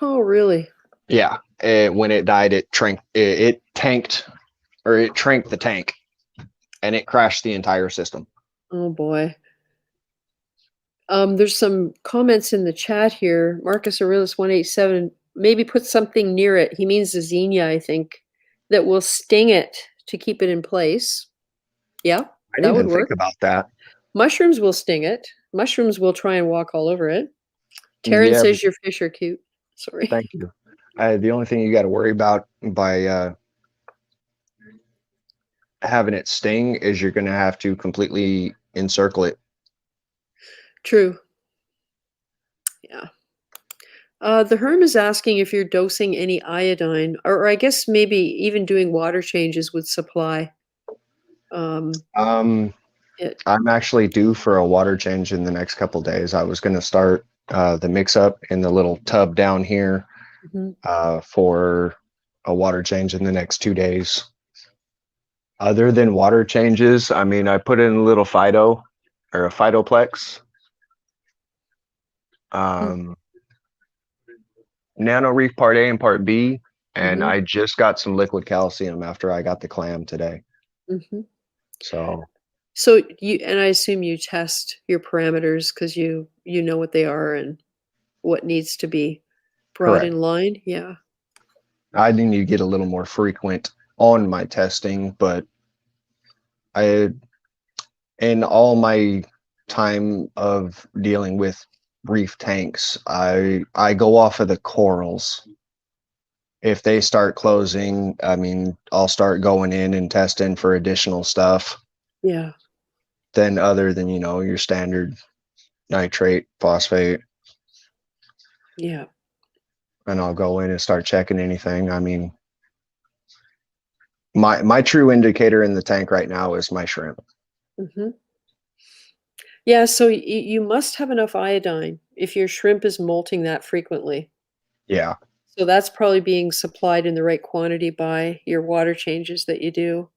[SPEAKER 1] Oh, really?
[SPEAKER 4] Yeah, when it died, it tanked the tank, and it crashed the entire system.
[SPEAKER 1] Oh boy. There's some comments in the chat here. Marcus Aurelius 187, maybe put something near it. He means the xenia, I think, that will sting it to keep it in place. Yeah,
[SPEAKER 4] I
[SPEAKER 1] that
[SPEAKER 4] didn't
[SPEAKER 1] would
[SPEAKER 4] even
[SPEAKER 1] work.
[SPEAKER 4] think about that.
[SPEAKER 1] Mushrooms will sting it. Mushrooms will try and walk all over it. Taryn
[SPEAKER 4] Yeah,
[SPEAKER 1] says your fish are cute. Sorry.
[SPEAKER 4] thank you. The only thing you got to worry about by having it sting is you're going to have to completely encircle it.
[SPEAKER 1] True. Yeah. The Herm is asking if you're dosing any iodine, or I guess maybe even doing water changes with supply. It,
[SPEAKER 4] I'm actually due for a water change in the next couple days. I was going to start the mix up in the little tub down here
[SPEAKER 1] mhm.
[SPEAKER 4] for a water change in the next 2 days. Other than water changes, I mean, I put in a little Fido or a Phytoplex. Nano Reef Part A and Part B, and I just got some liquid calcium after I got the clam today. So
[SPEAKER 1] And I assume you test your parameters because you know what they are and what needs to be brought
[SPEAKER 4] correct.
[SPEAKER 1] in line. Yeah.
[SPEAKER 4] I need to get a little more frequent on my testing, but in all my time of dealing with reef tanks, I go off of the corals. If they start closing, I mean, I'll start going in and testing for additional stuff.
[SPEAKER 1] Yeah.
[SPEAKER 4] Then other than, your standard nitrate, phosphate.
[SPEAKER 1] Yeah.
[SPEAKER 4] And I'll go in and start checking anything. I mean, my true indicator in the tank right now is my shrimp.
[SPEAKER 1] Yeah, so you must have enough iodine if your shrimp is molting that frequently.
[SPEAKER 4] Yeah.
[SPEAKER 1] So that's probably being supplied in the right quantity by your water changes that you do.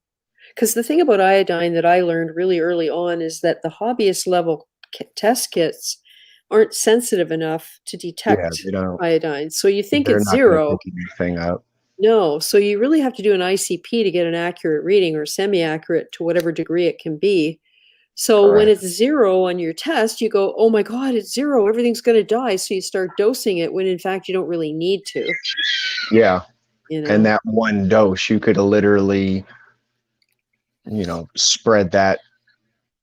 [SPEAKER 1] Because the thing about iodine that I learned really early on is that the hobbyist level test kits aren't sensitive enough to
[SPEAKER 4] Yeah,
[SPEAKER 1] detect
[SPEAKER 4] they don't.
[SPEAKER 1] iodine. So you think
[SPEAKER 4] They're
[SPEAKER 1] it's
[SPEAKER 4] not going to
[SPEAKER 1] zero.
[SPEAKER 4] pick anything up.
[SPEAKER 1] No, so you really have to do an ICP to get an accurate reading or semi-accurate to whatever degree it can be. So when
[SPEAKER 4] Correct.
[SPEAKER 1] it's zero on your test, you go, oh my God, it's zero. Everything's going to die. So you start dosing it when in fact you don't really need to.
[SPEAKER 4] Yeah.
[SPEAKER 1] You know?
[SPEAKER 4] And that one dose, you could literally, spread that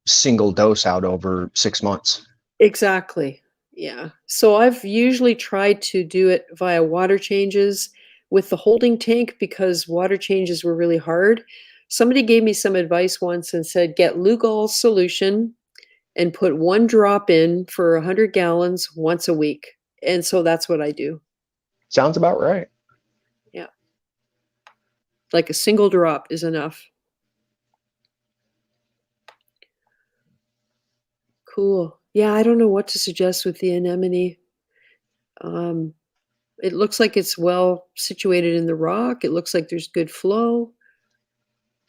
[SPEAKER 4] single dose out over 6 months.
[SPEAKER 1] Exactly. Yeah. So I've usually tried to do it via water changes with the holding tank because water changes were really hard. Somebody gave me some advice once and said, get Lugol solution and put 1 drop in for 100 gallons once a week. And so that's what I do.
[SPEAKER 4] Sounds about right.
[SPEAKER 1] Yeah. Like a single drop is enough. Cool. Yeah, I don't know what to suggest with the anemone. It looks like it's well situated in the rock. It looks like there's good flow.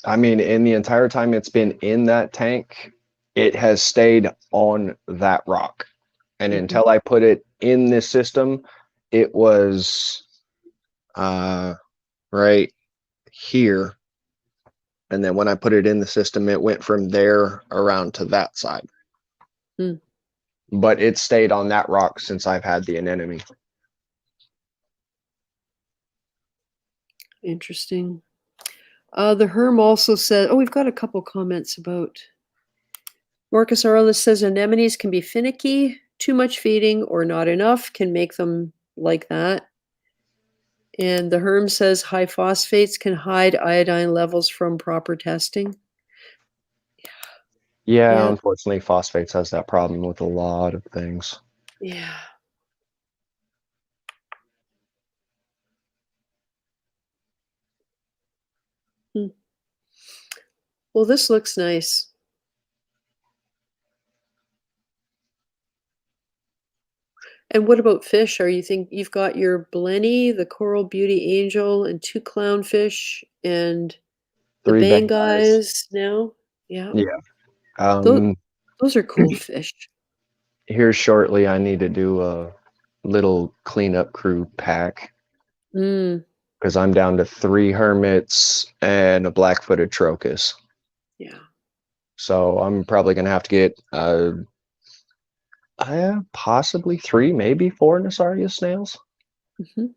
[SPEAKER 4] I mean, in the entire time it's been in that tank, it has stayed on that rock. And until I put it in this system, it was right here. And then when I put it in the system, it went from there around to that side. But it stayed on that rock since I've had the anemone.
[SPEAKER 1] Interesting. The Herm also said, oh, we've got a couple comments about. Marcus Aurelius says anemones can be finicky. Too much feeding or not enough can make them like that. And the Herm says high phosphates can hide iodine levels from proper testing.
[SPEAKER 4] Yeah, unfortunately, phosphates has that problem with a lot of things.
[SPEAKER 1] Yeah. Well, this looks nice. And what about fish? Are you think you've got your Blenny, the Coral Beauty Angel, and 2 clownfish, and the
[SPEAKER 4] Three bang guys.
[SPEAKER 1] Bangais now? Yeah.
[SPEAKER 4] Yeah.
[SPEAKER 1] Those
[SPEAKER 4] Um,
[SPEAKER 1] those are cool fish.
[SPEAKER 4] Here shortly, I need to do a little cleanup crew pack
[SPEAKER 1] Mm,
[SPEAKER 4] because I'm down to 3 hermits and a black-footed trocus.
[SPEAKER 1] yeah.
[SPEAKER 4] So I'm probably gonna have to get possibly 3, maybe 4 Nasarius snails,
[SPEAKER 1] Mhm.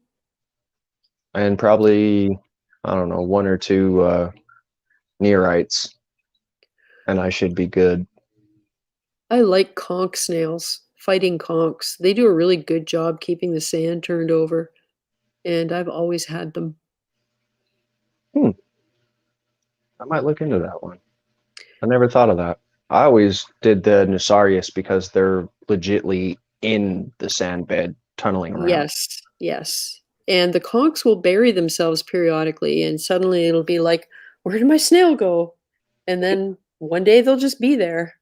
[SPEAKER 4] and probably I don't know 1 or 2 neorites, and I should be good.
[SPEAKER 1] I like conch snails, fighting conchs. They do a really good job keeping the sand turned over, and I've always had them.
[SPEAKER 4] Hmm, I might look into that one. I never thought of that. I always did the Nasarius because they're legitly in the sand bed tunneling around.
[SPEAKER 1] Yes, yes. And the conchs will bury themselves periodically, and suddenly it'll be like, "Where did my snail go?" And then one day they'll just be there.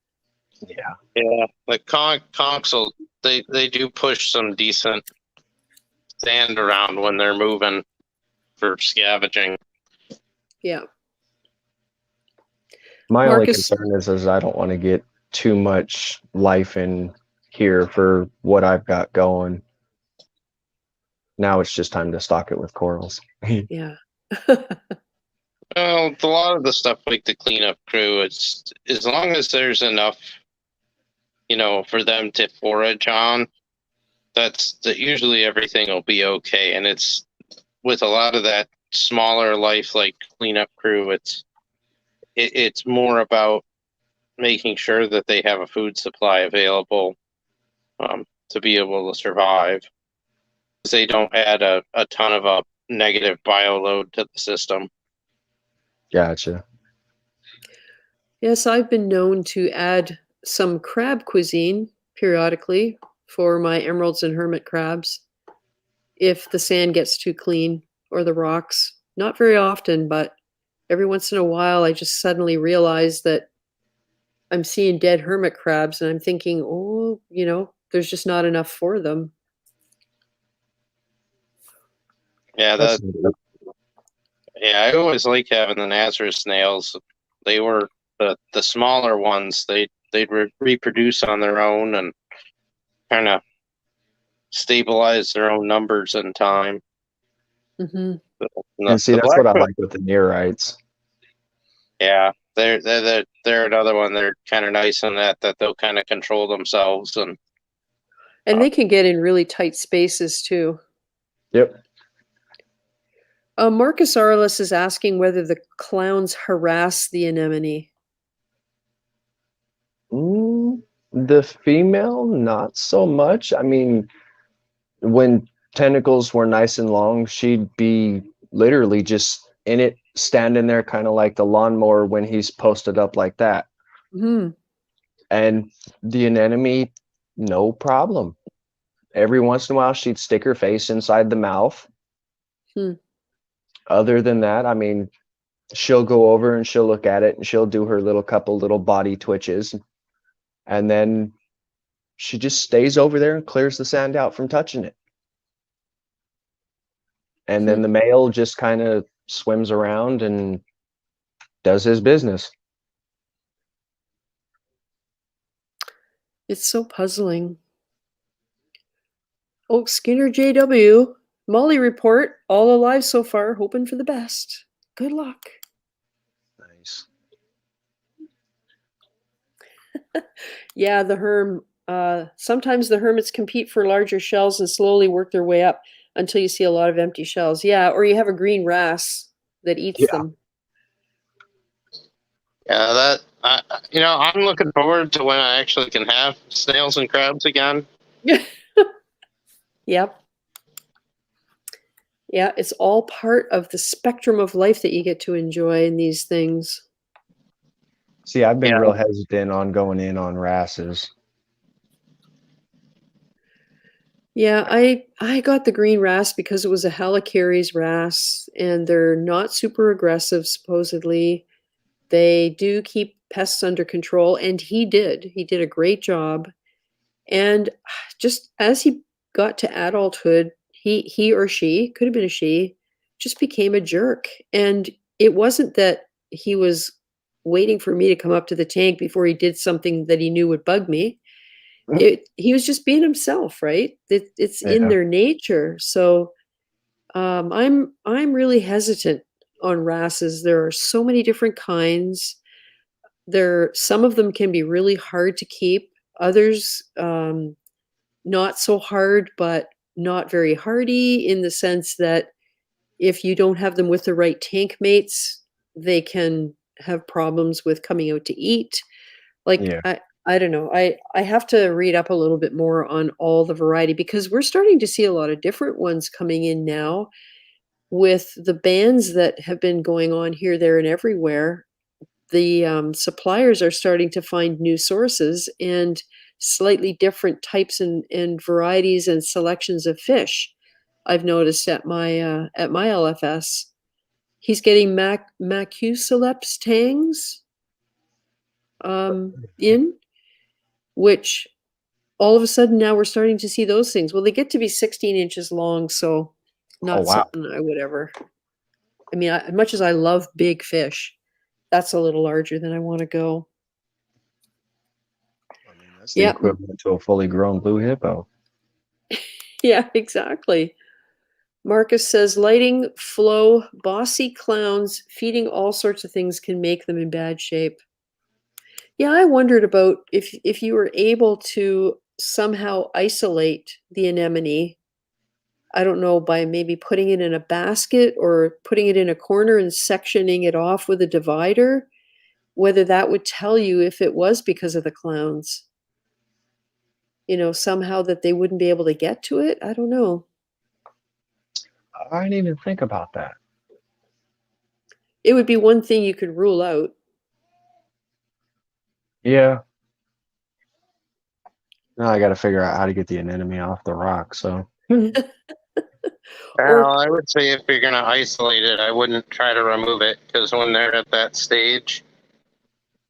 [SPEAKER 4] Yeah.
[SPEAKER 3] Yeah, the conchs will they do push some decent sand around when they're moving for scavenging.
[SPEAKER 1] Yeah.
[SPEAKER 4] My only
[SPEAKER 1] Marcus,
[SPEAKER 4] concern is I don't want to get too much life in here for what I've got going. Now it's just time to stock it with corals.
[SPEAKER 1] yeah.
[SPEAKER 3] Well, a lot of the stuff like the cleanup crew, it's as long as there's enough, for them to forage on, that usually everything will be okay. And it's with a lot of that smaller life like cleanup crew, it's more about making sure that they have a food supply available to be able to survive. They don't add a ton of a negative bio load to the system.
[SPEAKER 4] Gotcha.
[SPEAKER 1] Yes, I've been known to add some crab cuisine periodically for my emeralds and hermit crabs if the sand gets too clean or the rocks. Not very often, but every once in a while I just suddenly realize that I'm seeing dead hermit crabs and I'm thinking, oh, there's just not enough for them.
[SPEAKER 3] Yeah,
[SPEAKER 4] That's
[SPEAKER 3] I always like having the Nazareth snails. They were the smaller ones. They'd reproduce on their own and kind of stabilize their own numbers in time.
[SPEAKER 1] Hmm.
[SPEAKER 4] and see
[SPEAKER 3] The
[SPEAKER 4] that's what I
[SPEAKER 3] Blackfoot,
[SPEAKER 4] like with the neorites.
[SPEAKER 3] yeah, they're another one. They're kind of nice in that they'll kind of control themselves and
[SPEAKER 1] And they can get in really tight spaces too.
[SPEAKER 4] Yep.
[SPEAKER 1] Marcus Arliss is asking whether the clowns harass the anemone.
[SPEAKER 4] The female, not so much. I mean, when tentacles were nice and long, she'd be literally just in it, standing there, kind of like the lawnmower when he's posted up like that.
[SPEAKER 1] Hmm.
[SPEAKER 4] And the anemone, no problem. Every once in a while, she'd stick her face inside the mouth.
[SPEAKER 1] Hmm.
[SPEAKER 4] Other than that, I mean, she'll go over and she'll look at it and she'll do her couple little body twitches. And then she just stays over there and clears the sand out from touching it. And then the male just kind of swims around and does his business.
[SPEAKER 1] It's so puzzling. Oh, Skinner JW. Molly report. All alive so far. Hoping for the best. Good luck.
[SPEAKER 4] Nice.
[SPEAKER 1] Yeah, the herm. Sometimes the hermits compete for larger shells and slowly work their way up until you see a lot of empty shells. Yeah, or you have a green wrasse that eats
[SPEAKER 4] Yeah.
[SPEAKER 1] them.
[SPEAKER 3] yeah, I'm looking forward to when I actually can have snails and crabs again.
[SPEAKER 1] Yep. Yeah, it's all part of the spectrum of life that you get to enjoy in these things.
[SPEAKER 4] See, I've been
[SPEAKER 3] Yeah.
[SPEAKER 4] real hesitant on going in on wrasses.
[SPEAKER 1] Yeah, I got the green wrasse because it was a helicarries wrasse, and they're not super aggressive, supposedly. They do keep pests under control, and he did. He did a great job. And just as he got to adulthood, he or she, could have been a she, just became a jerk. And it wasn't that he was waiting for me to come up to the tank before he did something that he knew would bug me. He was just being himself, right? It's in
[SPEAKER 4] Yeah.
[SPEAKER 1] their nature. So I'm really hesitant on wrasses. There are so many different kinds. Some of them can be really hard to keep. Others not so hard, but not very hardy, in the sense that if you don't have them with the right tank mates, they can have problems with coming out to eat. Like
[SPEAKER 4] Yeah.
[SPEAKER 1] I don't know. I have to read up a little bit more on all the variety, because we're starting to see a lot of different ones coming in now with the bans that have been going on here, there, and everywhere. The suppliers are starting to find new sources and slightly different types and varieties and selections of fish. I've noticed at my LFS, he's getting Macusileps tangs in, which all of a sudden now we're starting to see those things. Well, they get to be 16 inches long, so
[SPEAKER 4] Oh,
[SPEAKER 1] not
[SPEAKER 4] wow.
[SPEAKER 1] something I would ever. I mean, as much as I love big fish, that's a little larger than I want to go.
[SPEAKER 4] I mean, that's the
[SPEAKER 1] Yeah,
[SPEAKER 4] equivalent to a fully grown blue hippo.
[SPEAKER 1] yeah, exactly. Marcus says lighting, flow, bossy clowns, feeding all sorts of things can make them in bad shape. Yeah, I wondered about if you were able to somehow isolate the anemone. I don't know, by maybe putting it in a basket or putting it in a corner and sectioning it off with a divider, whether that would tell you if it was because of the clowns. Somehow that they wouldn't be able to get to it. I don't know.
[SPEAKER 4] I didn't even think about that.
[SPEAKER 1] It would be one thing you could rule out.
[SPEAKER 4] Yeah. Now I got to figure out how to get the anemone off the rock. So,
[SPEAKER 1] Or
[SPEAKER 3] Well, I would say if you're going to isolate it, I wouldn't try to remove it, because when they're at that stage,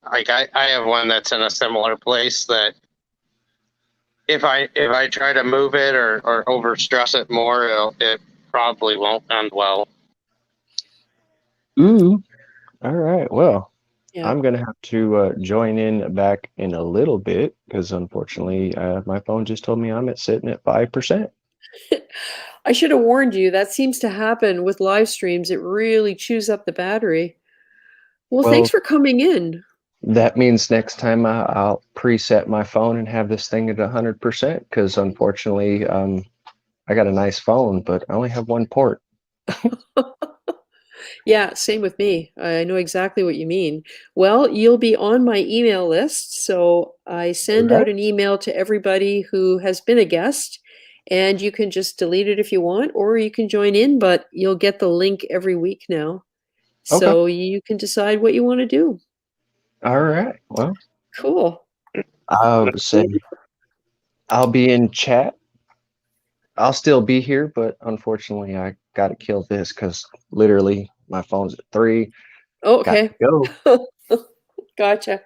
[SPEAKER 3] like I have one that's in a similar place that if I try to move it or overstress it more, it probably won't end well.
[SPEAKER 4] ooh, all right. Well,
[SPEAKER 1] yeah.
[SPEAKER 4] I'm gonna have to join in back in a little bit because unfortunately, my phone just told me I'm sitting at 5%.
[SPEAKER 1] I should have warned you. That seems to happen with live streams. It really chews up the battery. Well, thanks
[SPEAKER 4] Well,
[SPEAKER 1] for coming in.
[SPEAKER 4] that means next time I'll preset my phone and have this thing at 100% because unfortunately, I got a nice phone, but I only have one port.
[SPEAKER 1] Yeah, same with me. I know exactly what you mean. Well, you'll be on my email list. So I
[SPEAKER 4] All
[SPEAKER 1] send
[SPEAKER 4] right.
[SPEAKER 1] out an email to everybody who has been a guest, and you can just delete it if you want, or you can join in, but you'll get the link every week now.
[SPEAKER 4] Okay.
[SPEAKER 1] So you can decide what you want to do.
[SPEAKER 4] All right. Well,
[SPEAKER 1] Cool.
[SPEAKER 4] I'll say I'll be in chat. I'll still be here, but unfortunately, I got to kill this because literally my phone's at 3.
[SPEAKER 1] Oh,
[SPEAKER 4] Got
[SPEAKER 1] okay.
[SPEAKER 4] to go.
[SPEAKER 1] Gotcha.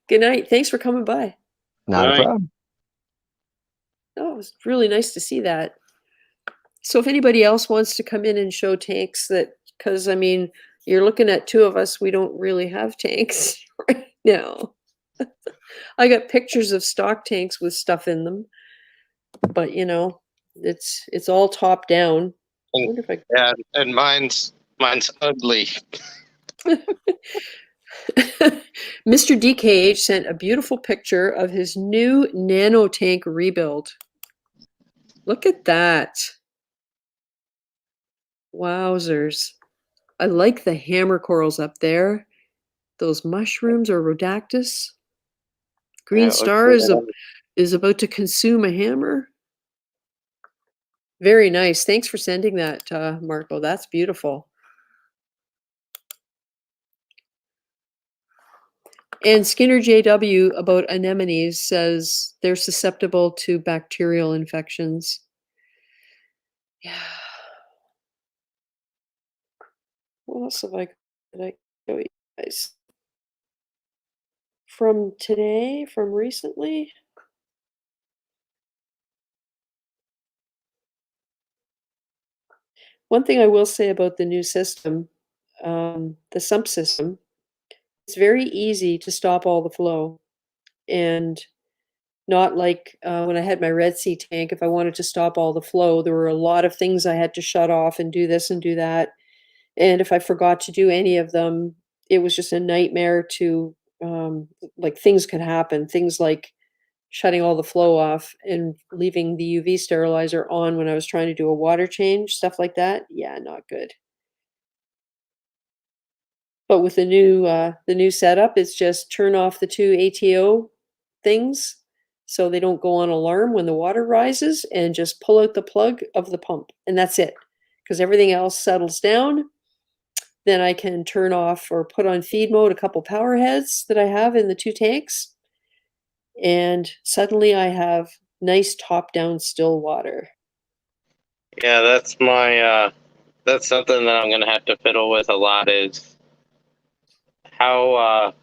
[SPEAKER 1] Good night. Thanks for coming by.
[SPEAKER 4] Not a
[SPEAKER 3] Right.
[SPEAKER 4] problem.
[SPEAKER 1] Oh, it was really nice to see that. So if anybody else wants to come in and show tanks because I mean, you're looking at two of us, we don't really have tanks right now. I got pictures of stock tanks with stuff in them, but it's all top down. I
[SPEAKER 3] And,
[SPEAKER 1] wonder if
[SPEAKER 3] yeah, and mine's ugly.
[SPEAKER 1] Mr. DKH sent a beautiful picture of his new nano tank rebuild. Look at that. Wowzers. I like the hammer corals up there. Those mushrooms or rhodactis.
[SPEAKER 3] Yeah,
[SPEAKER 1] Green
[SPEAKER 3] it looks
[SPEAKER 1] star
[SPEAKER 3] good.
[SPEAKER 1] is about to consume a hammer. Very nice. Thanks for sending that, Marco. That's beautiful. And Skinner JW about anemones says they're susceptible to bacterial infections. Yeah. What else have I show you guys? From today, from recently? One thing I will say about the new system, the sump system, it's very easy to stop all the flow. And not like when I had my Red Sea tank, if I wanted to stop all the flow, there were a lot of things I had to shut off and do this and do that. And if I forgot to do any of them, it was just a nightmare to, like, things could happen. Things like shutting all the flow off and leaving the UV sterilizer on when I was trying to do a water change, stuff like that. Yeah, not good. But with the new setup, it's just turn off the 2 ATO things so they don't go on alarm when the water rises, and just pull out the plug of the pump, and that's it. Because everything else settles down. Then I can turn off or put on feed mode a couple power heads that I have in the 2 tanks, and suddenly I have nice top-down still water.
[SPEAKER 3] Yeah, that's my that's something that I'm gonna have to fiddle with a lot is how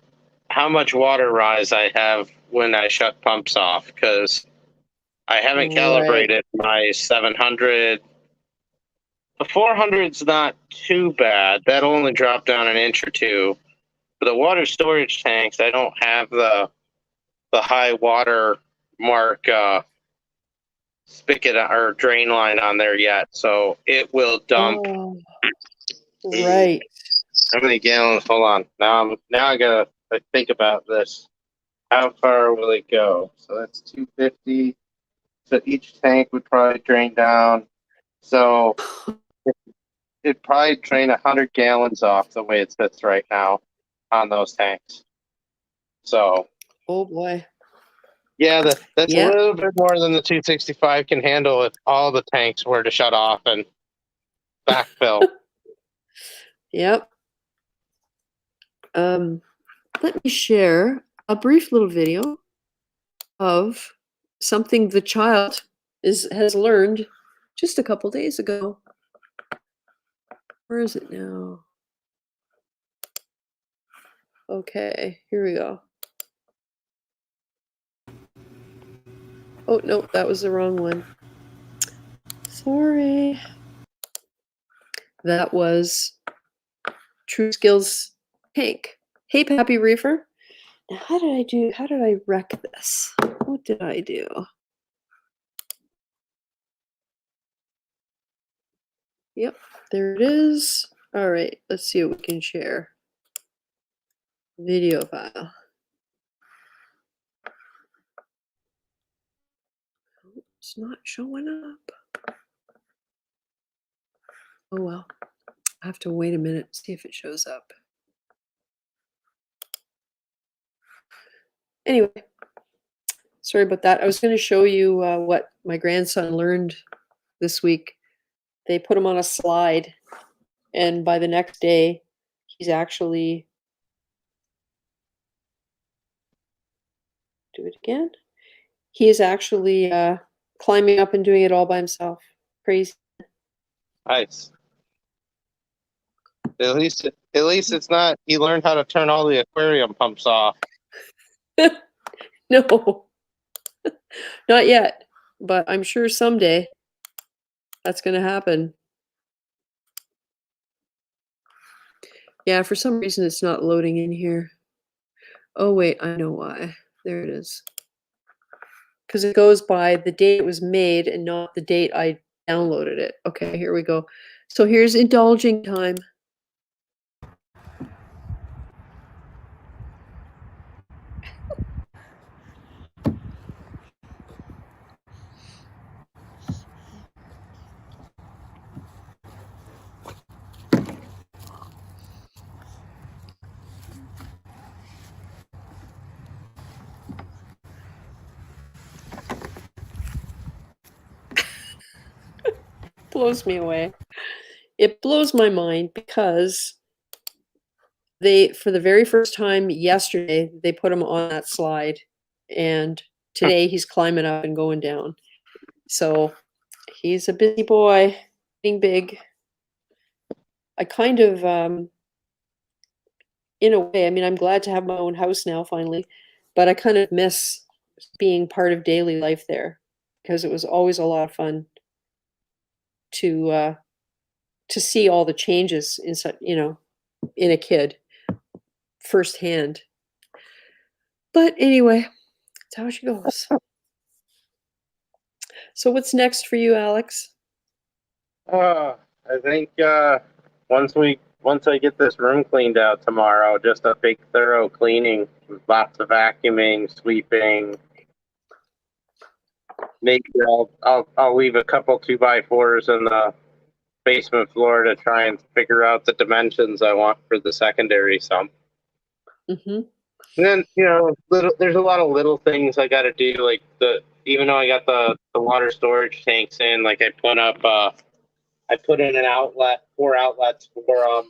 [SPEAKER 3] much water rise I have when I shut pumps off, because I haven't
[SPEAKER 1] Right.
[SPEAKER 3] calibrated my 700. The 400's not too bad. That'll only drop down an inch or two. For the water storage tanks, I don't have the high water mark spigot or drain line on there yet, so it will dump.
[SPEAKER 1] Oh, right.
[SPEAKER 3] How many gallons? Hold on. Now I gotta think about this. How far will it go? So that's 250. So each tank would probably drain down. So it'd probably drain 100 gallons off the way it sits right now on those tanks. So
[SPEAKER 1] Oh boy.
[SPEAKER 3] yeah, that's
[SPEAKER 1] Yeah.
[SPEAKER 3] a little bit more than the 265 can handle if all the tanks were to shut off and backfill.
[SPEAKER 1] Yep. Let me share a brief little video of something the child has learned just a couple days ago. Where is it now? Okay, here we go. Oh, no, that was the wrong one. Sorry. That was True Skills tank. Hey, Pappy Reefer. Now, how did I wreck this? What did I do? Yep, there it is. All right, let's see what we can share. Video file. It's not showing up. Oh well. I have to wait a minute, see if it shows up. Anyway, sorry about that. I was going to show you what my grandson learned this week. They put him on a slide, and by the next day, he's actually... Do it again. He is actually climbing up and doing it all by himself. Crazy.
[SPEAKER 3] Nice. At least it's not. He learned how to turn all the aquarium pumps off.
[SPEAKER 1] No, not yet, but I'm sure someday that's going to happen. Yeah, for some reason it's not loading in here. Oh wait, I know why. There it is. Because it goes by the date it was made and not the date I downloaded it. Okay, here we go. So here's indulging time. Blows me away. It blows my mind because for the very first time yesterday, they put him on that slide, and today he's climbing up and going down. So he's a busy boy, getting big. I kind of, in a way, I mean, I'm glad to have my own house now finally, but I kind of miss being part of daily life there because it was always a lot of fun to to see all the changes inside, you know, in a kid firsthand. But anyway, that's how she goes. So what's next for you, Alex?
[SPEAKER 3] I think once I get this room cleaned out tomorrow, just a big thorough cleaning, lots of vacuuming, sweeping. Maybe I'll leave a couple 2x4s in the basement floor to try and figure out the dimensions I want for the secondary sump.
[SPEAKER 1] Mm-hmm.
[SPEAKER 3] And then, you know, there's a lot of little things I got to do, like even though I got the water storage tanks in, like I put in an outlet, 4 outlets for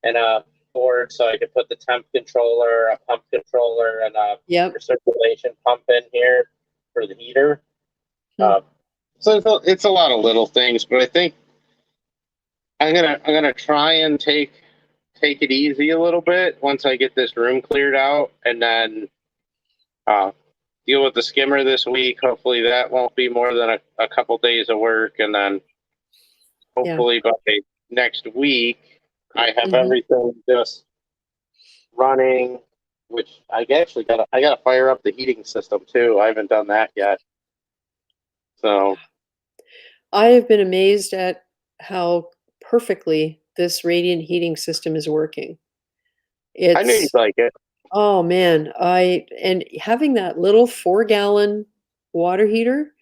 [SPEAKER 3] and a board so I could put the temp controller, a pump controller, and a
[SPEAKER 1] Yep.
[SPEAKER 3] recirculation pump in here for the heater. So it's a lot of little things, but I think I'm gonna try and take it easy a little bit once I get this room cleared out, and then deal with the skimmer this week. Hopefully that won't be more than a couple days of work, and then hopefully by next week I have everything just running. Which I gotta fire up the heating system too. I haven't done that yet. So
[SPEAKER 1] I have been amazed at how perfectly this radiant heating system is working.
[SPEAKER 3] I knew you'd like it.
[SPEAKER 1] Oh man, and having that little 4-gallon water heater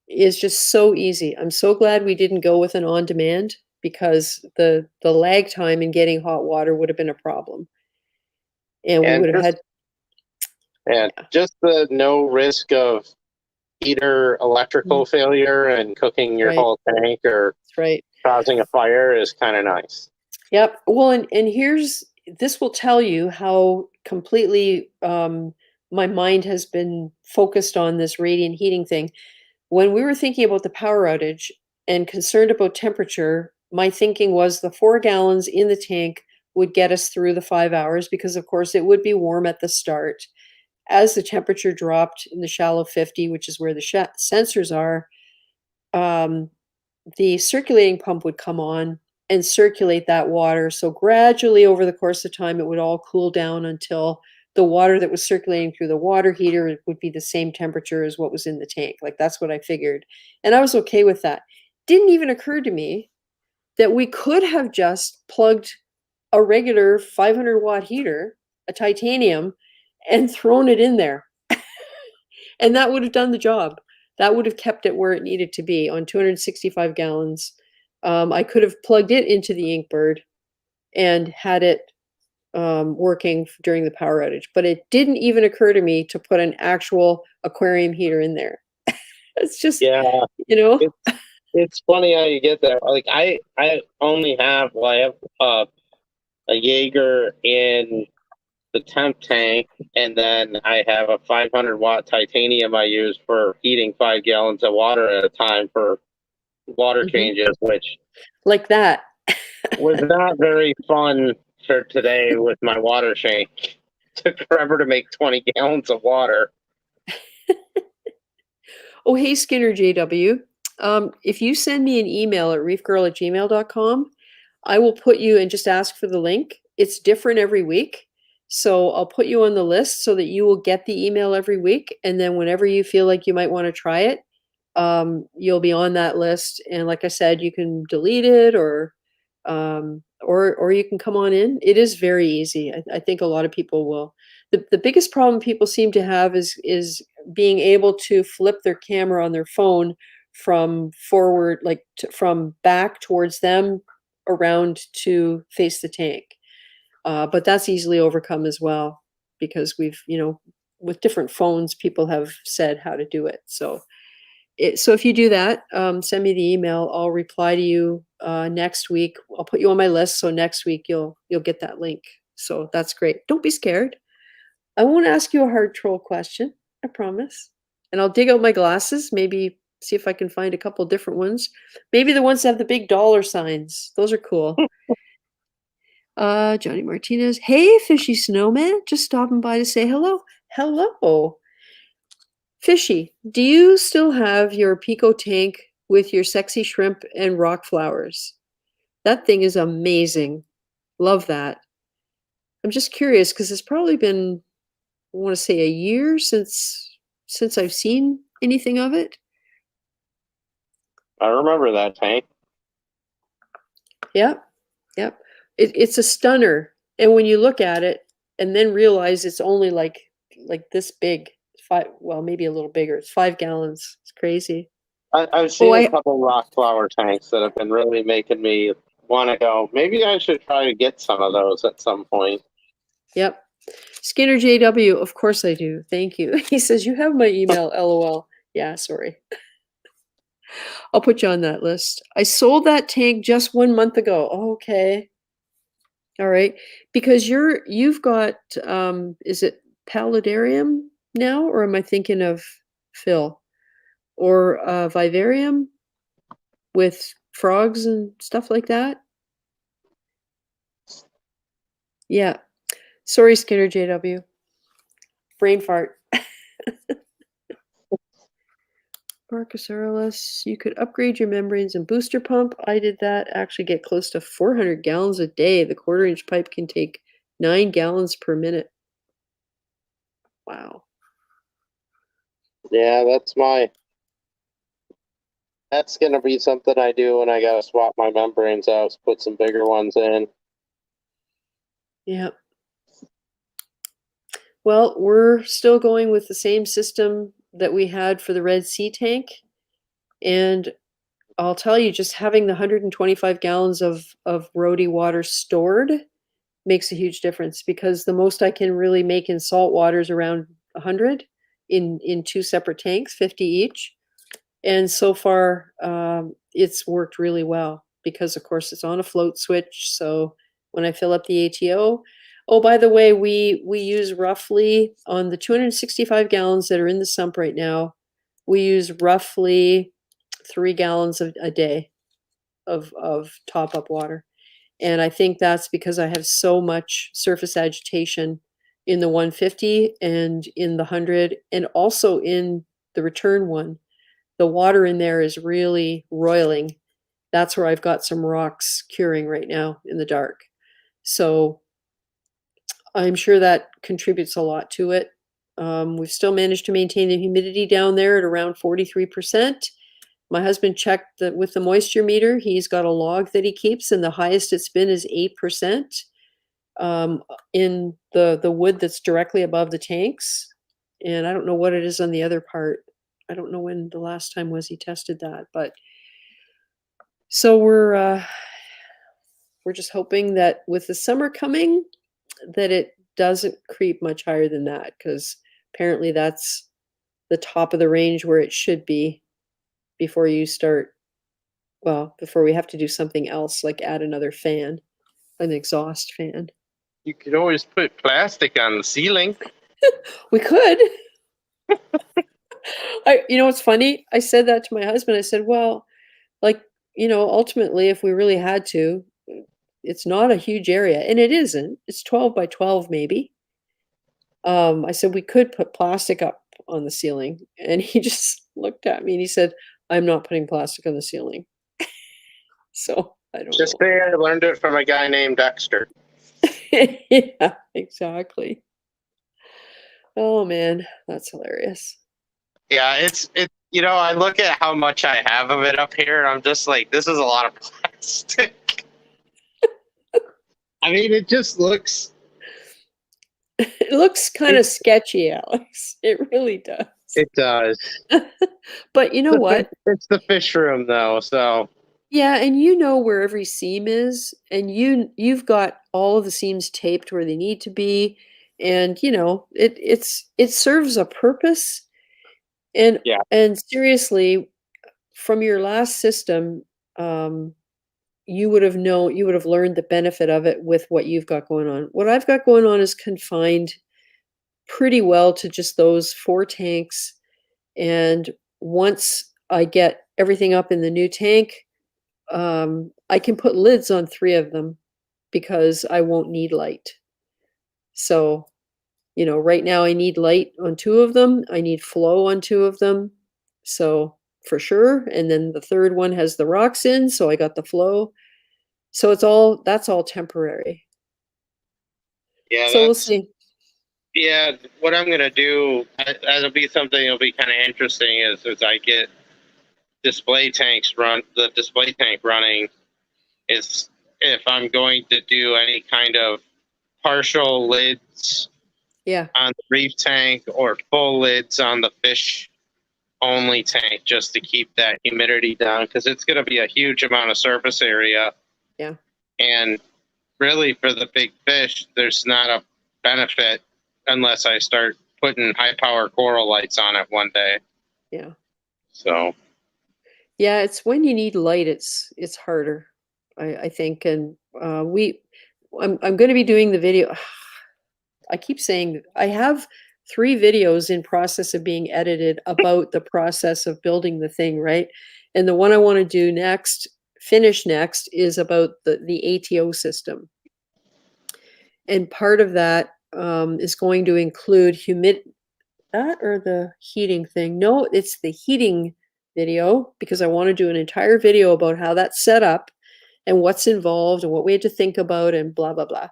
[SPEAKER 1] is just so easy. I'm so glad we didn't go with an on-demand, because the lag time in getting hot water would have been a problem. And we would have had
[SPEAKER 3] just the no risk of heater electrical failure and cooking your whole tank or causing a fire is kind of nice.
[SPEAKER 1] Yep. Well, and this will tell you how completely my mind has been focused on this radiant heating thing. When we were thinking about the power outage and concerned about temperature, my thinking was the 4 gallons in the tank would get us through the 5 hours, because of course it would be warm at the start. As the temperature dropped in the shallow 50, which is where the sensors are, the circulating pump would come on and circulate that water. So gradually over the course of time, it would all cool down until the water that was circulating through the water heater would be the same temperature as what was in the tank. Like, that's what I figured. And I was okay with that. Didn't even occur to me that we could have just plugged a regular 500-watt heater, a titanium, and thrown it in there. And that would have done the job. That would have kept it where it needed to be on 265 gallons. I could have plugged it into the Inkbird and had it working during the power outage. But it didn't even occur to me to put an actual aquarium heater in there. It's just, you know.
[SPEAKER 3] It's funny how you get there. Like I only have, I have a Jaeger in the temp tank, and then I have a 500-watt titanium I use for heating 5 gallons of water at a time for water changes, which
[SPEAKER 1] like that
[SPEAKER 3] was not very fun for today with my water tank. It took forever to make 20 gallons of water.
[SPEAKER 1] Oh, hey, Skinner JW. If you send me an email at reefgrrl@gmail.com, I will put you and just ask for the link. It's different every week. So I'll put you on the list so that you will get the email every week. And then whenever you feel like you might want to try it, you'll be on that list. And like I said, you can delete it or you can come on in. It is very easy. I think a lot of people will. The biggest problem people seem to have is being able to flip their camera on their phone from forward, like from back towards them, around to face the tank. But that's easily overcome as well, because we've, with different phones, people have said how to do it. So if you do that, send me the email. I'll reply to you next week. I'll put you on my list, so next week you'll get that link. So that's great. Don't be scared. I won't ask you a hard troll question, I promise. And I'll dig out my glasses, maybe see if I can find a couple different ones. Maybe the ones that have the big dollar signs. Those are cool. Johnny Martinez. Hey, Fishy Snowman. Just stopping by to say hello. Hello. Fishy, do you still have your Pico tank with your sexy shrimp and rock flowers. That thing is amazing. Love that. I'm just curious because it's probably been, I want to say, a year since I've seen anything of it.
[SPEAKER 3] I remember that tank.
[SPEAKER 1] Yep, yep. It's a stunner, and when you look at it and then realize it's only like this big, well, maybe a little bigger. It's 5 gallons. It's crazy.
[SPEAKER 3] I've seen
[SPEAKER 1] I
[SPEAKER 3] a couple rock flower tanks that have been really making me want to go, maybe I should try to get some of those at some point.
[SPEAKER 1] Yep. Skinner JW, of course I do. Thank you. He says, you have my email, LOL. Yeah, sorry. I'll put you on that list. I sold that tank just 1 month ago. Oh, okay. All right. Because you've got, is it Paludarium now, or am I thinking of Phil? Or Vivarium with frogs and stuff like that? Yeah. Sorry, Skinner JW. Brain fart. Marcus Aurelus, you could upgrade your membranes and booster pump. I did that. Actually get close to 400 gallons a day. The 1/4-inch pipe can take 9 gallons per minute. Wow.
[SPEAKER 3] Yeah, that's gonna be something I do when I gotta swap my membranes out, put some bigger ones in.
[SPEAKER 1] Yep. Well, we're still going with the same system that we had for the Red Sea tank. And I'll tell you, just having the 125 gallons of roadie water stored makes a huge difference, because the most I can really make in salt water is around 100 in 2 separate tanks, 50 each. And so far, it's worked really well because, of course, it's on a float switch. So when I fill up the ATO, oh, by the way, we use roughly, on the 265 gallons that are in the sump right now, we use roughly 3 gallons a day of top up water. And I think that's because I have so much surface agitation in the 150 and in the 100, and also in the return one. The water in there is really roiling. That's where I've got some rocks curing right now in the dark. So I'm sure that contributes a lot to it. We've still managed to maintain the humidity down there at around 43%. My husband checked with the moisture meter. He's got a log that he keeps, and the highest it's been is 8% in the wood that's directly above the tanks. And I don't know what it is on the other part. I don't know when the last time was he tested that, but so we're just hoping that with the summer coming, that it doesn't creep much higher than that, because apparently that's the top of the range where it should be before you start, well, before we have to do something else, like add another fan, an exhaust fan.
[SPEAKER 3] You could always put plastic on the ceiling.
[SPEAKER 1] We could. You know what's funny? I said that to my husband. I said, well, like, ultimately, if we really had to, it's not a huge area, and it isn't. It's 12 by 12, maybe. I said we could put plastic up on the ceiling, and he just looked at me and he said, I'm not putting plastic on the ceiling. So I don't
[SPEAKER 3] Just
[SPEAKER 1] know.
[SPEAKER 3] say I learned it from a guy named Dexter.
[SPEAKER 1] Yeah, exactly. Oh man, that's hilarious.
[SPEAKER 3] Yeah, it's I look at how much I have of it up here, and I'm just like, this is a lot of plastic. I mean, it just looks.
[SPEAKER 1] It looks kind of sketchy, Alex. It really does.
[SPEAKER 3] It does.
[SPEAKER 1] But you know what?
[SPEAKER 3] It's the fish room, though, so.
[SPEAKER 1] Yeah, and you know where every seam is, and you've got all of the seams taped where they need to be, and it serves a purpose. And
[SPEAKER 3] Yeah.
[SPEAKER 1] and seriously, from your last system, you would have learned the benefit of it with what you've got going on. What I've got going on is confined pretty well to just those 4 tanks. And once I get everything up in the new tank, I can put lids on 3 of them because I won't need light. So, right now I need light on 2 of them. I need flow on 2 of them. So for sure. And then the third one has the rocks in, so I got the flow. So that's all temporary.
[SPEAKER 3] Yeah,
[SPEAKER 1] So we'll
[SPEAKER 3] that's
[SPEAKER 1] see.
[SPEAKER 3] yeah. What I'm gonna do, that'll be something that'll be kind of interesting as I get the display tank running, is if I'm going to do any kind of partial lids
[SPEAKER 1] Yeah.
[SPEAKER 3] on the reef tank or full lids on the fish only tank, just to keep that humidity down, because it's going to be a huge amount of surface area.
[SPEAKER 1] Yeah.
[SPEAKER 3] And really, for the big fish, there's not a benefit unless I start putting high power coral lights on it one day.
[SPEAKER 1] Yeah.
[SPEAKER 3] So
[SPEAKER 1] Yeah, it's when you need light, it's harder, I think. And I'm going to be doing the video. I keep saying I have 3 videos in process of being edited about the process of building the thing, right? And the one I want to do next, finish next, is about the ATO system. And part of that is going to include that or the heating thing. No, it's the heating video, because I want to do an entire video about how that's set up and what's involved and what we had to think about and blah, blah, blah.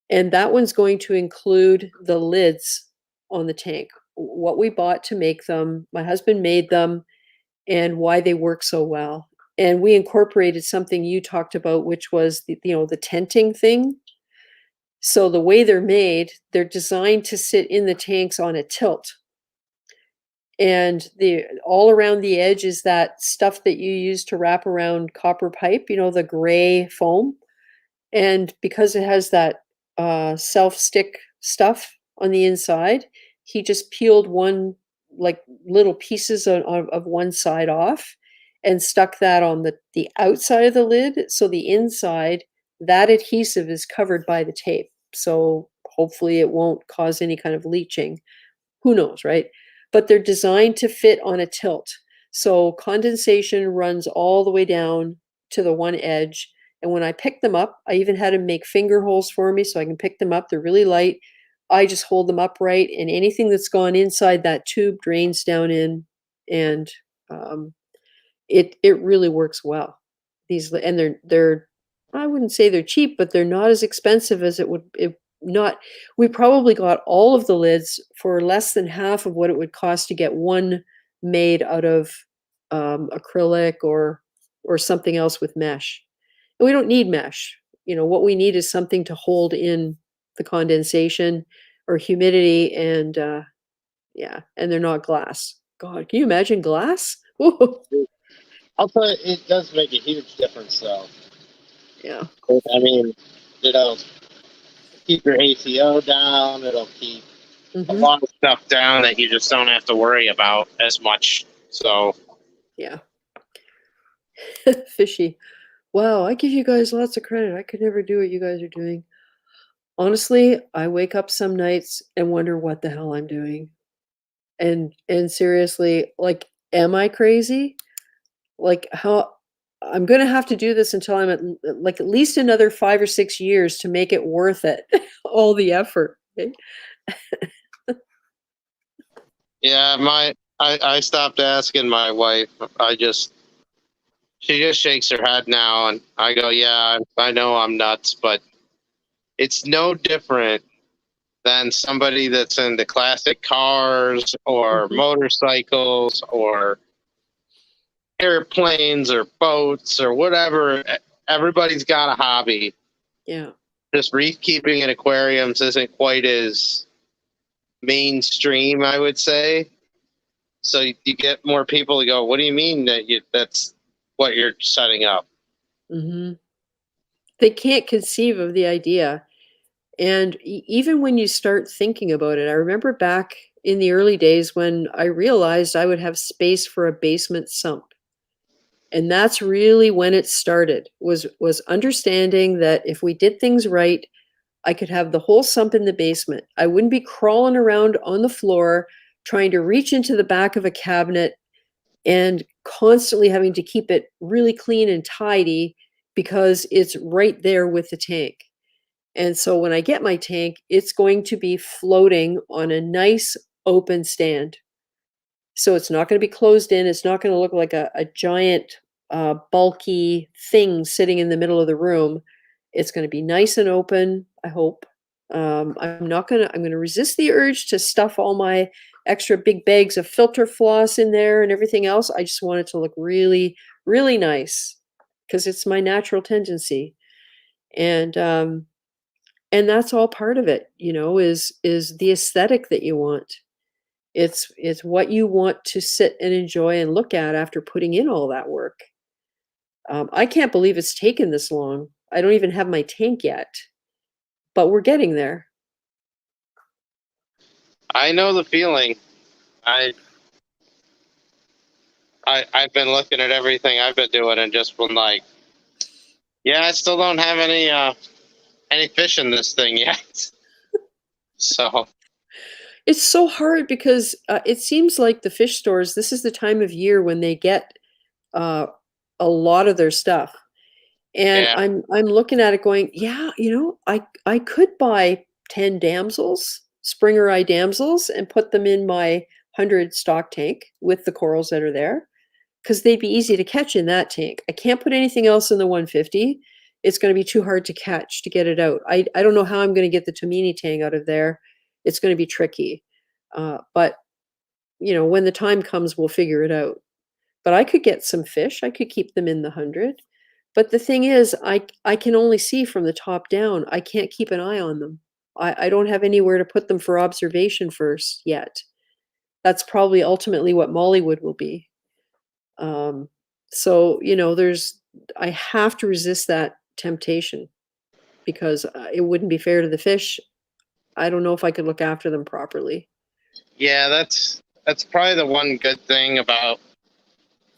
[SPEAKER 1] And that one's going to include the lids on the tank, what we bought to make them. My husband made them, and why they work so well. And we incorporated something you talked about, which was the tenting thing. So the way they're made, they're designed to sit in the tanks on a tilt. And all around the edge is that stuff that you use to wrap around copper pipe, the gray foam. And because it has that self-stick stuff on the inside, he just peeled like little pieces of one side off and stuck that on the outside of the lid. So the inside, that adhesive is covered by the tape. So hopefully it won't cause any kind of leaching. Who knows, right? But they're designed to fit on a tilt. So condensation runs all the way down to the one edge. And when I pick them up, I even had him make finger holes for me so I can pick them up. They're really light. I just hold them upright, and anything that's gone inside that tube drains down in, and it really works well. And they're I wouldn't say they're cheap, but they're not as expensive as we probably got all of the lids for less than half of what it would cost to get one made out of acrylic or something else with mesh. And we don't need mesh. What we need is something to hold in the condensation or humidity, and yeah, and they're not glass. God, can you imagine glass? Whoa.
[SPEAKER 3] I'll tell you, it does make a huge difference, though.
[SPEAKER 1] Yeah.
[SPEAKER 3] I mean, it'll keep your ATO down. It'll keep a lot of stuff down that you just don't have to worry about as much. So
[SPEAKER 1] Yeah. Fishy. Wow, I give you guys lots of credit. I could never do what you guys are doing. Honestly, I wake up some nights and wonder what the hell I'm doing. And seriously, like, am I crazy? Like, how I'm going to have to do this until I'm at least another 5 or 6 years to make it worth it. All the effort. Okay?
[SPEAKER 3] yeah, I stopped asking my wife. She just shakes her head now, and I go, yeah, I know I'm nuts, but it's no different than somebody that's into classic cars or motorcycles or airplanes or boats or whatever. Everybody's got a hobby.
[SPEAKER 1] Yeah.
[SPEAKER 3] Just reef keeping in aquariums isn't quite as mainstream, I would say. So you get more people to go, what do you mean that's what you're setting up?
[SPEAKER 1] Mm-hmm. They can't conceive of the idea. And even when you start thinking about it, I remember back in the early days when I realized I would have space for a basement sump. And that's really when it started, was understanding that if we did things right, I could have the whole sump in the basement. I wouldn't be crawling around on the floor trying to reach into the back of a cabinet and constantly having to keep it really clean and tidy because it's right there with the tank. And so when I get my tank, it's going to be floating on a nice open stand. So it's not going to be closed in. It's not going to look like a giant, bulky thing sitting in the middle of the room. It's going to be nice and open, I hope. I'm going to resist the urge to stuff all my extra big bags of filter floss in there and everything else. I just want it to look really, really nice because it's my natural tendency. And that's all part of it, is the aesthetic that you want. It's what you want to sit and enjoy and look at after putting in all that work. I can't believe it's taken this long. I don't even have my tank yet, but we're getting there.
[SPEAKER 3] I know the feeling. I've been looking at everything I've been doing and just been like, yeah, I still don't have any fish in this thing yet. So
[SPEAKER 1] It's so hard because it seems like the fish stores, this is the time of year when they get uh, a lot of their stuff. And
[SPEAKER 3] yeah,
[SPEAKER 1] I'm looking at it going, yeah, I could buy 10 damsels, Springer eye damsels, and put them in my 100 stock tank with the corals that are there, because they'd be easy to catch in that tank. I can't put anything else in the 150. It's going to be too hard to catch to get it out. I don't know how I'm going to get the Tomini tang out of there. It's going to be tricky. But, when the time comes, we'll figure it out. But I could get some fish. I could keep them in the 100. But the thing is, I can only see from the top down. I can't keep an eye on them. I don't have anywhere to put them for observation first yet. That's probably ultimately what Mollywood will be. So, I have to resist that temptation because it wouldn't be fair to the fish. I don't know if I could look after them properly.
[SPEAKER 3] yeah, that's probably the one good thing about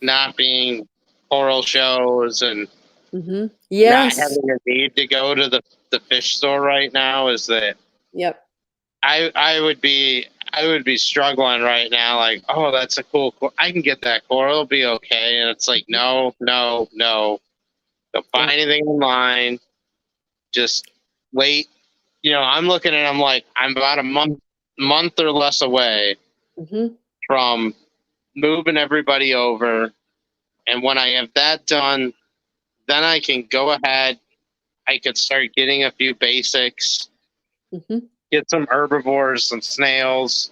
[SPEAKER 3] not being coral shows and
[SPEAKER 1] Mm-hmm.
[SPEAKER 3] not
[SPEAKER 1] Yes.
[SPEAKER 3] having a need to go to the fish store right now is that
[SPEAKER 1] Yep.
[SPEAKER 3] I would be struggling right now. Like, oh, that's a cool. I can get that coral. It'll be okay. And it's like, no, no, no. Don't buy
[SPEAKER 1] Yeah.
[SPEAKER 3] anything online. Just wait. I'm looking at. I'm like, I'm about a month or less away
[SPEAKER 1] Mm-hmm.
[SPEAKER 3] from moving everybody over. And when I have that done, then I can go ahead. I could start getting a few basics.
[SPEAKER 1] Mm-hmm.
[SPEAKER 3] Get some herbivores, some snails,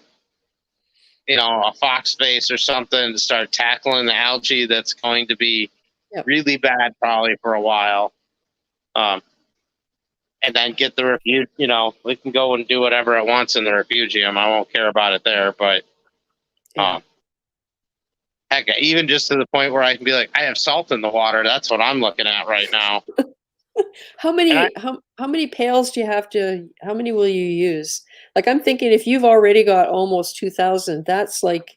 [SPEAKER 3] a fox face or something to start tackling the algae that's going to be
[SPEAKER 1] Yep.
[SPEAKER 3] really bad probably for a while. And then get the refuge. We can go and do whatever it wants in the refugium. I won't care about it there, but
[SPEAKER 1] Yeah.
[SPEAKER 3] heck, even just to the point where I can be like, I have salt in the water. That's what I'm looking at right now.
[SPEAKER 1] How
[SPEAKER 3] And
[SPEAKER 1] many how many pails do you have to how many will you use? Like, I'm thinking if you've already got almost 2,000, that's like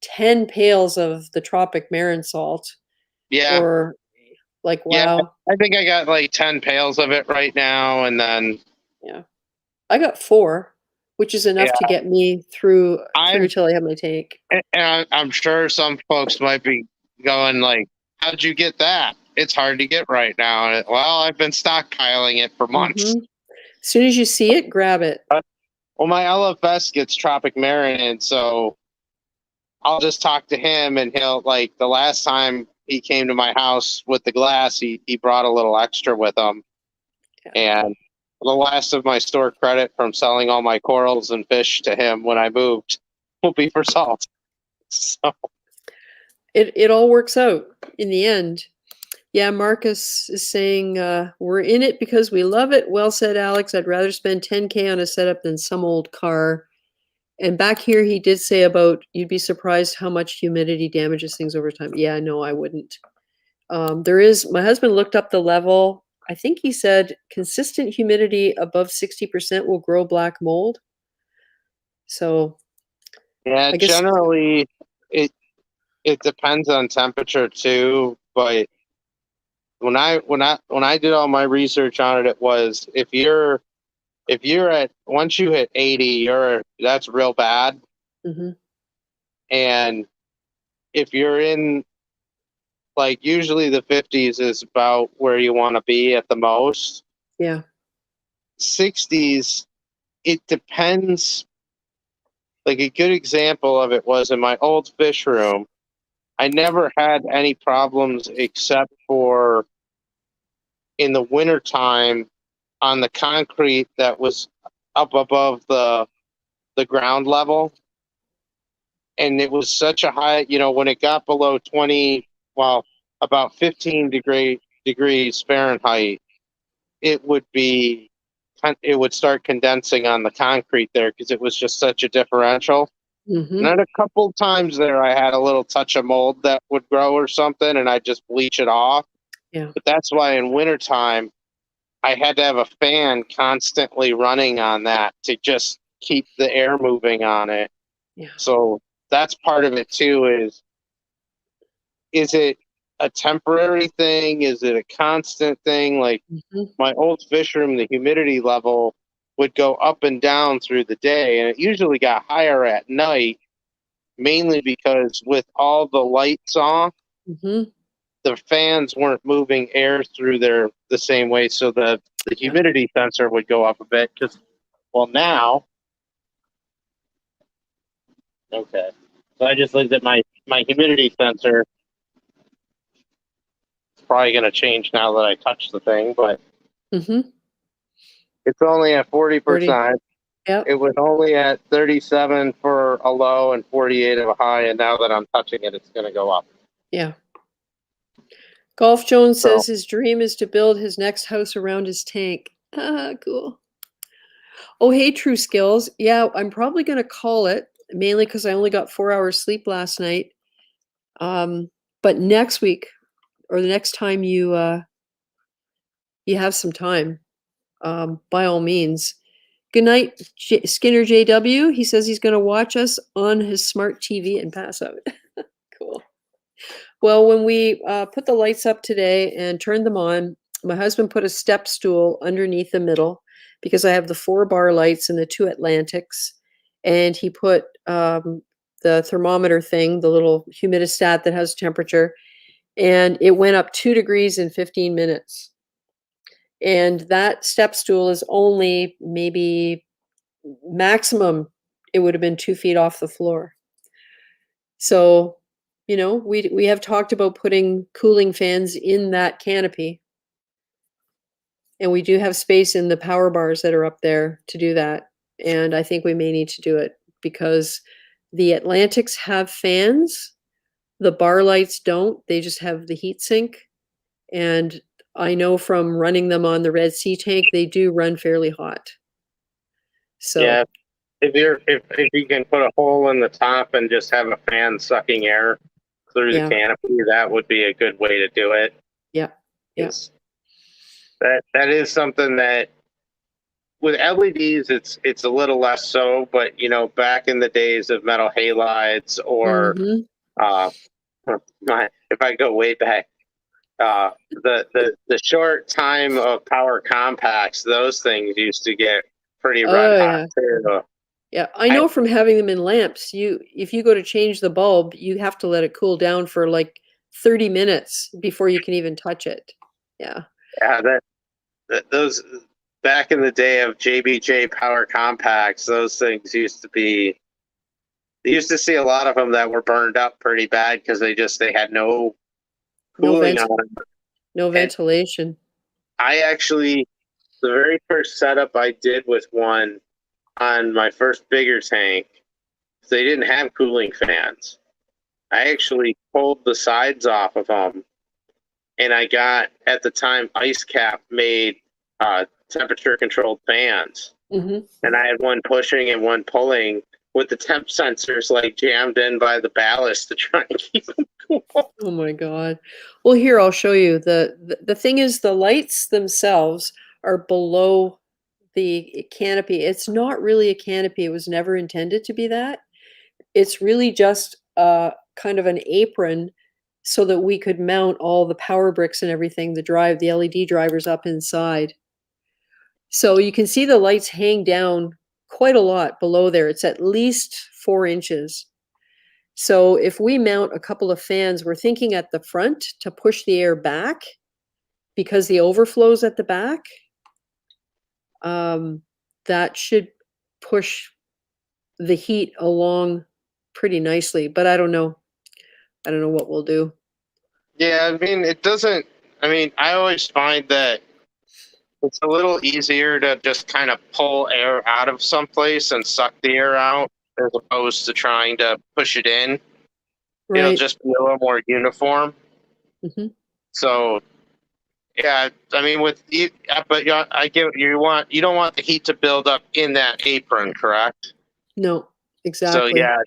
[SPEAKER 1] 10 pails of the tropic marine salt,
[SPEAKER 3] yeah,
[SPEAKER 1] or like,
[SPEAKER 3] yeah,
[SPEAKER 1] wow.
[SPEAKER 3] I think I got like 10 pails of it right now, and then
[SPEAKER 1] Yeah. I got 4, which is enough
[SPEAKER 3] yeah,
[SPEAKER 1] to get me through
[SPEAKER 3] I'm
[SPEAKER 1] till I have my tank.
[SPEAKER 3] and I'm sure some folks might be going like, "How'd you get that? It's hard to get right now." And well, I've been stockpiling it for months.
[SPEAKER 1] Mhm. As soon as you see it, grab it.
[SPEAKER 3] Well, my LFS gets Tropic Marin, so I'll just talk to him, and he'll like the last time he came to my house with the glass, he brought a little extra with him,
[SPEAKER 1] Yeah.
[SPEAKER 3] and the last of my store credit from selling all my corals and fish to him when I moved will be for salt. So
[SPEAKER 1] It all works out in the end. Yeah, Marcus is saying, we're in it because we love it. Well said, Alex. I'd rather spend 10K on a setup than some old car. And back here, he did say about you'd be surprised how much humidity damages things over time. Yeah, no, I wouldn't. My husband looked up the level. I think he said consistent humidity above 60% will grow black mold. So
[SPEAKER 3] yeah,
[SPEAKER 1] I guess,
[SPEAKER 3] generally it depends on temperature too, but when I did all my research on it, it was if you're at once you hit 80, that's real bad.
[SPEAKER 1] mhm,
[SPEAKER 3] And if you're in like usually the 50s is about where you want to be at the most.
[SPEAKER 1] yeah,
[SPEAKER 3] 60s, it depends like a good example of it was in my old fish room. I never had any problems except for in the wintertime on the concrete that was up above the ground level. And it was such a high, you know, when it got below 20, well, about 15 degrees Fahrenheit, it would be, it would start condensing on the concrete there because it was just such a differential.
[SPEAKER 1] Mm-hmm.
[SPEAKER 3] And then a couple times there, I had a little touch of mold that would grow or something, and I just bleach it off.
[SPEAKER 1] Yeah.
[SPEAKER 3] But that's why in wintertime, I had to have a fan constantly running on that to just keep the air moving on it.
[SPEAKER 1] Yeah.
[SPEAKER 3] So that's part of it too. Is it a temporary thing? Is it a constant thing? Like
[SPEAKER 1] Mm-hmm.
[SPEAKER 3] my old fish room, the humidity level would go up and down through the day, and it usually got higher at night, mainly because with all the lights off,
[SPEAKER 1] Mm-hmm.
[SPEAKER 3] the fans weren't moving air through there the same way, so the humidity sensor would go up a bit. Because, well, now, okay, so I just looked at my humidity sensor. It's probably going to change now that I touch the thing, but
[SPEAKER 1] Mm-hmm.
[SPEAKER 3] it's only at 40%.
[SPEAKER 1] Yep.
[SPEAKER 3] It was only at 37 for a low and 48 of a high, and now that I'm touching it, it's going to go up.
[SPEAKER 1] Yeah. Golf Jones
[SPEAKER 3] So-
[SPEAKER 1] says his dream is to build his next house around his tank. Ah, cool. Oh, hey, True Skills. Yeah, I'm probably going to call it, mainly because I only got 4 hours sleep last night. But next week, or the next time you have some time, by all means. Good night, Skinner JW. He says he's going to watch us on his smart TV and pass out. Cool. Well, when we put the lights up today and turned them on, my husband put a step stool underneath the middle because I have the 4 bar lights and the 2 Atlantics. And he put the thermometer thing, the little humidistat that has temperature, and it went up 2 degrees in 15 minutes. And that step stool is only maybe maximum, it would have been 2 feet off the floor. So, you know, we have talked about putting cooling fans in that canopy. And we do have space in the power bars that are up there to do that. And I think we may need to do it because the Atlantics have fans. The bar lights don't. They just have the heat sink. And I know from running them on the Red Sea tank, they do run fairly hot. So
[SPEAKER 3] yeah, if you can put a hole in the top and just have a fan sucking air through
[SPEAKER 1] Yeah.
[SPEAKER 3] the canopy, that would be a good way to do it.
[SPEAKER 1] Yeah. Yeah.
[SPEAKER 3] 'Cause that is something that with LEDs it's a little less so, but you know, back in the days of metal halides or
[SPEAKER 1] Mhm.
[SPEAKER 3] if I go way back, the short time of power compacts, those things used to get pretty
[SPEAKER 1] Oh,
[SPEAKER 3] red
[SPEAKER 1] yeah.
[SPEAKER 3] hot too.
[SPEAKER 1] Yeah, I know from having them in lamps, if you go to change the bulb, you have to let it cool down for like 30 minutes before you can even touch it. Yeah.
[SPEAKER 3] Yeah, those back in the day of JBJ power compacts, those things used to be. You used to see a lot of them that were burned up pretty bad because they had no
[SPEAKER 1] No
[SPEAKER 3] cooling
[SPEAKER 1] vent,
[SPEAKER 3] on them.
[SPEAKER 1] no ventilation.
[SPEAKER 3] I actually, the very first setup I did with one on my first bigger tank, they didn't have cooling fans. I actually pulled the sides off of them, and I got, at the time, Ice Cap made temperature controlled fans.
[SPEAKER 1] Mhm.
[SPEAKER 3] And I had one pushing and one pulling with the temp sensors like jammed in by the ballast to try and keep them cool.
[SPEAKER 1] Oh my God. Well, here, I'll show you. The thing is, the lights themselves are below the canopy. It's not really a canopy. It was never intended to be that. It's really just kind of an apron so that we could mount all the power bricks and everything, the LED drivers up inside. So you can see the lights hang down quite a lot below there. It's at least 4 inches. So if we mount a couple of fans, we're thinking at the front to push the air back because the overflow's at the back. That should push the heat along pretty nicely, but I don't know. I don't know what we'll do.
[SPEAKER 3] Yeah, I mean, it doesn't. I mean, I always find that it's a little easier to just kind of pull air out of someplace and suck the air out as opposed to trying to push it in. It'll
[SPEAKER 1] Right.
[SPEAKER 3] just be a little more uniform.
[SPEAKER 1] Hmm.
[SPEAKER 3] So, yeah, I mean, but I get what you don't want the heat to build up in that apron, correct?
[SPEAKER 1] No,
[SPEAKER 3] So,
[SPEAKER 1] exactly.
[SPEAKER 3] yeah,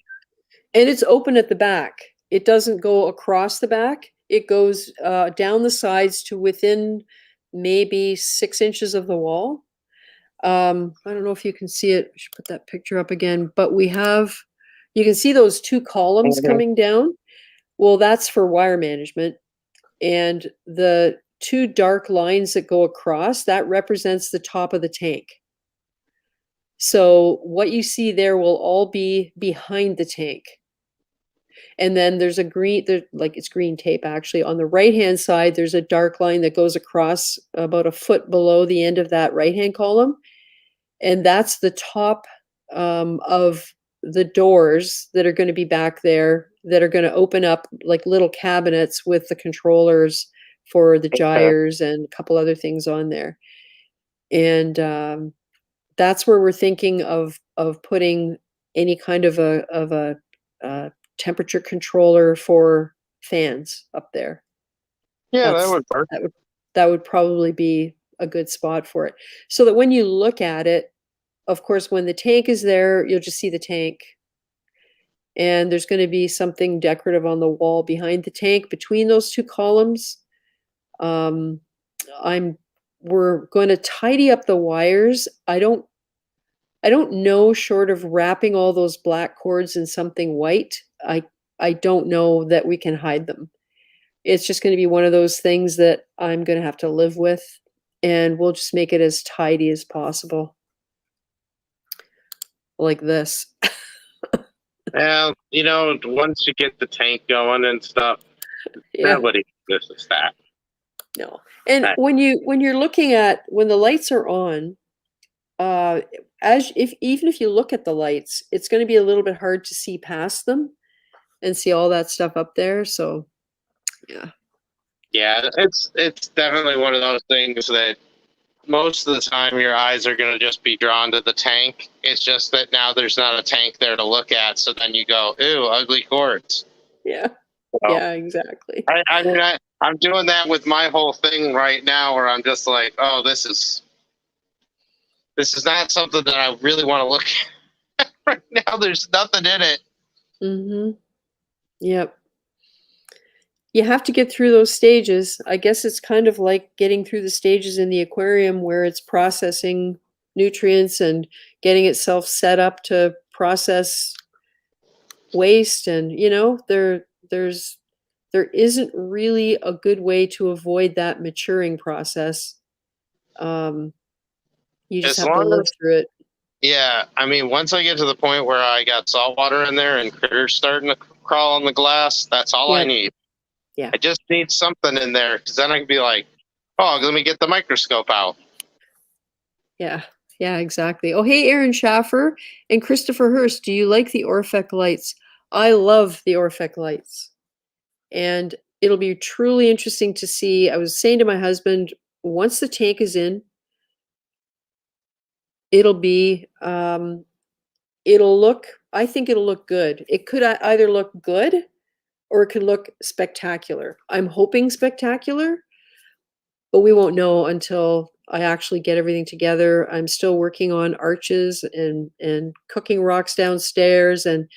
[SPEAKER 1] And it's open at the back. It doesn't go across the back. It goes down the sides to within maybe 6 inches of the wall. I don't know if you can see it. I should put that picture up again. But you can see those two columns
[SPEAKER 3] Mhm.
[SPEAKER 1] coming down. Well, that's for wire management. And the two dark lines that go across, that represents the top of the tank. So what you see there will all be behind the tank. And then there's it's green tape actually. On the right-hand side, there's a dark line that goes across about a foot below the end of that right-hand column. And that's the top of the doors that are going to be back there that are going to open up like little cabinets with the controllers for the
[SPEAKER 3] Okay.
[SPEAKER 1] gyres and a couple other things on there. And that's where we're thinking of putting any kind of a temperature controller for fans up there.
[SPEAKER 3] Yeah, that
[SPEAKER 1] That's
[SPEAKER 3] would work.
[SPEAKER 1] that would probably be a good spot for it. So that when you look at it, of course, when the tank is there, you'll just see the tank. And there's going to be something decorative on the wall behind the tank between those two columns. Um, we're going to tidy up the wires. I don't know, short of wrapping all those black cords in something white, I don't know that we can hide them. It's just going to be one of those things that I'm going to have to live with, and we'll just make it as tidy as possible. Like this.
[SPEAKER 3] Well, once you get the tank going and stuff,
[SPEAKER 1] Yeah.
[SPEAKER 3] nobody misses that.
[SPEAKER 1] No. And
[SPEAKER 3] Right.
[SPEAKER 1] when you're looking at when the lights are on, uh even if you look at the lights, it's going to be a little bit hard to see past them and see all that stuff up there. So yeah.
[SPEAKER 3] Yeah, it's definitely one of those things that most of the time your eyes are going to just be drawn to the tank. It's just that now there's not a tank there to look at, so then you go, "Ooh, ugly cords."
[SPEAKER 1] Yeah.
[SPEAKER 3] So,
[SPEAKER 1] Yeah, exactly.
[SPEAKER 3] I mean, I'm doing that with my whole thing right now, where I'm just like, "Oh, this is not something that I really want to look at right now. There's nothing in it."
[SPEAKER 1] Mhm. Yep. You have to get through those stages. I guess it's kind of like getting through the stages in the aquarium where it's processing nutrients and getting itself set up to process waste. And there isn't really a good way to avoid that maturing process. You just
[SPEAKER 3] As
[SPEAKER 1] have to
[SPEAKER 3] long
[SPEAKER 1] live
[SPEAKER 3] as,
[SPEAKER 1] through it.
[SPEAKER 3] yeah, I mean, once I get to the point where I got salt water in there and critters starting to crawl on the glass, that's all I
[SPEAKER 1] Yeah.
[SPEAKER 3] need.
[SPEAKER 1] Yeah.
[SPEAKER 3] I just need something in there, because then I can be like, "Oh, let me get the microscope out."
[SPEAKER 1] Yeah. Yeah, exactly. Oh, hey, Aaron Schaffer and Christopher Hurst. Do you like the Orphec lights? I love the Orphec lights. And it'll be truly interesting to see. I was saying to my husband, once the tank is in, it'll be, I think it'll look good. It could either look good or it could look spectacular. I'm hoping spectacular, but we won't know until I actually get everything together. I'm still working on arches and cooking rocks downstairs. And,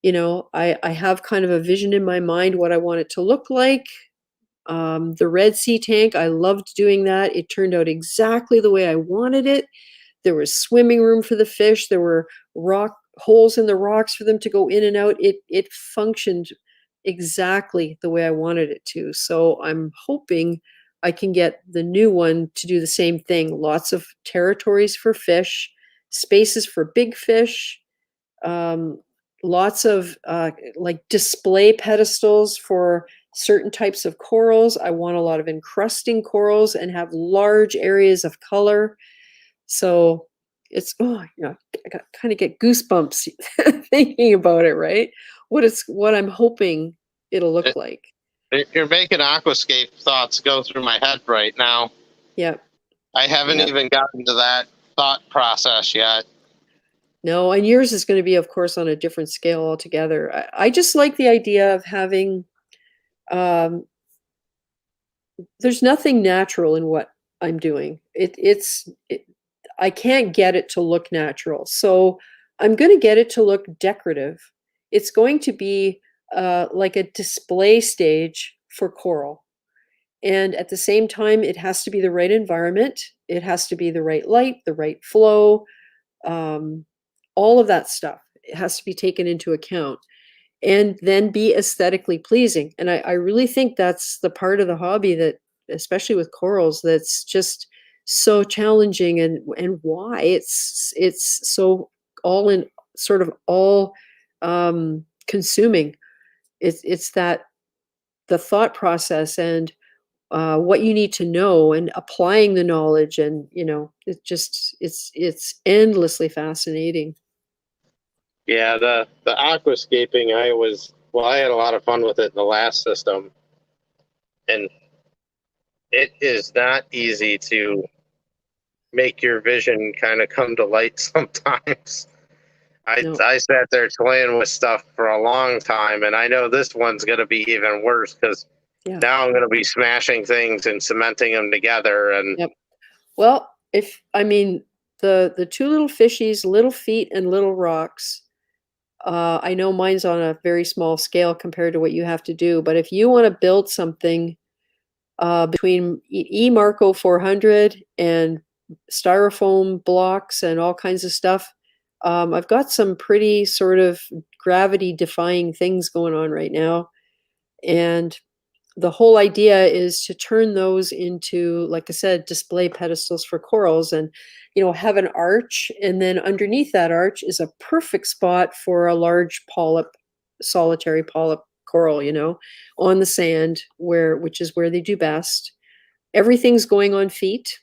[SPEAKER 1] I have kind of a vision in my mind what I want it to look like. The Red Sea tank, I loved doing that. It turned out exactly the way I wanted it. There was swimming room for the fish. There were rock holes in the rocks for them to go in and out. It functioned exactly the way I wanted it to. So I'm hoping I can get the new one to do the same thing. Lots of territories for fish, spaces for big fish, um, lots of like display pedestals for certain types of corals. I want a lot of encrusting corals and have large areas of color. So it's, oh, I got kind of get goosebumps thinking about it, right? What I'm hoping it'll look like.
[SPEAKER 3] You're making aquascape thoughts go through my head right now.
[SPEAKER 1] Yep.
[SPEAKER 3] I haven't
[SPEAKER 1] Yep.
[SPEAKER 3] even gotten to that thought process yet.
[SPEAKER 1] No, and yours is going to be, of course, on a different scale altogether. I just like the idea of having, um, there's nothing natural in what I'm doing. I can't get it to look natural. So I'm going to get it to look decorative. It's going to be like a display stage for coral. And at the same time, it has to be the right environment. It has to be the right light, the right flow, all of that stuff. It has to be taken into account and then be aesthetically pleasing. And I really think that's the part of the hobby that, especially with corals, that's just so challenging, and why it's so all in sort of all consuming. It's that the thought process and what you need to know and applying the knowledge, and it's endlessly fascinating.
[SPEAKER 3] Yeah, the aquascaping, I had a lot of fun with it in the last system, and it is not easy to make your vision kind of come to light sometimes.
[SPEAKER 1] No.
[SPEAKER 3] I sat there toying with stuff for a long time, and I know this one's going to be even worse because
[SPEAKER 1] Yeah.
[SPEAKER 3] now I'm going to be smashing things and cementing them together. And
[SPEAKER 1] Yep. Well, the two little fishies, little feet and little rocks, I know mine's on a very small scale compared to what you have to do, but if you want to build something between Marco 400 and styrofoam blocks and all kinds of stuff, I've got some pretty sort of gravity defying things going on right now. And the whole idea is to turn those into, like I said, display pedestals for corals, and have an arch, and then underneath that arch is a perfect spot for a large polyp, solitary polyp coral, on the sand, which is where they do best. Everything's going on feet,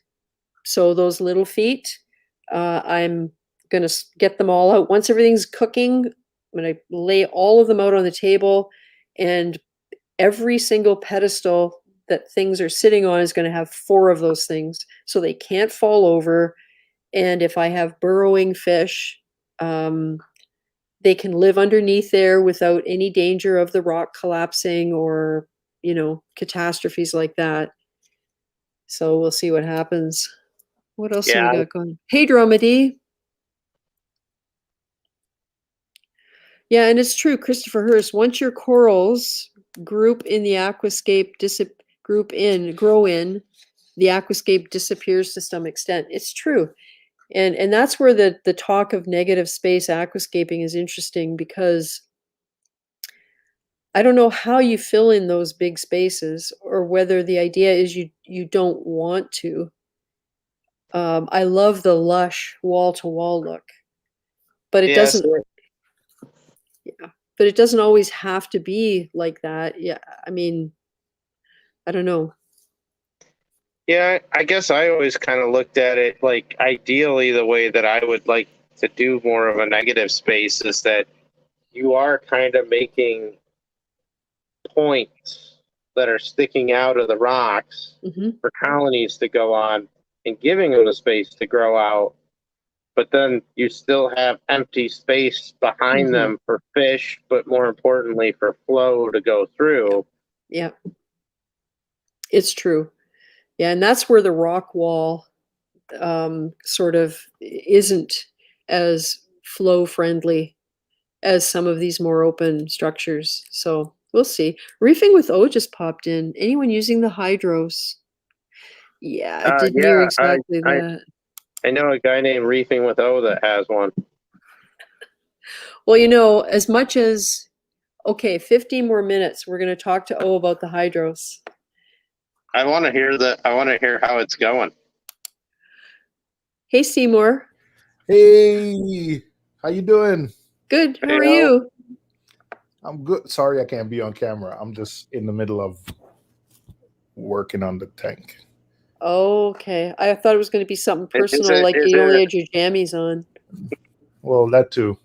[SPEAKER 1] so those little feet, I'm gonna get them all out once everything's cooking. I'm gonna lay all of them out on the table, and every single pedestal that things are sitting on is going to have 4 of those things, so they can't fall over. And if I have burrowing fish, they can live underneath there without any danger of the rock collapsing or catastrophes like that. So we'll see what happens. What else have we got going? Hey, Dromedy. Yeah, and it's true, Christopher Hurst. Once your corals grow in, the aquascape disappears to some extent. It's true. And that's where the talk of negative space aquascaping is interesting, because I don't know how you fill in those big spaces, or whether the idea is you don't want to. I love the lush wall-to-wall look, but it doesn't. Yeah, but it doesn't always have to be like that. Yeah, I mean, I don't know.
[SPEAKER 3] yeah, I guess I always kind of looked at it like, ideally, the way that I would like to do more of a negative space is that you are kind of making points that are sticking out of the rocks for colonies to go on, and giving them the space to grow out. But then you still have empty space behind them for fish, but more importantly for flow to go through.
[SPEAKER 1] Yeah, it's true. Yeah, and that's where the rock wall sort of isn't as flow friendly as some of these more open structures. So we'll see. Reefing with O just popped in. Anyone using the hydros? Yeah, I didn't hear exactly that.
[SPEAKER 3] I know a guy named Reefing with O that has one.
[SPEAKER 1] Well, as much as, okay, 15 more minutes, we're going to talk to O about the hydros.
[SPEAKER 3] I want to hear how it's going.
[SPEAKER 1] Hey, Seymour.
[SPEAKER 5] Hey, how you doing?
[SPEAKER 1] Good. How are you?
[SPEAKER 5] I'm good. Sorry I can't be on camera. I'm just in the middle of working on the tank.
[SPEAKER 1] Okay. I thought it was going to be something
[SPEAKER 3] Is
[SPEAKER 1] personal,
[SPEAKER 3] it,
[SPEAKER 1] like
[SPEAKER 3] is
[SPEAKER 1] you only
[SPEAKER 3] it,
[SPEAKER 1] had your jammies on.
[SPEAKER 5] Well, that too.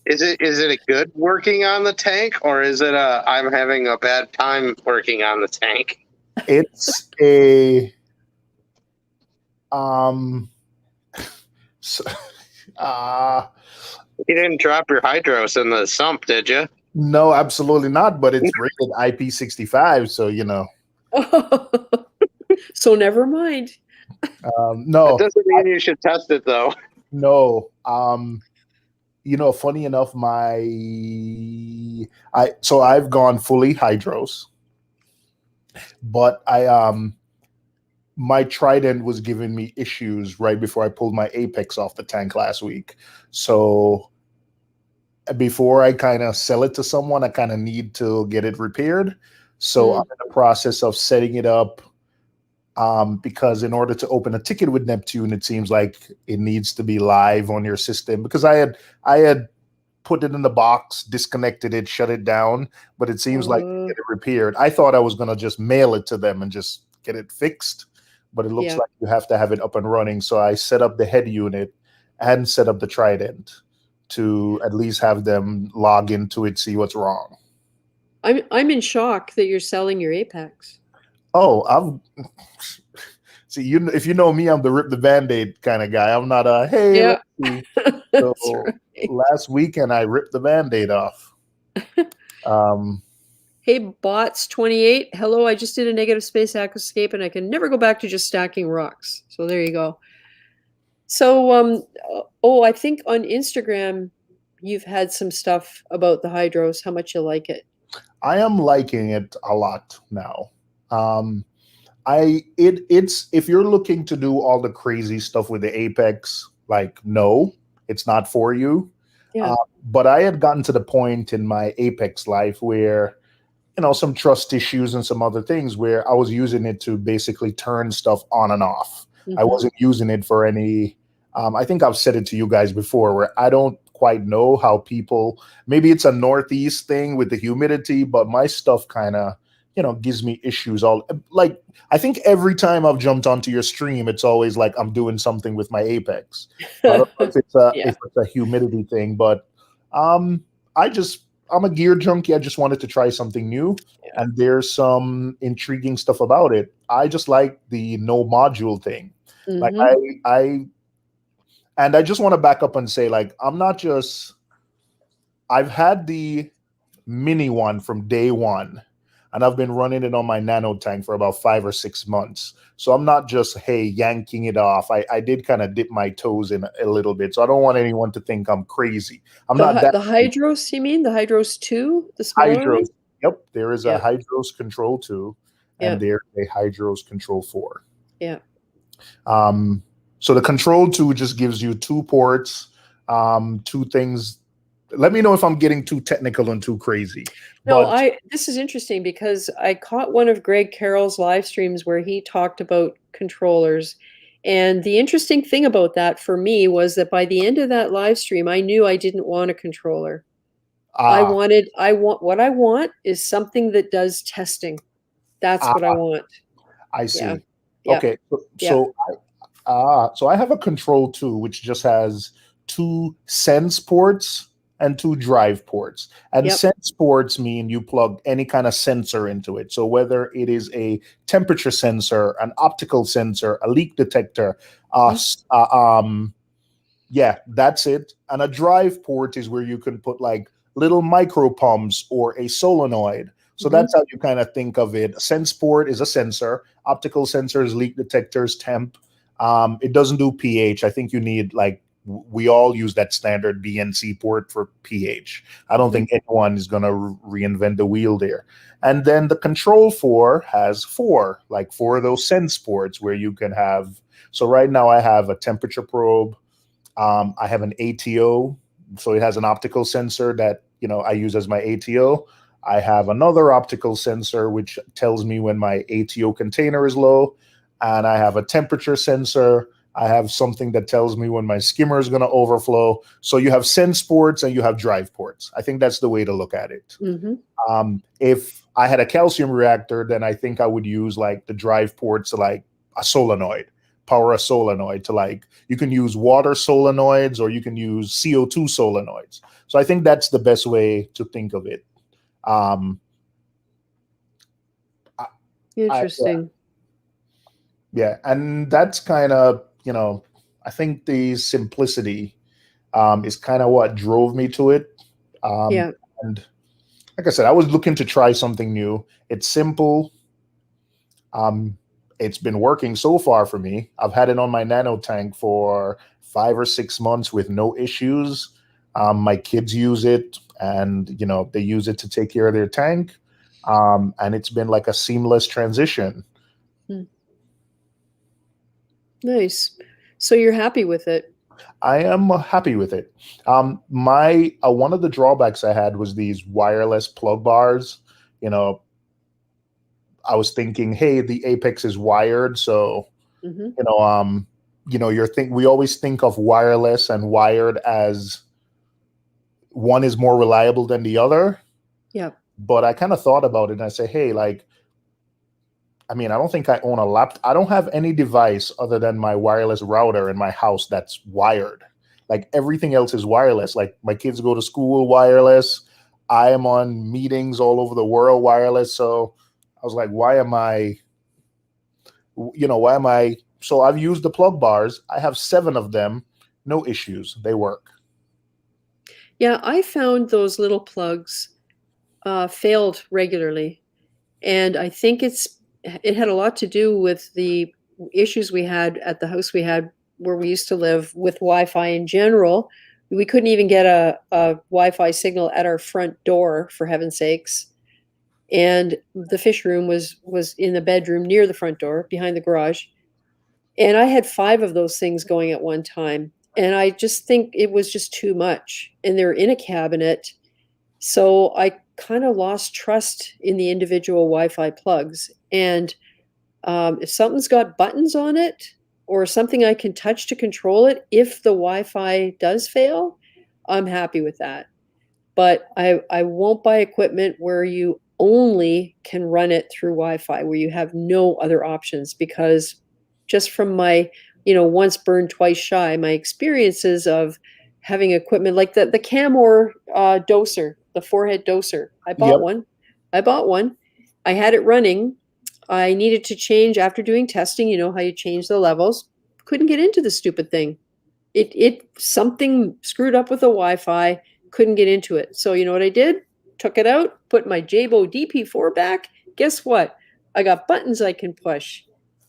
[SPEAKER 3] is it a good working on the tank, or is it a I'm having a bad time working on the tank?
[SPEAKER 5] It's a so, uh
[SPEAKER 3] You didn't drop your hydros in the sump, did you?
[SPEAKER 5] no, absolutely not. But it's rated IP65, so
[SPEAKER 1] So never mind.
[SPEAKER 3] That
[SPEAKER 5] no,
[SPEAKER 3] doesn't mean you should test it, though.
[SPEAKER 5] no. Funny enough, I've gone fully hydros, but my Trident was giving me issues right before I pulled my Apex off the tank last week. So before I kind of sell it to someone, I kind of need to get it repaired. So I'm in the process of setting it up, because in order to open a ticket with Neptune, it seems like it needs to be live on your system, because I had put it in the box, disconnected it, shut it down, but it seems like to get it repaired. I thought I was going to just mail it to them and just get it fixed, but it looks like you have to have it up and running. So I set up the head unit and set up the Trident to at least have them log into it, see what's wrong.
[SPEAKER 1] I'm in shock that you're selling your Apex.
[SPEAKER 5] Oh, see, if you know me, I'm the rip the Band-Aid kind of guy. I'm not a, hey,
[SPEAKER 1] Yeah.
[SPEAKER 5] let's see.
[SPEAKER 1] That's
[SPEAKER 5] So
[SPEAKER 1] right.
[SPEAKER 5] last weekend I ripped the Band-Aid off.
[SPEAKER 1] Hey, bots28. Hello, I just did a negative space aquascape and I can never go back to just stacking rocks. So there you go. So, I think on Instagram, you've had some stuff about the hydros, how much you like it.
[SPEAKER 5] I am liking it a lot now. It's if you're looking to do all the crazy stuff with the Apex, like, no, it's not for you.
[SPEAKER 1] Yeah.
[SPEAKER 5] But I had gotten to the point in my Apex life where, some trust issues and some other things where I was using it to basically turn stuff on and off. I wasn't using it for any, I think I've said it to you guys before, where I don't quite know how people, maybe it's a Northeast thing with the humidity, but my stuff kind of, gives me issues. I think every time I've jumped onto your stream, it's always like I'm doing something with my Apex. I don't know if it's a humidity thing, but I'm a gear junkie. I just wanted to try something new, and there's some intriguing stuff about it. I just like the no module thing. Like and I just want to back up and say, like, I've had the mini one from day one, and I've been running it on my nano tank for about 5 or 6 months. So I'm not just, hey, yanking it off. I did kind of dip my toes in a little bit. So I don't want anyone to think I'm crazy. I'm not that.
[SPEAKER 1] The Hydros, you mean? The Hydros 2? The smaller one?
[SPEAKER 5] Yep. There is a Hydros Control 2, and there's a Hydros Control 4.
[SPEAKER 1] Yeah.
[SPEAKER 5] So the Control 2 just gives you 2 ports, 2 things. Let me know if I'm getting too technical and too crazy.
[SPEAKER 1] No, this is interesting because I caught one of Greg Carroll's live streams where he talked about controllers. And the interesting thing about that for me was that by the end of that live stream, I knew I didn't want a controller. What I want is something that does testing. That's what I want.
[SPEAKER 5] I see.
[SPEAKER 1] Yeah.
[SPEAKER 5] Okay. So I have a Control 2, which just has 2 sense ports and 2 drive ports. And sense ports mean you plug any kind of sensor into it. So whether it is a temperature sensor, an optical sensor, a leak detector, that's it. And a drive port is where you can put like little micro pumps or a solenoid. So that's how you kind of think of it. A sense port is a sensor, optical sensors, leak detectors, temp. It doesn't do pH. I think you need, like, we all use that standard BNC port for pH. I don't think anyone is going to reinvent the wheel there. And then the Control 4 has 4 of those sense ports where you can have. So right now I have a temperature probe. I have an ATO. So it has an optical sensor that, I use as my ATO. I have another optical sensor which tells me when my ATO container is low. And I have a temperature sensor. I have something that tells me when my skimmer is going to overflow. So you have sense ports and you have drive ports. I think that's the way to look at it. If I had a calcium reactor, then I think I would use like the drive ports like a solenoid, power a solenoid to like, you can use water solenoids or you can use CO2 solenoids. So I think that's the best way to think of it.
[SPEAKER 1] Interesting.
[SPEAKER 5] Yeah. And that's kind of, I think the simplicity is kind of what drove me to it.
[SPEAKER 1] Yeah.
[SPEAKER 5] And like I said, I was looking to try something new. It's simple. It's been working so far for me. I've had it on my nano tank for 5 or 6 months with no issues. My kids use it, and they use it to take care of their tank. And it's been like a seamless transition.
[SPEAKER 1] Nice. So you're happy with it?
[SPEAKER 5] I am happy with it. My one of the drawbacks I had was these wireless plug bars. I was thinking, hey, the Apex is wired, so we always think of wireless and wired as one is more reliable than the other.
[SPEAKER 1] Yeah.
[SPEAKER 5] But I kind of thought about it and I say, hey, like, I don't think I own a laptop. I don't have any device other than my wireless router in my house that's wired. Like everything else is wireless. Like my kids go to school wireless. I am on meetings all over the world wireless. So I was like, why am I? So I've used the plug bars. I have 7 of them. No issues. They work.
[SPEAKER 1] Yeah, I found those little plugs failed regularly. And I think it had a lot to do with the issues we had at the house we had where we used to live with Wi-Fi in general. We couldn't even get a Wi-Fi signal at our front door, for heaven's sakes. And the fish room was in the bedroom near the front door, behind the garage. And I had 5 of those things going at one time. And I just think it was just too much. And they're in a cabinet. So I kind of lost trust in the individual Wi-Fi plugs. And if something's got buttons on it or something I can touch to control it, if the Wi-Fi does fail, I'm happy with that. But I won't buy equipment where you only can run it through Wi-Fi, where you have no other options, because just from my, once burned, twice shy, my experiences of having equipment like the Camor doser, the forehead doser. I bought one. I had it running. I needed to change after doing testing. You know how you change the levels. Couldn't get into the stupid thing. It something screwed up with the Wi-Fi. Couldn't get into it. So you know what I did? Took it out, put my Jabo DP4 back. Guess what? I got buttons I can push.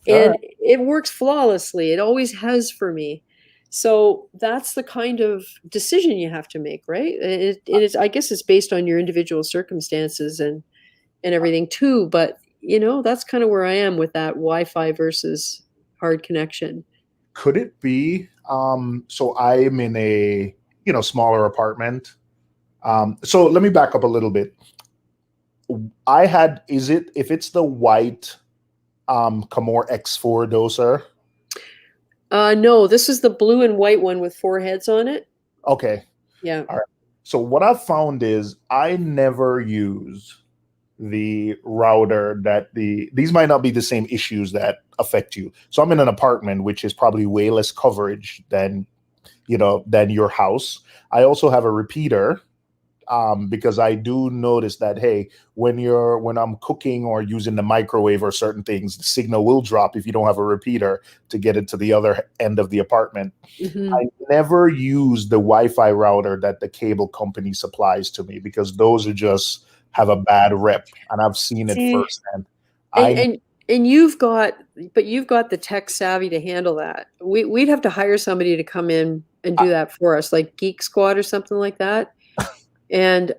[SPEAKER 1] And it works flawlessly. It always has for me. So that's the kind of decision you have to make, right? It is, I guess it's based on your individual circumstances and everything too. But, that's kind of where I am with that Wi-Fi versus hard connection.
[SPEAKER 5] Could it be, so I'm in a, smaller apartment. So let me back up a little bit. If it's the white Camor X4 doser?
[SPEAKER 1] No, this is the blue and white one with 4 heads on it.
[SPEAKER 5] Okay.
[SPEAKER 1] Yeah.
[SPEAKER 5] All right. So what I've found is I never use the router these might not be the same issues that affect you. So I'm in an apartment, which is probably way less coverage than your house. I also have a repeater because I do notice that, hey, when I'm cooking or using the microwave or certain things, the signal will drop if you don't have a repeater to get it to the other end of the apartment.
[SPEAKER 1] Mm-hmm.
[SPEAKER 5] I never use the Wi-Fi router that the cable company supplies to me because those are just have a bad rep, and I've seen it firsthand.
[SPEAKER 1] And you've got the tech savvy to handle that. We'd have to hire somebody to come in and do that for us, like Geek Squad or something like that. And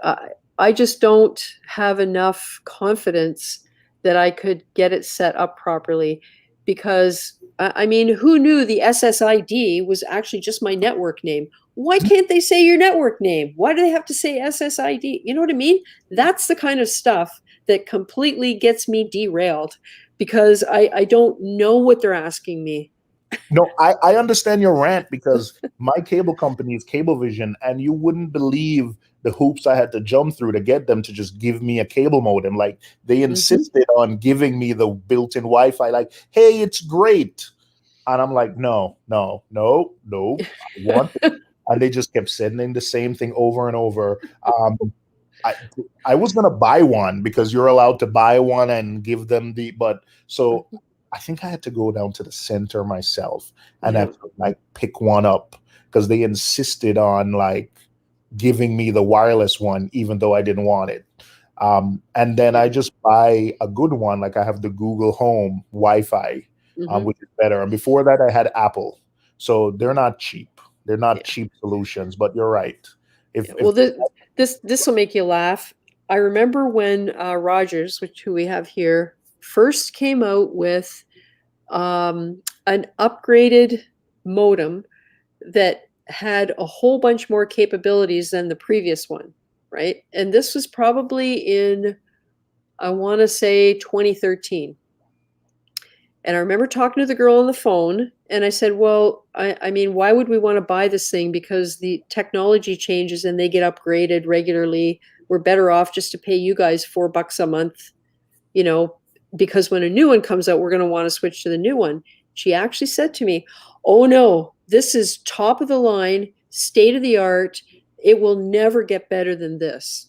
[SPEAKER 1] I just don't have enough confidence that I could get it set up properly, because who knew the SSID was actually just my network name? Why can't they say your network name? Why do they have to say SSID? You know what I mean? That's the kind of stuff that completely gets me derailed, because I don't know what they're asking me.
[SPEAKER 5] No, I understand your rant because my cable company is Cablevision, and you wouldn't believe the hoops I had to jump through to get them to just give me a cable modem. Like they insisted on giving me the built-in Wi-Fi. Like, hey, it's great, and I'm like, no, no, no, no, I want it. And they just kept sending the same thing over and over. I I was gonna buy one because you're allowed to buy one and give them the, but so I think I had to go down to the center myself and
[SPEAKER 1] Yeah.
[SPEAKER 5] actually like pick one up because they insisted on like giving me the wireless one even though I didn't want it. And then I just buy a good one, like I have the Google Home Wi-Fi,
[SPEAKER 1] Mhm.
[SPEAKER 5] which is better. And before that, I had Apple, so they're not cheap. They're not
[SPEAKER 1] Yeah.
[SPEAKER 5] cheap solutions. But you're right. If
[SPEAKER 1] Well, this will make you laugh. I remember when Rogers, who we have here, first came out with an upgraded modem that had a whole bunch more capabilities than the previous one, right? And this was probably in, I want to say, 2013. And I remember talking to the girl on the phone, and I said, well, I mean, why would we want to buy this thing? Because the technology changes and they get upgraded regularly. We're better off just to pay you guys $4 a month, you know, because when a new one comes out, we're going to want to switch to the new one. She actually said to me, oh no, this is top of the line, state of the art. It will never get better than this.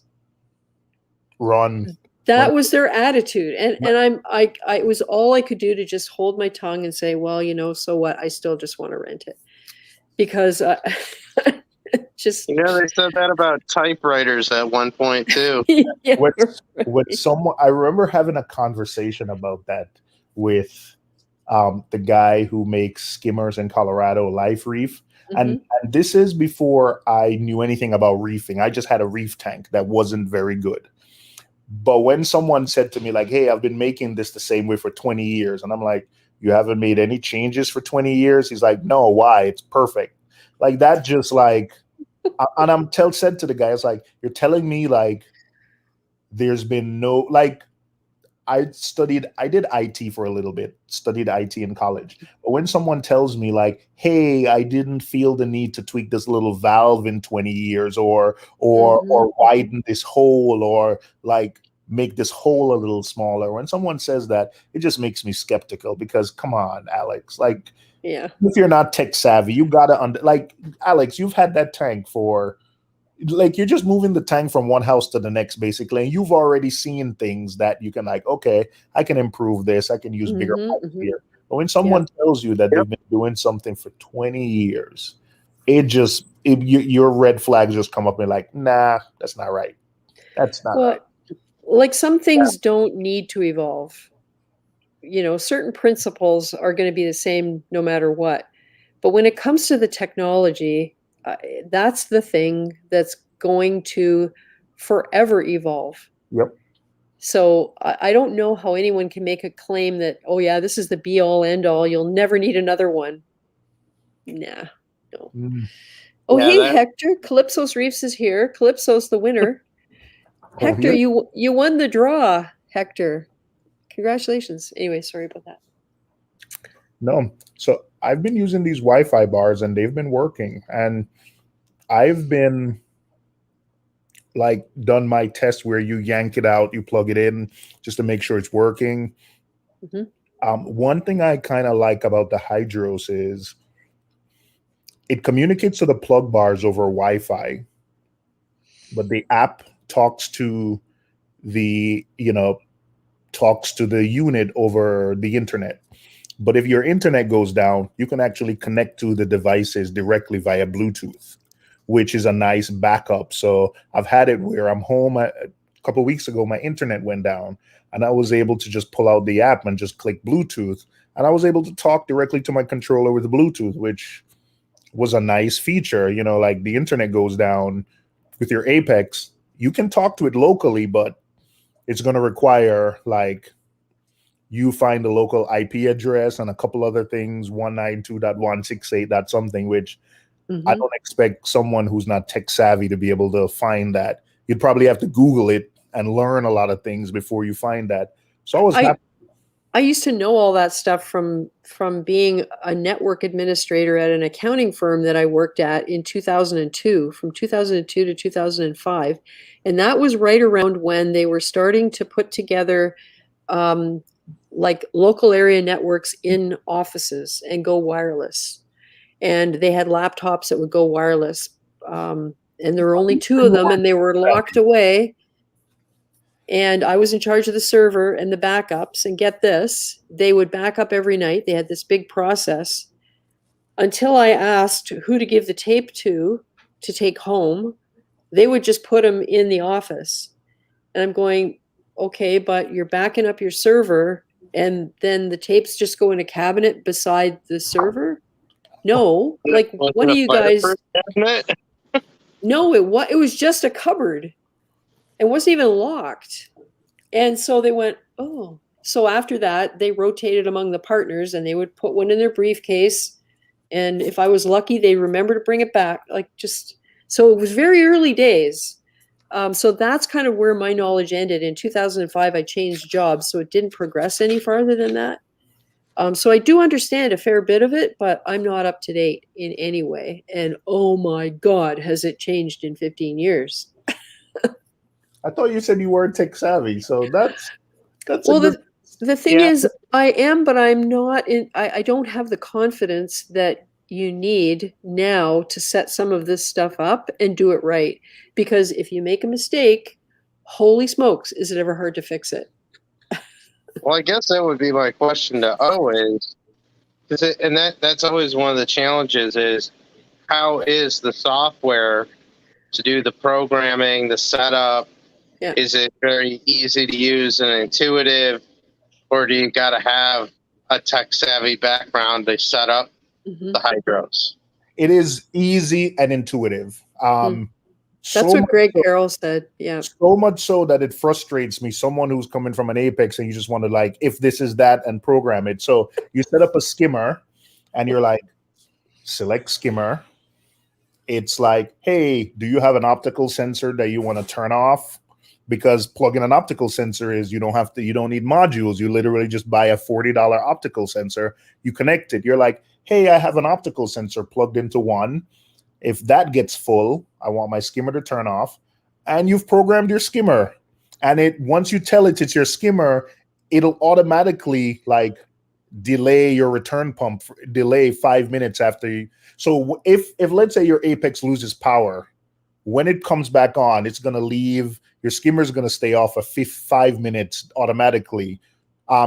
[SPEAKER 5] Ron,
[SPEAKER 1] That was their attitude. And it was all I could do to just hold my tongue and say, well, you know, so what? I still just want to rent it because just,
[SPEAKER 3] You know, they said that about typewriters at one point too.
[SPEAKER 1] yeah,
[SPEAKER 5] with someone, I remember having a conversation about that with the guy who makes skimmers in Colorado, Life Reef. And this is before I knew anything about reefing. I just had a reef tank that wasn't very good. But when someone said to me, like, hey, I've been making this the same way for 20 years, and I'm like, you haven't made any changes for 20 years? He's like, no, why? It's perfect. Like that, just like, and said to the guy, it's like, you're telling me like there's been no, like, I did IT for a little bit, studied IT in college. But when someone tells me like, hey, I didn't feel the need to tweak this little valve in 20 years or widen this hole or like make this hole a little smaller. When someone says that, it just makes me skeptical because come on, Alex, like
[SPEAKER 1] yeah.
[SPEAKER 5] if you're not tech savvy, you gotta like Alex, you've had that tank for like you're just moving the tank from one house to the next basically, and you've already seen things that you can like, okay, I can improve this, I can use bigger pipes here. But when someone tells you that they've been doing something for 20 years, your red flags just come up and like, nah, that's not right. That's not right.
[SPEAKER 1] Like some things don't need to evolve. You know, certain principles are going to be the same no matter what. But when it comes to the technology, that's the thing that's going to forever evolve.
[SPEAKER 5] Yep.
[SPEAKER 1] So I don't know how anyone can make a claim that, oh yeah, this is the be all end all. You'll never need another one. Nah, no. Oh,
[SPEAKER 3] Yeah,
[SPEAKER 1] hey, Hector, Calypso's Reefs is here. Calypso's the winner. Hector, you won the draw, Hector. Congratulations. Anyway, sorry about that.
[SPEAKER 5] No. So I've been using these Wi-Fi bars and they've been working. And I've been like done my test where you yank it out, you plug it in just to make sure it's working. One thing I kind of like about the Hydros is it communicates to the plug bars over Wi-Fi, but the app talks to the unit over the internet. But if your internet goes down, you can actually connect to the devices directly via Bluetooth, which is a nice backup. So I've had it where I'm home. A couple of weeks ago, my internet went down and I was able to just pull out the app and just click Bluetooth. And I was able to talk directly to my controller with the Bluetooth, which was a nice feature. You know, like the internet goes down with your Apex, you can talk to it locally, but it's going to require like you find the local IP address and a couple other things, 192.168. something, which I don't expect someone who's not tech savvy to be able to find that. You'd probably have to Google it and learn a lot of things before you find that. So I was happy.
[SPEAKER 1] I used to know all that stuff from being a network administrator at an accounting firm that I worked at in 2002, from 2002 to 2005. And that was right around when they were starting to put together like local area networks in offices and go wireless. And they had laptops that would go wireless. And there were only two of them, and they were locked away. And I was in charge of the server and the backups. And get this, they would back up every night. They had this big process until I asked who to give the tape to take home. They would just put them in the office. And I'm going, okay, but you're backing up your server and then the tapes just go in a cabinet beside the server? No, like what do you guys?
[SPEAKER 3] Cabinet?
[SPEAKER 1] No, it was just a cupboard. It wasn't even locked. And so they went, oh. So after that, they rotated among the partners and they would put one in their briefcase. And if I was lucky, they remember to bring it back. Like just, so it was very early days. So that's kind of where my knowledge ended. In 2005, I changed jobs, so it didn't progress any farther than that. So I do understand a fair bit of it, but I'm not up to date in any way. And oh my God, has it changed in 15 years?
[SPEAKER 5] I thought you said you weren't tech savvy, so that's
[SPEAKER 1] well. The thing
[SPEAKER 3] Yeah.
[SPEAKER 1] is, I am, but I'm not in. I don't have the confidence that you need now to set some of this stuff up and do it right. Because if you make a mistake, holy smokes, is it ever hard to fix it?
[SPEAKER 3] Well, I guess that would be my question to always, and that's always one of the challenges is how is the software to do the programming, the setup?
[SPEAKER 1] Yeah.
[SPEAKER 3] Is it very easy to use and intuitive, or do you got to have a tech savvy background to set up the hydros?
[SPEAKER 5] It is easy and intuitive.
[SPEAKER 1] That's what ReefGrrl said. Yeah.
[SPEAKER 5] So much so that it frustrates me. Someone who's coming from an Apex and you just want to like, if this is that and program it. So you set up a skimmer and you're like, select skimmer. It's like, hey, do you have an optical sensor that you want to turn off? Because plugging an optical sensor is you don't need modules. You literally just buy a $40 optical sensor. You connect it. You're like, hey, I have an optical sensor plugged into one. If that gets full, I want my skimmer to turn off. And you've programmed your skimmer. And once you tell it it's your skimmer, it'll automatically like delay your return pump, delay 5 minutes after you. So if let's say your Apex loses power, when it comes back on, it's going to leave. Your skimmer is going to stay off for 5 minutes automatically.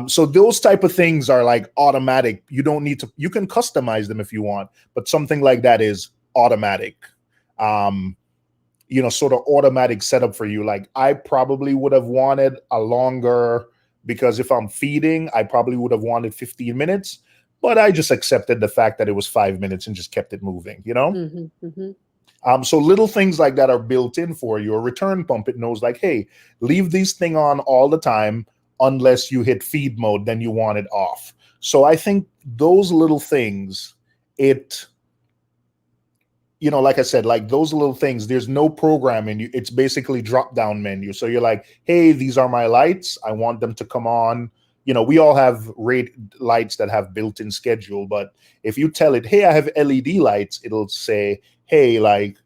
[SPEAKER 5] So those type of things are like automatic. You don't need to, you can customize them if you want, but something like that is automatic, sort of automatic setup for you. Like I probably would have wanted a longer, because if I'm feeding, I probably would have wanted 15 minutes, but I just accepted the fact that it was 5 minutes and just kept it moving, So little things like that are built in for you. A return pump, it knows like, hey, leave this thing on all the time unless you hit feed mode, then you want it off. So I think those little things, like I said, like those little things, there's no programming. It's basically drop-down menu. So you're like, hey, these are my lights. I want them to come on. We all have lights that have built-in schedule. But if you tell it, hey, I have LED lights, it'll say, hey, like,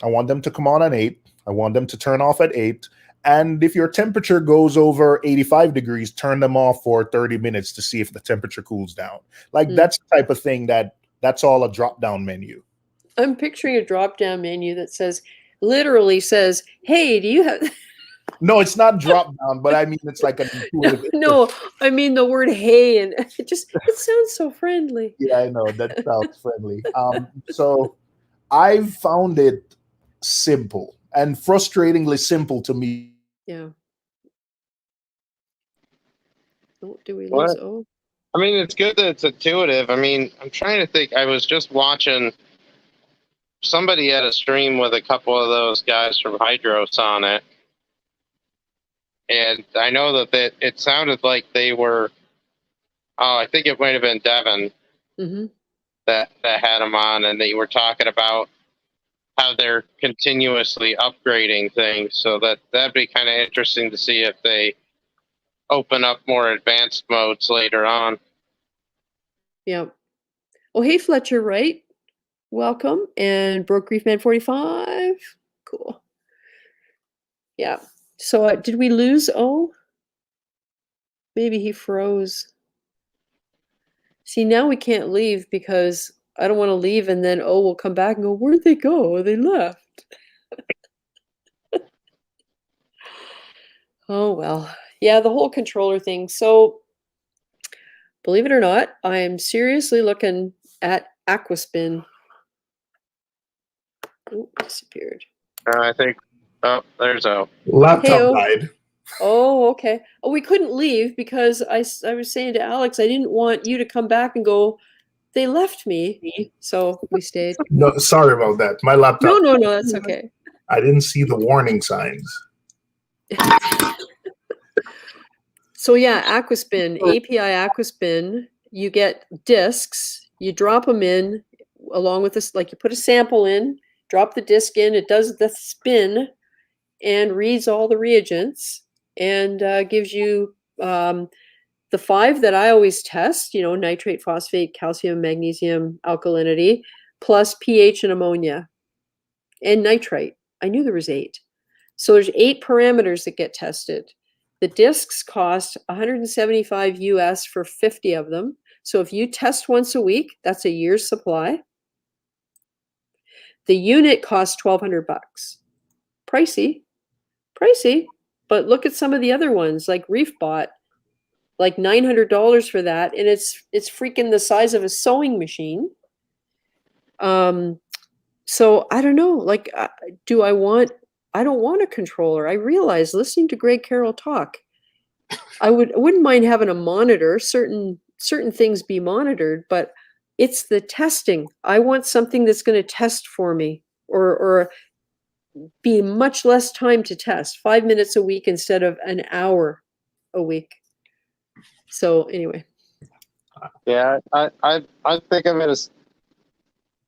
[SPEAKER 5] I want them to come on at 8. I want them to turn off at 8. And if your temperature goes over 85 degrees, turn them off for 30 minutes to see if the temperature cools down. Like that's the type of thing that's all a drop-down menu.
[SPEAKER 1] I'm picturing a drop-down menu that literally says, hey, do you have...
[SPEAKER 5] No, it's not drop-down, but I mean, it's like an intuitive...
[SPEAKER 1] No, I mean the word hey, and it sounds so friendly.
[SPEAKER 5] Yeah, I know, that sounds friendly. So I've found it simple and frustratingly simple to me.
[SPEAKER 1] Yeah. Oh, do we lose? Oh.
[SPEAKER 3] I mean, it's good that it's intuitive. I mean, I'm trying to think. I was just watching... Somebody had a stream with a couple of those guys from Hydros on it. And I know that it sounded like they were, I think it might have been Devin that had them on, and they were talking about how they're continuously upgrading things. So that'd be kind of interesting to see if they open up more advanced modes later on.
[SPEAKER 1] Yeah. Oh, hey, Fletcher, right? Welcome. And Broke Reef Man 45. Cool. Yeah. So did we lose O? Maybe he froze. See, now we can't leave because I don't want to leave and then O will come back and go, where'd they go? They left. Oh, well. Yeah, the whole controller thing. So, believe it or not, I'm seriously looking at Aquaspin. Oh, disappeared.
[SPEAKER 3] I think, oh, there's a.
[SPEAKER 5] Laptop
[SPEAKER 1] Hey-o.
[SPEAKER 5] died.
[SPEAKER 1] Oh, okay. Oh, we couldn't leave because I was saying to Alex, I didn't want you to come back and go, they left me. So we stayed.
[SPEAKER 5] No, sorry about that. My laptop.
[SPEAKER 1] No, that's okay.
[SPEAKER 5] I didn't see the warning signs.
[SPEAKER 1] So yeah, Aquaspin, API Aquaspin, you get discs, you drop them in along with this, like you put a sample in, drop the disc in, it does the spin and reads all the reagents and gives you the 5 that I always test, you know, nitrate, phosphate, calcium, magnesium, alkalinity, plus pH and ammonia and nitrite. I knew there was 8. So there's 8 parameters that get tested. The discs cost $175 US for 50 of them. So if you test once a week, that's a year's supply. The unit costs $1,200 bucks. Pricey, but look at some of the other ones like Reef bought like $900 for that, and it's freaking the size of a sewing machine. So I don't know, like, I don't want a controller. I realize listening to Greg Carroll talk, I wouldn't mind having a monitor, certain things be monitored, but it's the testing. I want something that's going to test for me or be much less time to test, 5 minutes a week instead of an hour a week. So anyway.
[SPEAKER 3] Yeah, I think of it as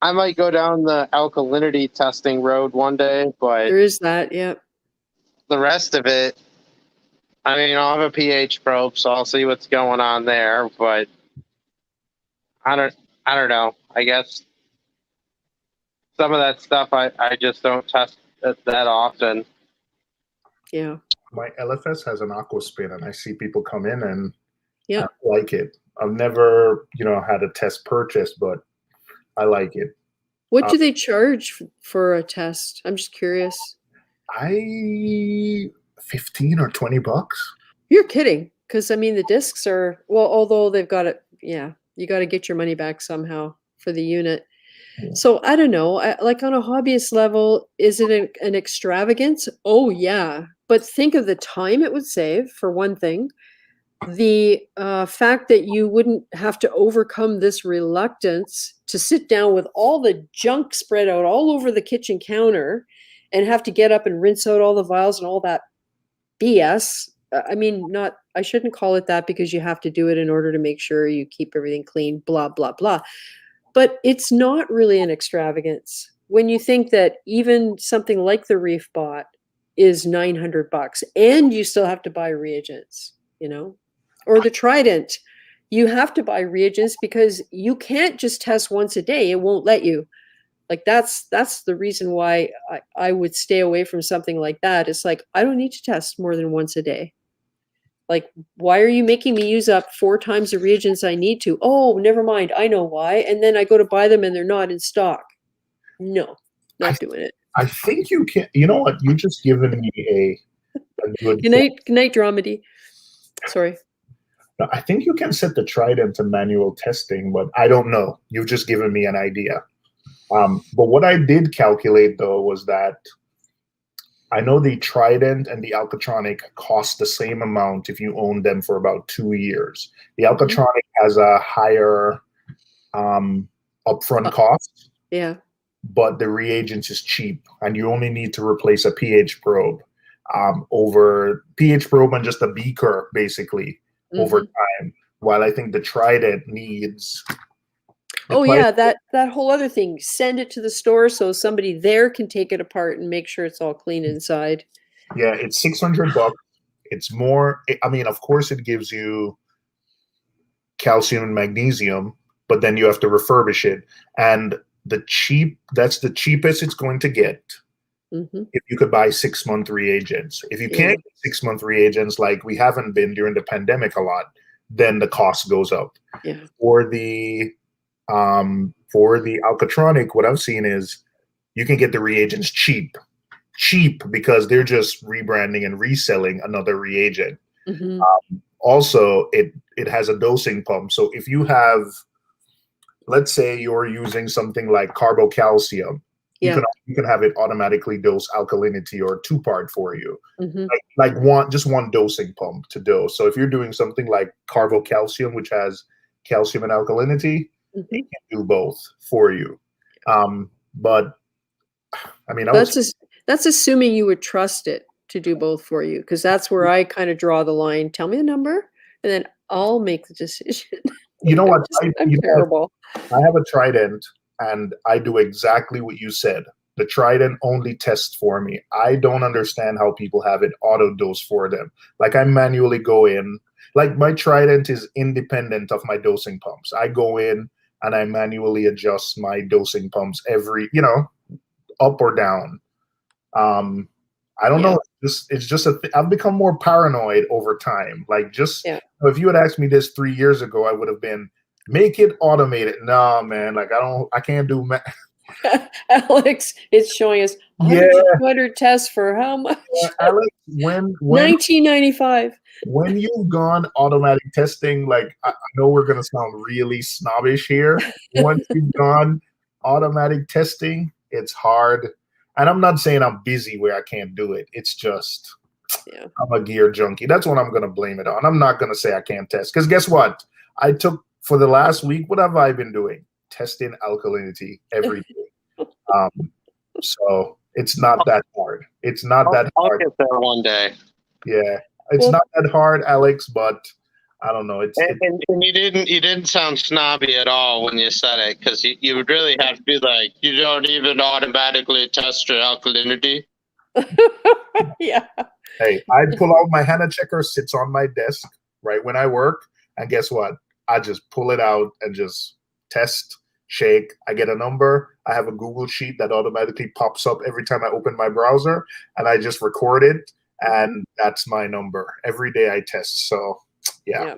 [SPEAKER 3] I might go down the alkalinity testing road one day, but
[SPEAKER 1] There is that, yeah.
[SPEAKER 3] the rest of it, I mean, I'll have a pH probe, so I'll see what's going on there. But I don't know. I guess some of that stuff I just don't test that often.
[SPEAKER 1] Yeah.
[SPEAKER 5] My LFS has an Aquaspin, and I see people come in and
[SPEAKER 1] Yeah.
[SPEAKER 5] I like it. I've never, had a test purchase, but I like it.
[SPEAKER 1] What do they charge for a test? I'm just curious.
[SPEAKER 5] 15 or 20 bucks.
[SPEAKER 1] You're kidding. Because, I mean, the discs are, well, although they've got it, yeah, you got to get your money back somehow for the unit.
[SPEAKER 5] Yeah.
[SPEAKER 1] So I don't know, like on a hobbyist level, is it an extravagance? Oh, yeah. But think of the time it would save, for one thing. The fact that you wouldn't have to overcome this reluctance to sit down with all the junk spread out all over the kitchen counter and have to get up and rinse out all the vials and all that BS. I mean, I shouldn't call it that because you have to do it in order to make sure you keep everything clean, blah, blah, blah. But it's not really an extravagance when you think that even something like the Reef bot is $900 and you still have to buy reagents, or the Trident. You have to buy reagents because you can't just test once a day. It won't let you. Like that's the reason why I would stay away from something like that. It's like, I don't need to test more than once a day. Like, why are you making me use up 4 times the reagents I need to? Oh, never mind. I know why. And then I go to buy them and they're not in stock. No, not doing it.
[SPEAKER 5] I think you can. You know what? You just given me a good.
[SPEAKER 1] Good night, Dramedy. Sorry.
[SPEAKER 5] I think you can set the Trident to manual testing, but I don't know. You've just given me an idea. But what I did calculate, though, was that I know the Trident and the Alkatronic cost the same amount if you own them for about 2 years. The Alkatronic has a higher upfront cost.
[SPEAKER 1] Yeah.
[SPEAKER 5] But the reagents is cheap, and you only need to replace a pH probe over pH probe and just a beaker, basically, over time. While I think the Trident needs.
[SPEAKER 1] Oh yeah, that whole other thing. Send it to the store so somebody there can take it apart and make sure it's all clean inside.
[SPEAKER 5] Yeah, it's $600. It's more, I mean, of course it gives you calcium and magnesium, but then you have to refurbish it. And that's the cheapest it's going to get. If you could buy 6-month reagents. If you can't get 6-month reagents, like we haven't been during the pandemic a lot, then the cost goes up.
[SPEAKER 1] Yeah.
[SPEAKER 5] For the Alcatronic, what I've seen is you can get the reagents cheap because they're just rebranding and reselling another reagent. Also, it has a dosing pump. So if you have, let's say you're using something like carbocalcium, you can have it automatically dose alkalinity or 2-part for you. Like just one dosing pump to dose. So if you're doing something like carbocalcium, which has calcium and alkalinity, it can do both for you. But I mean,
[SPEAKER 1] that's assuming you would trust it to do both for you, because that's where I kind of draw the line. Tell me the number, and then I'll make the decision.
[SPEAKER 5] You know what?
[SPEAKER 1] I'm terrible.
[SPEAKER 5] I have a Trident, and I do exactly what you said. The Trident only tests for me. I don't understand how people have it auto dose for them. Like I manually go in. Like my Trident is independent of my dosing pumps. I go in and I manually adjust my dosing pumps every, up or down. I don't know. It's just I've become more paranoid over time. Like if you had asked me this 3 years ago, I would have been, make it automated. No, man. Like I can't do.
[SPEAKER 1] Alex, it's showing us 100 tests for how much?
[SPEAKER 5] Alex, when
[SPEAKER 1] 1995.
[SPEAKER 5] When you've gone automatic testing, like I know we're gonna sound really snobbish here. Once you've gone automatic testing, it's hard. And I'm not saying I'm busy where I can't do it. It's just I'm a gear junkie. That's what I'm gonna blame it on. I'm not gonna say I can't test. Because guess what? I took for the last week, what have I been doing? Testing alkalinity every day. So it's not that hard. It's not that hard.
[SPEAKER 3] I'll get there one day.
[SPEAKER 5] Yeah. It's not that hard, Alex, but I don't know.
[SPEAKER 3] And you didn't sound snobby at all when you said it, because you would really have to be like, you don't even automatically test your alkalinity.
[SPEAKER 1] Yeah.
[SPEAKER 5] Hey, I pull out my HANA checker, sits on my desk right when I work, and guess what? I just pull it out and just test, shake. I get a number. I have a Google sheet that automatically pops up every time I open my browser, and I just record it. And that's my number. Every day I test. So, yeah.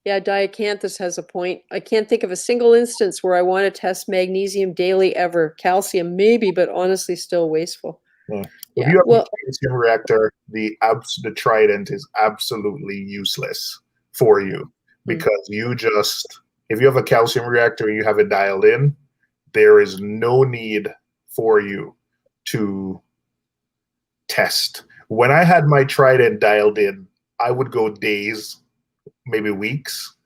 [SPEAKER 1] Diacanthus has a point. I can't think of a single instance where I want to test magnesium daily ever. Calcium, maybe, but honestly, still wasteful.
[SPEAKER 5] Yeah. If you have a calcium reactor, the Trident is absolutely useless for you because if you have a calcium reactor and you have it dialed in, there is no need for you to test. When I had my Trident dialed in, I would go days, maybe weeks,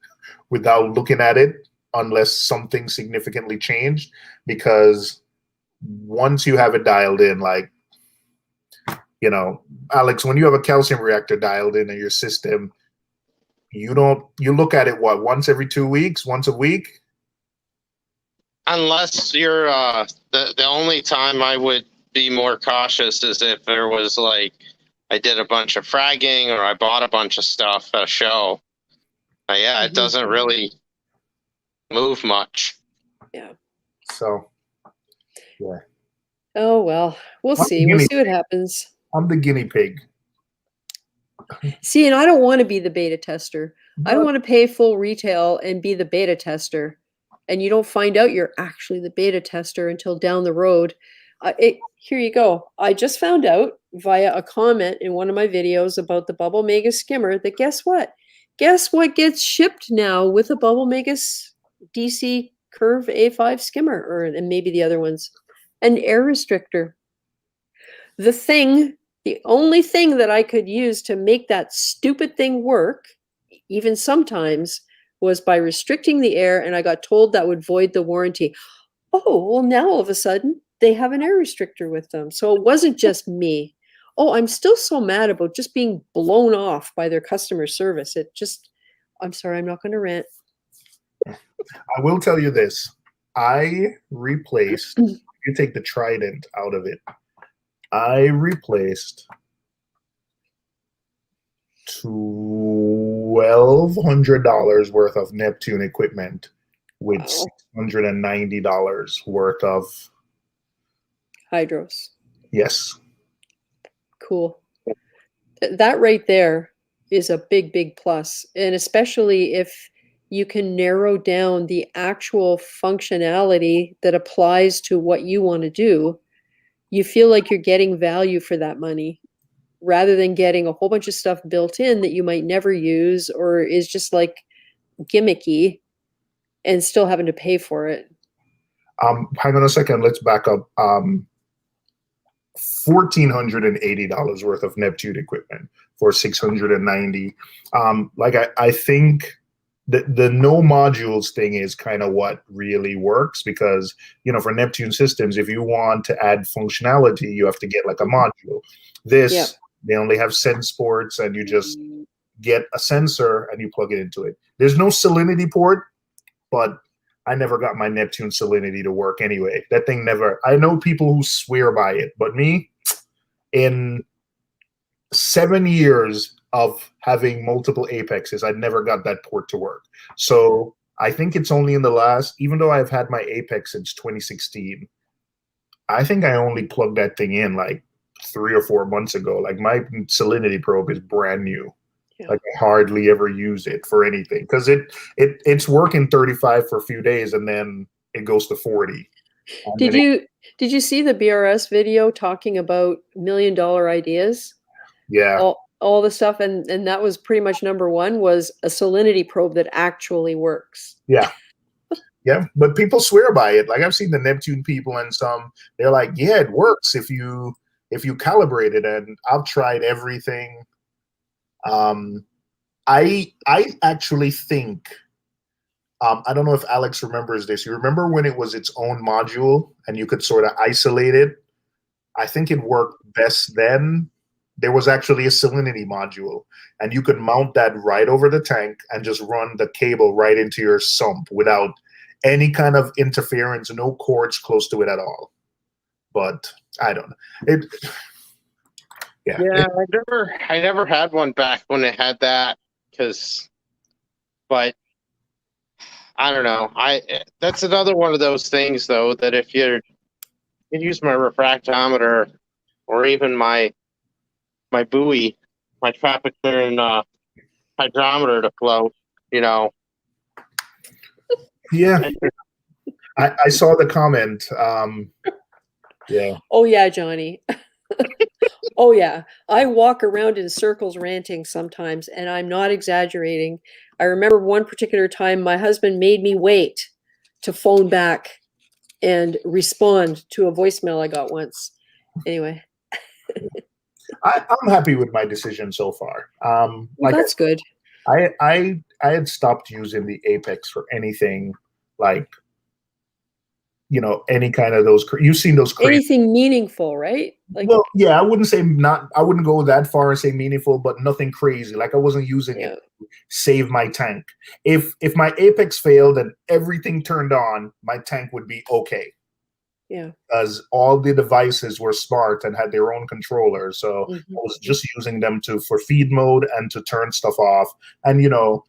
[SPEAKER 5] without looking at it unless something significantly changed. Because once you have it dialed in, like, Alex, when you have a calcium reactor dialed in your system, you look at it once every 2 weeks, once a week?
[SPEAKER 3] Unless you're the only time I would be more cautious is if there was like I did a bunch of fragging or I bought a bunch of stuff at a show. It doesn't really move much.
[SPEAKER 1] Yeah.
[SPEAKER 5] So, yeah.
[SPEAKER 1] Oh well, we'll see. We'll see what happens.
[SPEAKER 5] I'm the guinea pig.
[SPEAKER 1] See, and I don't want to be the beta tester. I don't want to pay full retail and be the beta tester, and you don't find out you're actually the beta tester until down the road. Here you go. I just found out via a comment in one of my videos about the Bubble Mega skimmer that guess what? Guess what gets shipped now with a Bubble Mega DC Curve A5 skimmer, and maybe the other ones? An air restrictor. The only thing that I could use to make that stupid thing work, even sometimes, was by restricting the air, and I got told that would void the warranty. Oh, well, now all of a sudden, they have an air restrictor with them. So it wasn't just me. Oh, I'm still so mad about just being blown off by their customer service. I'm sorry, I'm not going to rant.
[SPEAKER 5] I will tell you this. I replaced, you take the Trident out of it. I replaced $1,200 worth of Neptune equipment with
[SPEAKER 1] Wow.
[SPEAKER 5] $690 worth of
[SPEAKER 1] Hydros.
[SPEAKER 5] yes.
[SPEAKER 1] Cool. That right there is a big, big plus. And especially if you can narrow down the actual functionality that applies to what you want to do, you feel like you're getting value for that money rather than getting a whole bunch of stuff built in that you might never use or is just like gimmicky and still having to pay for it.
[SPEAKER 5] Hang on a second. Let's back up. $1,480 worth of Neptune equipment for $690. I think the no modules thing is kind of what really works because, you know, for Neptune systems, if you want to add functionality, you have to get like a module. This, they only have sense ports and you just get a sensor and you plug it into it. There's no salinity port, but I never got my Neptune salinity to work anyway. That thing never, I know people who swear by it, but me, in 7 years of having multiple apexes, I never got that port to work. So I think it's only in the last, even though I've had my apex since 2016, I think I only plugged that thing in like 3 or 4 months ago. Like my salinity probe is brand new. Yeah. Like I hardly ever use it for anything because it's working 35 for a few days and then it goes to 40.
[SPEAKER 1] Did you see the BRS video talking about $1 million ideas?
[SPEAKER 5] Yeah.
[SPEAKER 1] All the stuff and that was pretty much number one was a salinity probe that actually works.
[SPEAKER 5] Yeah. Yeah, but people swear by it. Like I've seen the Neptune people and some, they're like, yeah, it works if you calibrate it. And I've tried everything. I actually think, I don't know if Alex remembers this. You remember when it was its own module and you could sort of isolate it? I think it worked best then. There was actually a salinity module and you could mount that right over the tank and just run the cable right into your sump without any kind of interference, no cords close to it at all. But I don't know.
[SPEAKER 3] Yeah, I never had one back when it had that but I don't know. That's another one of those things though that if you use my refractometer or even my buoy, my traffic clearing hydrometer to float, you know.
[SPEAKER 5] Yeah. I saw the comment. Yeah.
[SPEAKER 1] Oh yeah, Johnny. Oh yeah. I walk around in circles ranting sometimes, and I'm not exaggerating. I remember one particular time my husband made me wait to phone back and respond to a voicemail I got once. Anyway.
[SPEAKER 5] I'm happy with my decision so far.
[SPEAKER 1] Well, that's good.
[SPEAKER 5] I had stopped using the Apex for anything like, you know, any kind of those. You've seen those crazy,
[SPEAKER 1] anything meaningful, right? Like,
[SPEAKER 5] well, yeah, I wouldn't go that far and say meaningful, but nothing crazy. Like I wasn't using it to save my tank. If my Apex failed and everything turned on, my tank would be okay.
[SPEAKER 1] Yeah.
[SPEAKER 5] Because all the devices were smart and had their own controllers. So I was just using them for feed mode and to turn stuff off. And, you know,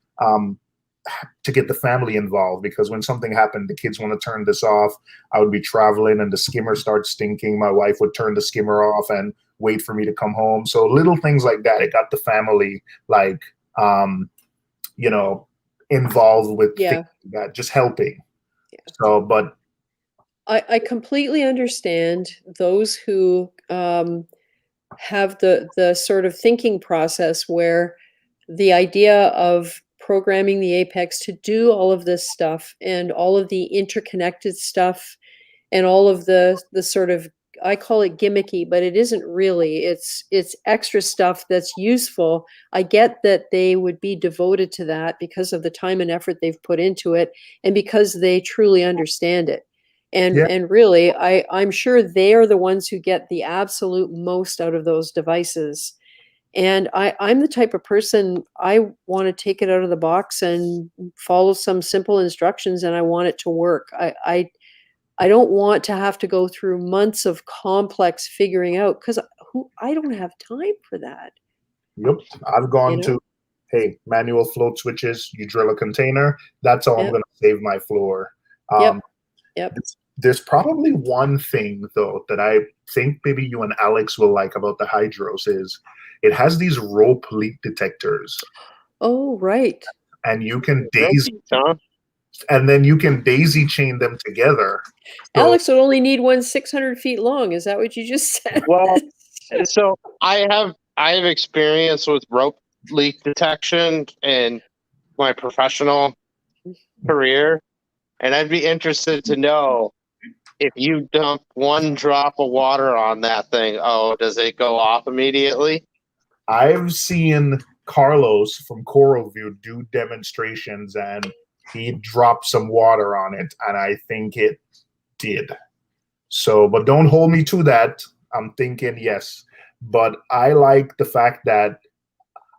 [SPEAKER 5] to get the family involved, because when something happened, the kids want to turn this off. I would be traveling and the skimmer starts stinking. My wife would turn the skimmer off and wait for me to come home. So little things like that. It got the family like, you know, involved with things like that, just helping. Yeah. So, but
[SPEAKER 1] I completely understand those who have the sort of thinking process where the idea of programming the Apex to do all of this stuff and all of the interconnected stuff and all of the sort of, I call it gimmicky, but it isn't really. It's extra stuff that's useful. I get that they would be devoted to that because of the time and effort they've put into it and because they truly understand it. And really, I'm sure they are the ones who get the absolute most out of those devices. And I'm the type of person, I want to take it out of the box and follow some simple instructions, and I want it to work. I don't want to have to go through months of complex figuring out, because I don't have time for that.
[SPEAKER 5] Yep. I've gone
[SPEAKER 1] know?
[SPEAKER 5] to, hey, manual float switches, you drill a container. That's how I'm
[SPEAKER 1] Yep.
[SPEAKER 5] going to save my floor.
[SPEAKER 1] Yep. Yep.
[SPEAKER 5] There's probably one thing, though, that I think maybe you and Alex will like about the Hydros is it has these rope leak detectors.
[SPEAKER 1] Oh, right.
[SPEAKER 5] And you can
[SPEAKER 3] Huh?
[SPEAKER 5] and then you can daisy chain them together. So,
[SPEAKER 1] Alex would only need one 600 feet long. Is that what you just said?
[SPEAKER 3] Well, so I have experience with rope leak detection in my professional career, and I'd be interested to know if you dump one drop of water on that thing, oh, does it go off immediately?
[SPEAKER 5] I've seen Carlos from Coral View do demonstrations, and he dropped some water on it, and I think it did. So, but don't hold me to that. I'm thinking yes, but I like the fact that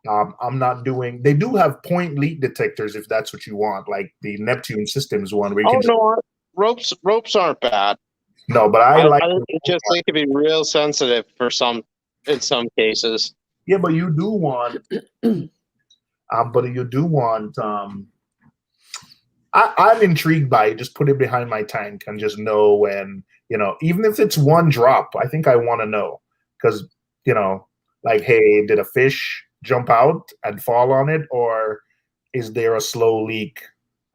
[SPEAKER 5] I'm not doing. They do have point leak detectors if that's what you want, like the Neptune Systems one, where you
[SPEAKER 3] Oh
[SPEAKER 5] can.
[SPEAKER 3] no, ropes aren't bad.
[SPEAKER 5] No, but I like.
[SPEAKER 3] I just think it'd be real sensitive for some in some cases.
[SPEAKER 5] Yeah, but you do want. But you do want. I'm intrigued by it. Just put it behind my tank and just know when, even if it's one drop, I think I want to know. Because, like, hey, did a fish jump out and fall on it? Or is there a slow leak?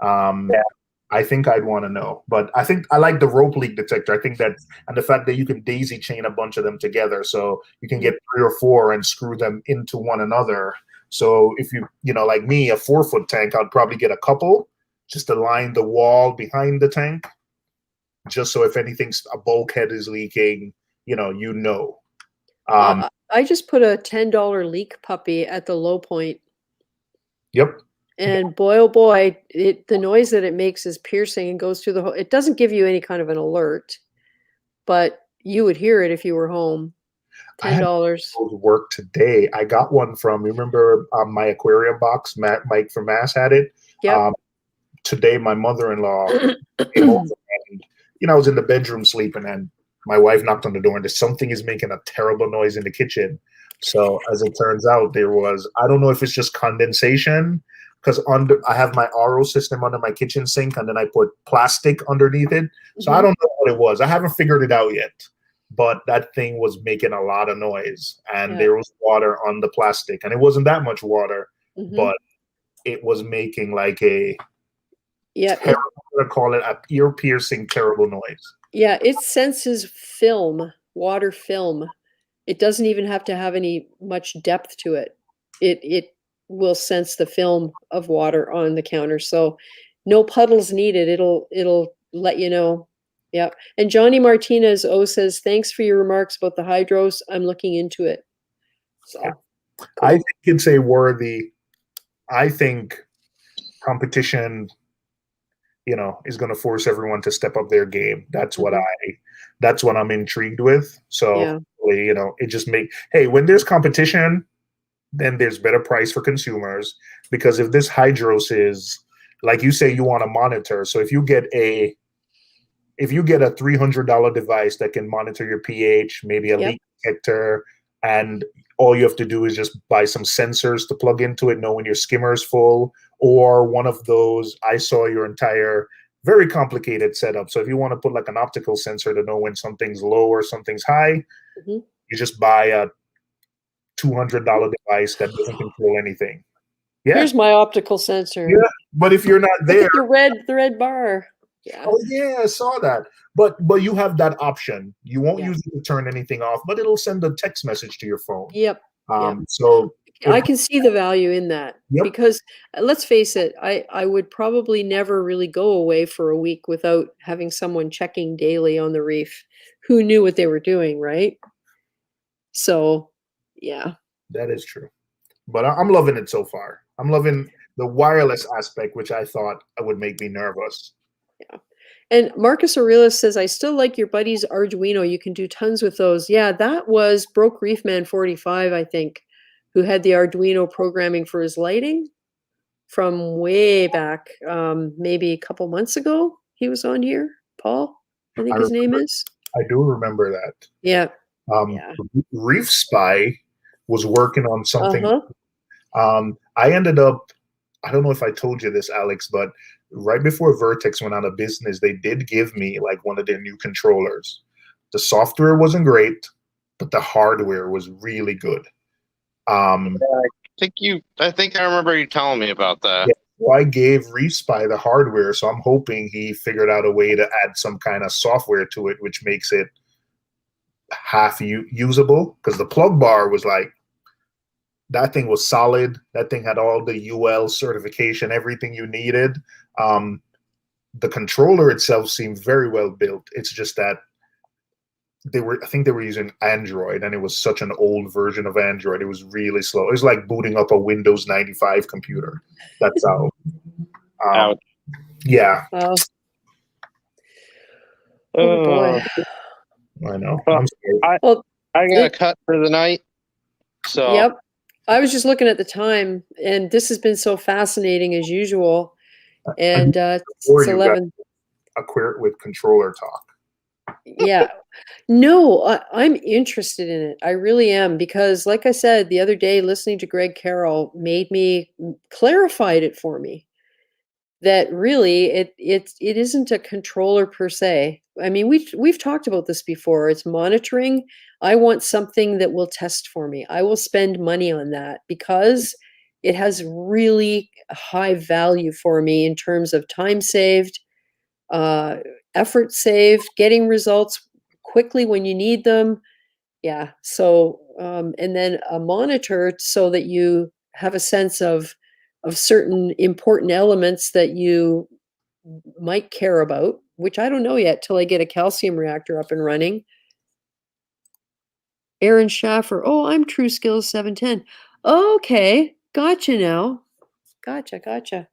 [SPEAKER 3] Yeah.
[SPEAKER 5] I think I'd want to know. But I think I like the rope leak detector. I think that, and the fact that you can daisy chain a bunch of them together. So you can get 3 or 4 and screw them into one another. So if you, like me, a 4-foot tank, I'd probably get a couple just to line the wall behind the tank, just so if anything's a bulkhead is leaking,
[SPEAKER 1] I just put a $10 leak puppy at the low point.
[SPEAKER 5] Yep.
[SPEAKER 1] And boy, oh boy, the noise that it makes is piercing and goes through the whole. It doesn't give you any kind of an alert, but you would hear it if you were home. $10.
[SPEAKER 5] Work today. I got one from. Remember my aquarium box? Mike from Mass had it.
[SPEAKER 1] Yep.
[SPEAKER 5] Today, my mother-in-law came over, and I was in the bedroom sleeping, and my wife knocked on the door, and something is making a terrible noise in the kitchen. So as it turns out, there was, I don't know if it's just condensation, because I have my RO system under my kitchen sink, and then I put plastic underneath it. So I don't know what it was. I haven't figured it out yet. But that thing was making a lot of noise, and there was water on the plastic, and it wasn't that much water, but it was making like a I'm gonna call it a ear-piercing, terrible noise.
[SPEAKER 1] Yeah, it senses film, water film. It doesn't even have to have much depth to it. It will sense the film of water on the counter. So no puddles needed. It'll let you know. Yeah. And Johnny Martinez says, thanks for your remarks about the hydros. I'm looking into it. So
[SPEAKER 5] cool. I think it's a worthy. I think competition, is going to force everyone to step up their game. That's what I'm intrigued with. So, it just hey, when there's competition, then there's better price for consumers, because if this hydros is, like you say, you want to monitor. So if you get a $300 device that can monitor your pH, maybe a leak detector, and all you have to do is just buy some sensors to plug into it, know when your skimmer is full, or one of those, I saw your entire very complicated setup. So if you want to put like an optical sensor to know when something's low or something's high, you just buy a $200 device that doesn't control anything. Yeah.
[SPEAKER 1] Here's my optical sensor.
[SPEAKER 5] Yeah, but if you're not there,
[SPEAKER 1] the red bar. Yeah.
[SPEAKER 5] Oh yeah, I saw that. But you have that option. You won't use it to turn anything off, but it'll send a text message to your phone.
[SPEAKER 1] Yep.
[SPEAKER 5] So
[SPEAKER 1] I can see the value in that, because let's face it, I would probably never really go away for a week without having someone checking daily on the reef who knew what they were doing, right? So, yeah.
[SPEAKER 5] That is true. But I'm loving it so far. I'm loving the wireless aspect, which I thought would make me nervous.
[SPEAKER 1] Yeah. And Marcus Aurelius says, I still like your buddy's Arduino. You can do tons with those. Yeah, that was Broke Reefman 45, I think, who had the Arduino programming for his lighting from way back, maybe a couple months ago. He was on here. Paul, I think his name is.
[SPEAKER 5] I do remember that.
[SPEAKER 1] Yeah.
[SPEAKER 5] Reef Spy was working on something.
[SPEAKER 1] Uh-huh.
[SPEAKER 5] I ended up, I don't know if I told you this, Alex, but right before Vertex went out of business, they did give me like one of their new controllers. The software wasn't great, but the hardware was really good.
[SPEAKER 3] I think I remember you telling me about that.
[SPEAKER 5] Yeah, well, I gave ReefGrrl the hardware, so I'm hoping he figured out a way to add some kind of software to it, which makes it half usable. Because the plug bar was like, that thing was solid. That thing had all the UL certification, everything you needed. The controller itself seemed very well built. It's just that I think they were using Android, and it was such an old version of Android. It was really slow. It was like booting up a Windows 95 computer. That's how.
[SPEAKER 3] Ouch.
[SPEAKER 5] Yeah.
[SPEAKER 1] Wow. Oh boy.
[SPEAKER 5] I know.
[SPEAKER 3] Well,
[SPEAKER 5] I'm sorry.
[SPEAKER 1] Well,
[SPEAKER 3] I got a cut for the night. So
[SPEAKER 1] yep. I was just looking at the time, and this has been so fascinating as usual. And
[SPEAKER 5] Or
[SPEAKER 1] it's
[SPEAKER 5] you got
[SPEAKER 1] 11.
[SPEAKER 5] a queer with controller talk.
[SPEAKER 1] Yeah. No, I'm interested in it. I really am, because like I said, the other day, listening to ReefGrrl made me clarified it for me that really it isn't a controller per se. I mean, we've talked about this before. It's monitoring. I want something that will test for me. I will spend money on that because it has really high value for me in terms of time saved, effort saved, getting results quickly when you need them. Yeah. So, and then a monitor so that you have a sense of certain important elements that you might care about, which I don't know yet till I get a calcium reactor up and running. Aaron Schaffer. Oh, I'm True Skills 710. Okay. Gotcha now. Gotcha.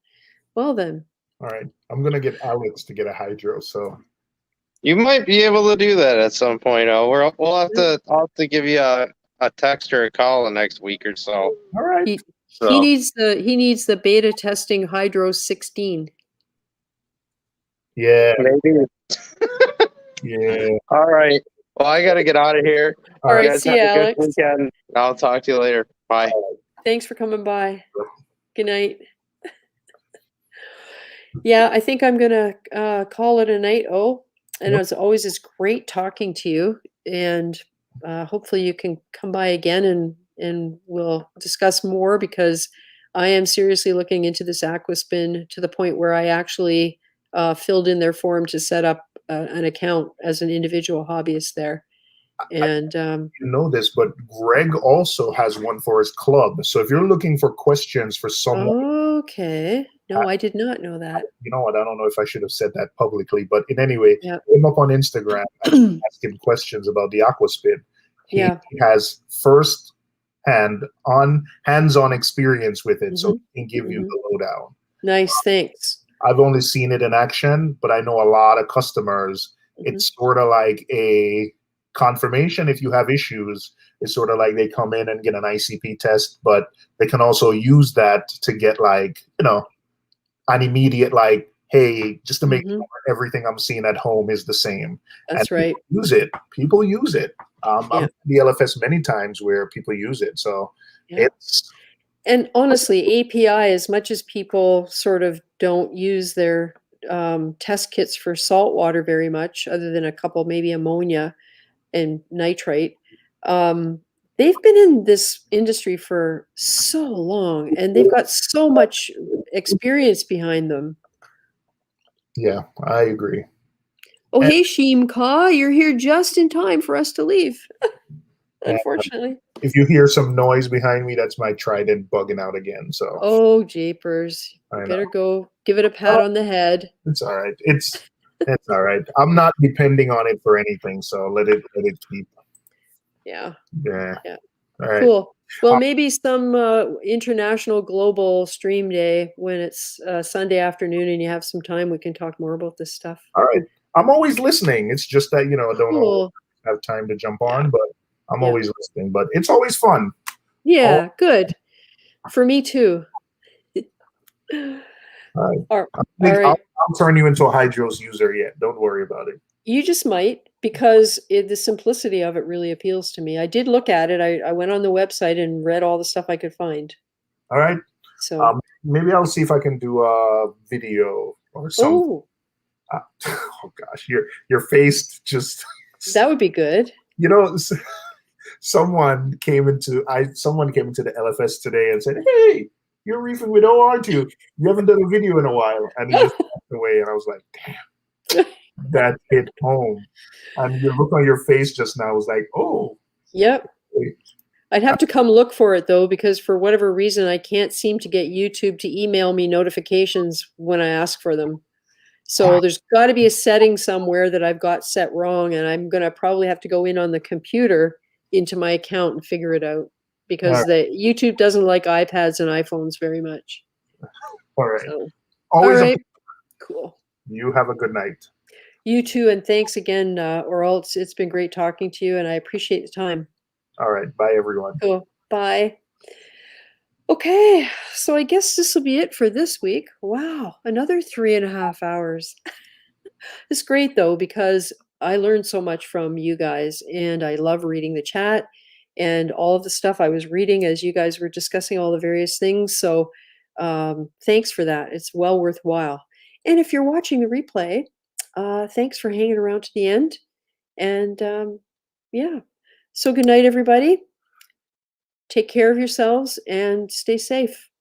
[SPEAKER 1] Well then.
[SPEAKER 5] All right. I'm going to get Alex to get a hydro. So
[SPEAKER 3] you might be able to do that at some point. I'll have to give you a text or a call the next week or so.
[SPEAKER 5] all right.
[SPEAKER 1] He needs the beta testing Hydro 16.
[SPEAKER 5] Yeah.
[SPEAKER 3] Maybe.
[SPEAKER 5] Yeah.
[SPEAKER 3] All right. Well, I got to get out of here.
[SPEAKER 1] All right,
[SPEAKER 3] guys
[SPEAKER 1] see
[SPEAKER 3] have
[SPEAKER 1] you,
[SPEAKER 3] a good
[SPEAKER 1] Alex.
[SPEAKER 3] weekend. I'll talk to you later. Bye.
[SPEAKER 1] Thanks for coming by. Good night. Yeah, I think I'm gonna call it a night. Oh, and as always, it's great talking to you. And hopefully, you can come by again and we'll discuss more, because I am seriously looking into this Aquaspin to the point where I actually filled in their form to set up an account as an individual hobbyist there. And
[SPEAKER 5] You know this, but Greg also has one for his club. So if you're looking for questions for someone,
[SPEAKER 1] okay, no, I did not know that.
[SPEAKER 5] you know what? I don't know if I should have said that publicly, but in any way,
[SPEAKER 1] Yep.
[SPEAKER 5] hit him up on Instagram and ask him questions about the Aquaspin. He has hands-on experience with it, so he can give you the lowdown.
[SPEAKER 1] Nice, thanks.
[SPEAKER 5] I've only seen it in action, but I know a lot of customers. It's sort of like a confirmation if you have issues. It's sort of like they come in and get an ICP test, but they can also use that to get like, an immediate like, hey, just to make sure everything I'm seeing at home is the same.
[SPEAKER 1] That's
[SPEAKER 5] and
[SPEAKER 1] right.
[SPEAKER 5] People use it. I've been to the LFS many times where people use it. So it's.
[SPEAKER 1] And honestly, API, as much as people sort of don't use their test kits for salt water very much, other than a couple, maybe ammonia and nitrate, they've been in this industry for so long, and they've got so much experience behind them.
[SPEAKER 5] Yeah, I agree.
[SPEAKER 1] Oh, hey, Sheem Ka, you're here just in time for us to leave. Unfortunately.
[SPEAKER 5] If you hear some noise behind me, that's my trident bugging out again. So.
[SPEAKER 1] Oh, jeepers! You better go give it a pat on the head.
[SPEAKER 5] It's all right. It's all right. I'm not depending on it for anything, so let it keep.
[SPEAKER 1] Yeah.
[SPEAKER 5] Yeah.
[SPEAKER 1] All right. Cool. Well, maybe some international global stream day when it's Sunday afternoon and you have some time, we can talk more about this stuff.
[SPEAKER 5] All right. I'm always listening. It's just that, I don't always have time to jump on, but I'm always listening. But it's always fun.
[SPEAKER 1] Yeah, good. For me too.
[SPEAKER 5] All right. I'll turn you into a Hydros user yet. Don't worry about it.
[SPEAKER 1] You just might, because the simplicity of it really appeals to me. I did look at it. I went on the website and read all the stuff I could find.
[SPEAKER 5] All right.
[SPEAKER 1] So,
[SPEAKER 5] Maybe I'll see if I can do a video or something.
[SPEAKER 1] oh,
[SPEAKER 5] Oh gosh, your face just.
[SPEAKER 1] that would be good.
[SPEAKER 5] You know, someone came into the LFS today and said, "Hey, you're reefing with O, aren't you? You haven't done a video in a while." And he just walked away, and I was like, "Damn, that hit home." And your look on your face just now was like, "Oh,
[SPEAKER 1] Yep.
[SPEAKER 5] wait."
[SPEAKER 1] I'd have to come look for it though, because for whatever reason, I can't seem to get YouTube to email me notifications when I ask for them. So there's got to be a setting somewhere that I've got set wrong, and I'm going to probably have to go in on the computer into my account and figure it out, because
[SPEAKER 5] All
[SPEAKER 1] the YouTube doesn't like iPads and iPhones very much.
[SPEAKER 5] All right.
[SPEAKER 1] So,
[SPEAKER 5] Always.
[SPEAKER 1] all right. Cool.
[SPEAKER 5] You have a good night.
[SPEAKER 1] You too, and thanks again, Oral. It's been great talking to you, and I appreciate the time.
[SPEAKER 5] All right. Bye, everyone.
[SPEAKER 1] Cool. Bye. Okay, so I guess this will be it for this week. Wow, another 3.5 hours. It's great though, because I learned so much from you guys, and I love reading the chat and all of the stuff I was reading as you guys were discussing all the various things. So thanks for that. It's well worthwhile. And if you're watching the replay, thanks for hanging around to the end. And yeah, so good night, everybody. Take care of yourselves and stay safe.